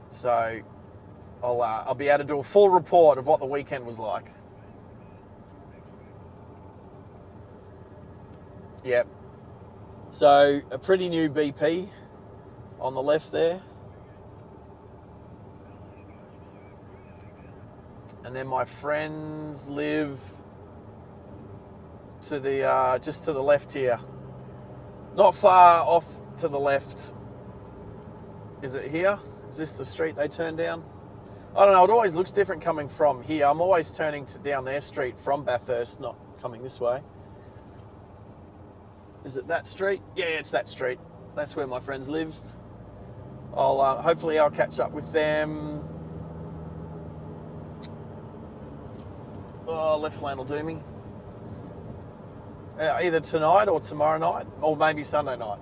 So I'll be able to do a full report of what the weekend was like. Yep. So a pretty new BP on the left there. And then my friends live to the just to the left here. Not far off to the left. Is it here? Is this the street they turn down? I don't know, it always looks different coming from here. I'm always turning down their street from Bathurst, not coming this way. Is it that street? Yeah, it's that street. That's where my friends live. Hopefully I'll catch up with them. Oh, left lane will do me. Either tonight or tomorrow night, or maybe Sunday night.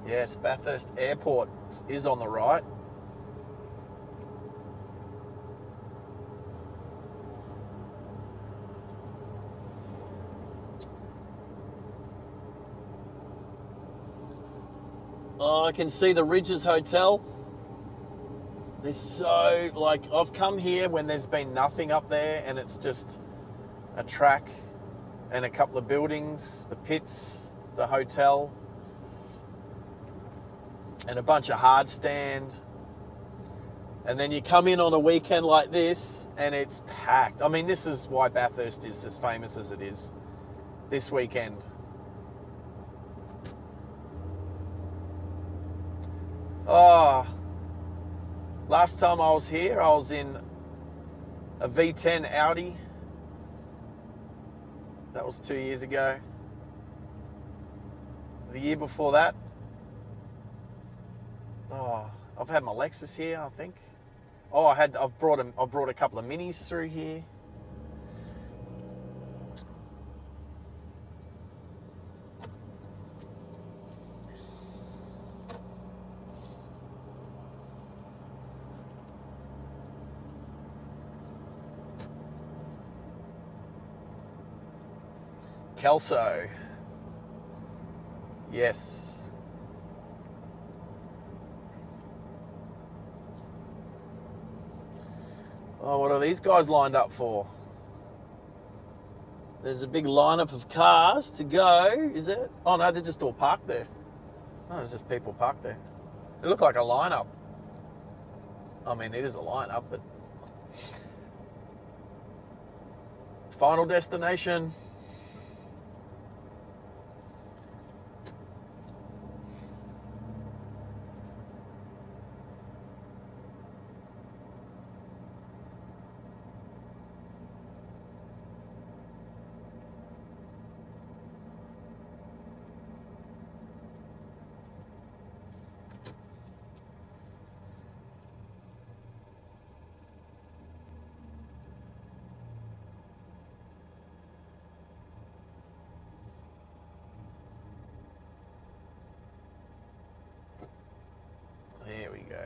Yes, Bathurst Airport is on the right. Oh, I can see the Ridges Hotel. There's so, like, I've come here when there's been nothing up there and it's just a track and a couple of buildings, the pits, the hotel, and a bunch of hard stand. And then you come in on a weekend like this and it's packed. I mean, this is why Bathurst is as famous as it is this weekend. Oh, last time I was here, I was in a V10 Audi. That was 2 years ago. The year before that, oh, I've had my Lexus here, I think. Oh, I've brought a couple of minis through here. Kelso. Yes. Oh, what are these guys lined up for? There's a big lineup of cars to go, is it? Oh no, they're just all parked there. Oh, there's just people parked there. It looked like a lineup. I mean, it is a lineup, but final destination. There we go.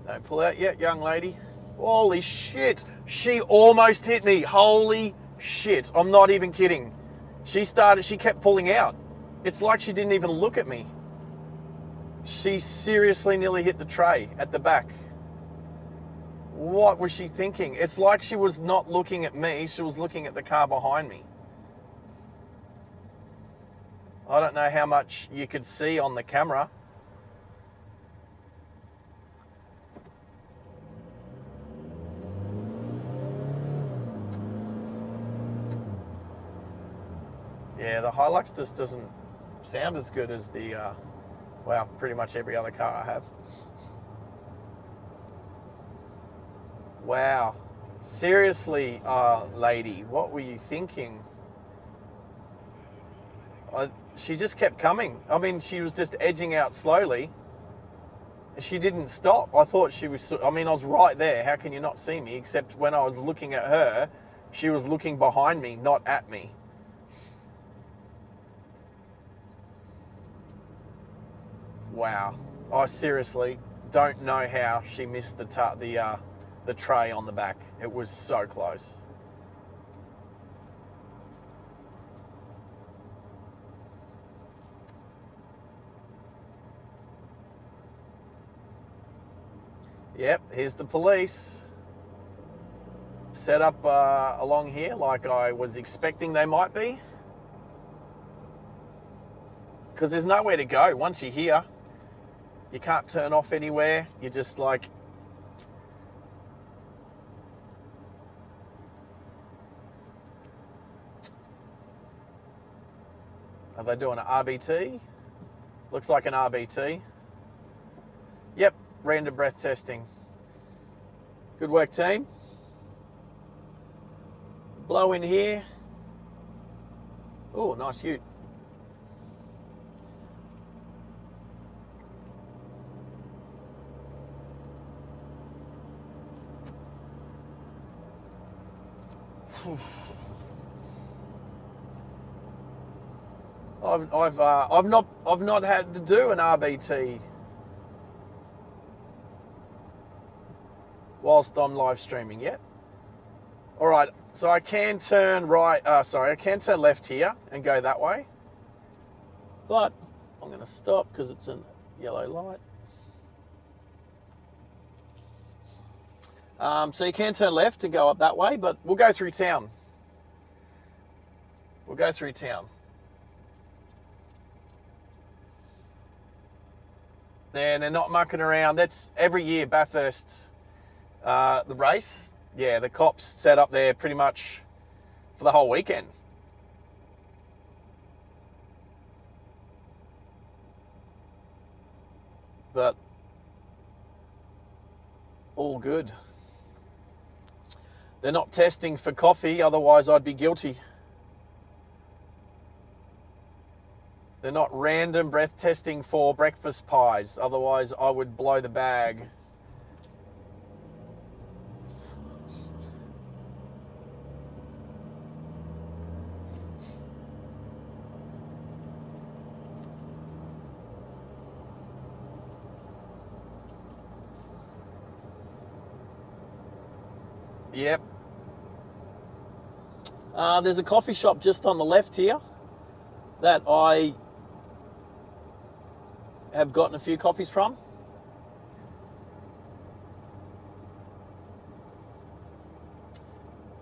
Don't pull out yet, young lady. Holy shit. She almost hit me. Holy shit. I'm not even kidding. She kept pulling out. It's like she didn't even look at me. She seriously nearly hit the tray at the back. What was she thinking? It's like she was not looking at me. She was looking at the car behind me. I don't know how much you could see on the camera. Yeah, the Hilux just doesn't sound as good as the Well, pretty much every other car I have. Wow. Seriously, lady, what were you thinking? She just kept coming. I mean, she was just edging out slowly. She didn't stop. I thought she was... I mean, I was right there. How can you not see me? Except when I was looking at her, she was looking behind me, not at me. Wow. I seriously don't know how she missed the tray on the back. It was so close. Yep, here's the police. Set up along here like I was expecting they might be. Because there's nowhere to go. Once you're here, you can't turn off anywhere. You're just like... Are they doing an RBT? Looks like an RBT. Yep, random breath testing. Good work, team. Blow in here. Oh, nice ute. I've not had to do an RBT whilst I'm live streaming yet. All right, so I can turn right. I can turn left here and go that way, but I'm going to stop because it's a yellow light. So you can turn left and go up that way, but we'll go through town. We'll go through town. They're not mucking around. That's every year, Bathurst, the race. Yeah, the cops set up there pretty much for the whole weekend. But all good. They're not testing for coffee, otherwise I'd be guilty. They're not random breath testing for breakfast pies, otherwise I would blow the bag. Yep. There's a coffee shop just on the left here that I have gotten a few coffees from.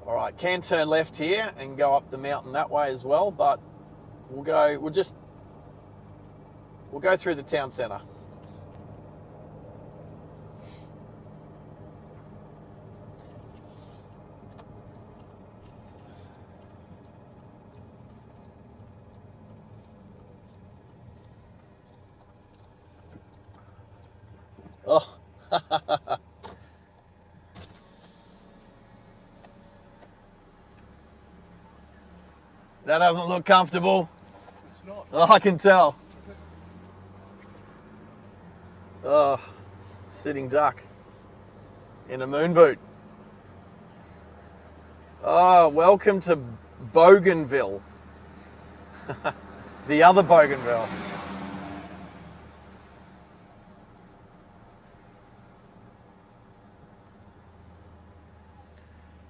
All right, can turn left here and go up the mountain that way as well, but we'll go through the town centre. Oh, that doesn't look comfortable. It's not. Oh, I can tell. Oh, sitting duck in a moon boot. Oh, welcome to Bougainville. The other Bougainville.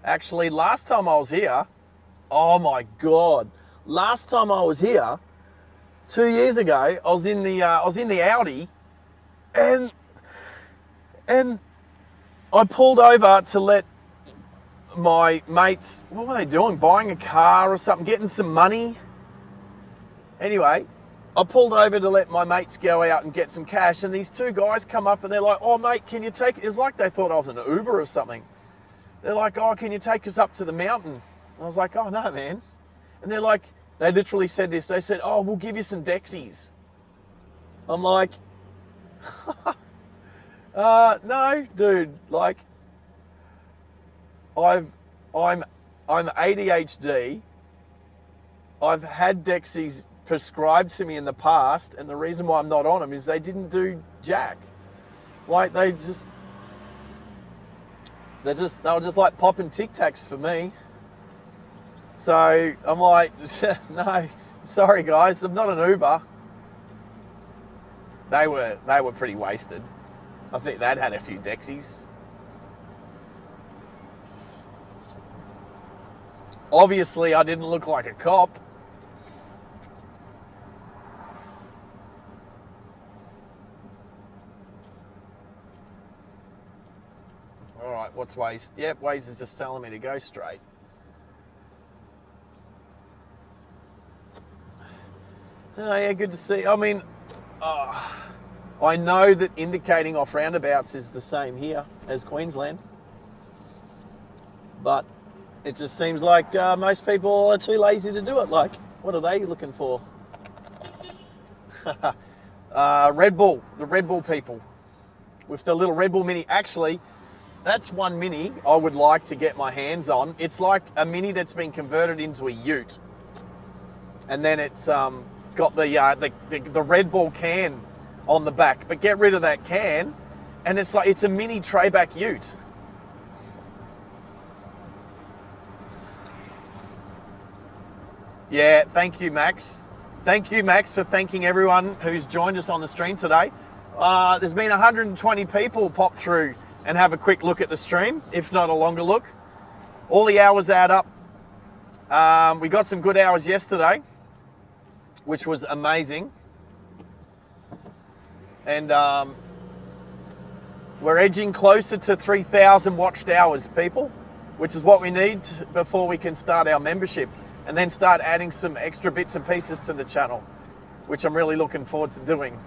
Actually, last time I was here, oh my God. Last time I was here, 2 years ago, I was in the Audi and I pulled over to let my mates, what were they doing? Buying a car or something, getting some money. Anyway, I pulled over to let my mates go out and get some cash, and these two guys come up and they're like, oh mate, can you take it? It's like they thought I was an Uber or something. They're like, oh, can you take us up to the mountain? And I was like, oh no, man. And they're like, they literally said this. They said, oh, we'll give you some Dexies. I'm like, No, dude. Like, I'm ADHD. I've had Dexies prescribed to me in the past, and the reason why I'm not on them is they didn't do jack. Like, they were just like popping Tic Tacs for me. So I'm like, no, sorry guys, I'm not an Uber. They were pretty wasted. I think they'd had a few Dexies. Obviously, I didn't look like a cop. All right, what's Waze? Yep, Waze is just telling me to go straight. Oh, yeah, good to see. I mean, I know that indicating off roundabouts is the same here as Queensland. But it just seems like most people are too lazy to do it. Like, what are they looking for? Red Bull, the Red Bull people. With the little Red Bull Mini. Actually, that's one Mini I would like to get my hands on. It's like a Mini that's been converted into a ute. And then it's got the Red Bull can on the back. But get rid of that can, and it's a mini tray-back ute. Yeah, thank you, Max. Thank you, Max, for thanking everyone who's joined us on the stream today. There's been 120 people pop through and have a quick look at the stream, if not a longer look. All the hours add up. We got some good hours yesterday, which was amazing. And we're edging closer to 3,000 watched hours, people, which is what we need before we can start our membership and then start adding some extra bits and pieces to the channel, which I'm really looking forward to doing.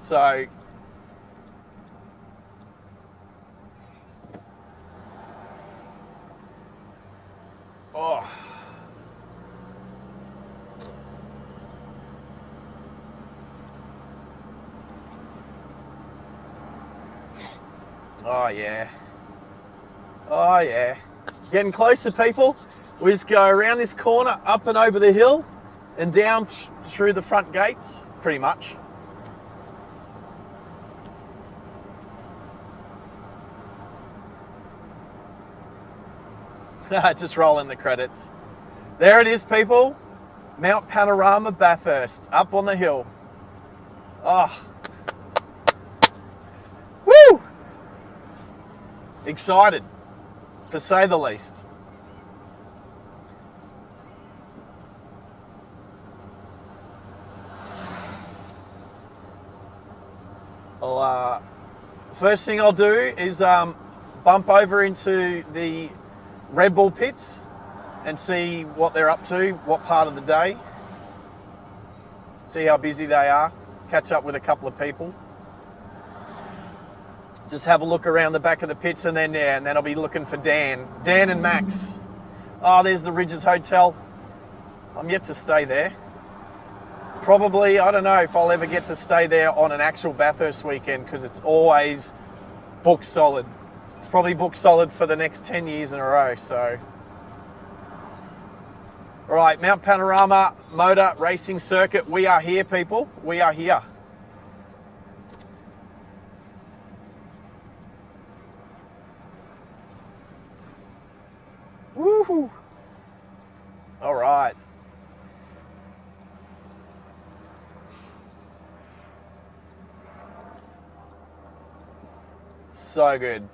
So, oh yeah. Oh yeah. Getting closer, people. We just go around this corner, up and over the hill, and down through the front gates, pretty much. Just rolling the credits. There it is, people. Mt Panorama, Bathurst, up on the hill. Oh. Woo! Excited, to say the least. Well, first thing I'll do is bump over into the Red Bull pits and see what they're up to, what part of the day. See how busy they are. Catch up with a couple of people. Just have a look around the back of the pits, and then I'll be looking for Dan and Max. Oh, there's the Ridges Hotel. I'm yet to stay there. Probably, I don't know if I'll ever get to stay there on an actual Bathurst weekend, because it's always booked solid. It's probably booked solid for the next 10 years in a row, so. All right, Mt Panorama Motor Racing Circuit. We are here, people. We are here. Woohoo! All right. So good.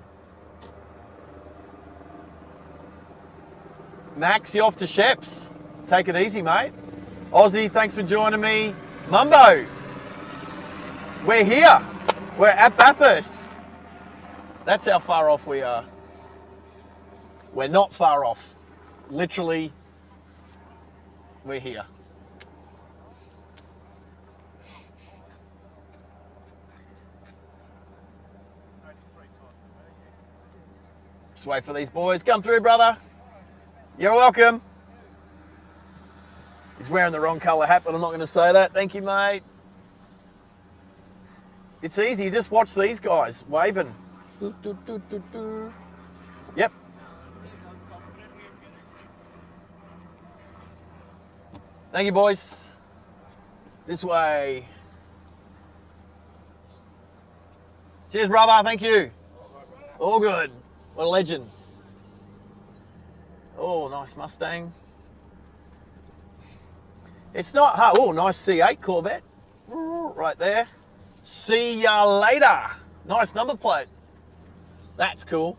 Max, you off to Sheps? Take it easy, mate. Aussie, thanks for joining me. Mumbo, we're here. We're at Bathurst. That's how far off we are. We're not far off. Literally, we're here. Just wait for these boys. Come through, brother. You're welcome. He's wearing the wrong colour hat, but I'm not going to say that. Thank you, mate. It's easy. Just watch these guys waving. Yep. Thank you, boys. This way. Cheers, brother. Thank you. All good. What a legend. Oh, nice Mustang. It's not hard. Oh, nice C8 Corvette. Right there. See ya later. Nice number plate. That's cool.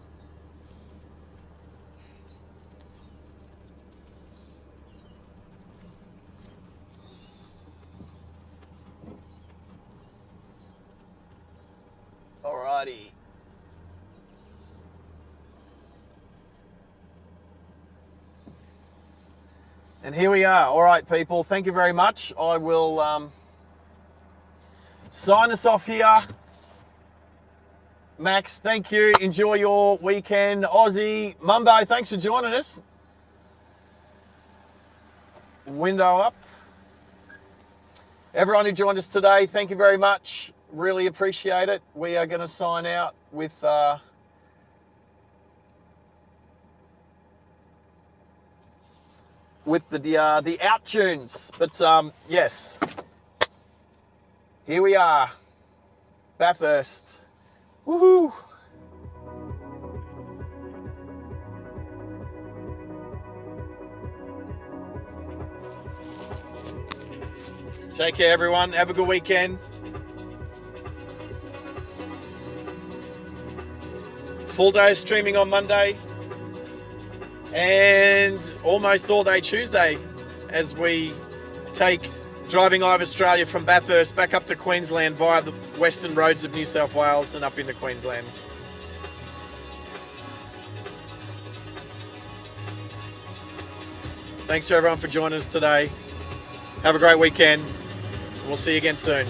Alrighty. And here we are. All right, people. Thank you very much. I will sign us off here. Max, thank you. Enjoy your weekend. Aussie, Mumbo, thanks for joining us. Window up. Everyone who joined us today, thank you very much. Really appreciate it. We are going to sign out with the out tunes. But yes, here we are, Bathurst. Woohoo! Take care, everyone. Have a good weekend. Full day of streaming on Monday and almost all day Tuesday as we take Driving Live Australia from Bathurst back up to Queensland via the western roads of New South Wales and up into Queensland. Thanks to everyone for joining us today. Have a great weekend. We'll see you again soon.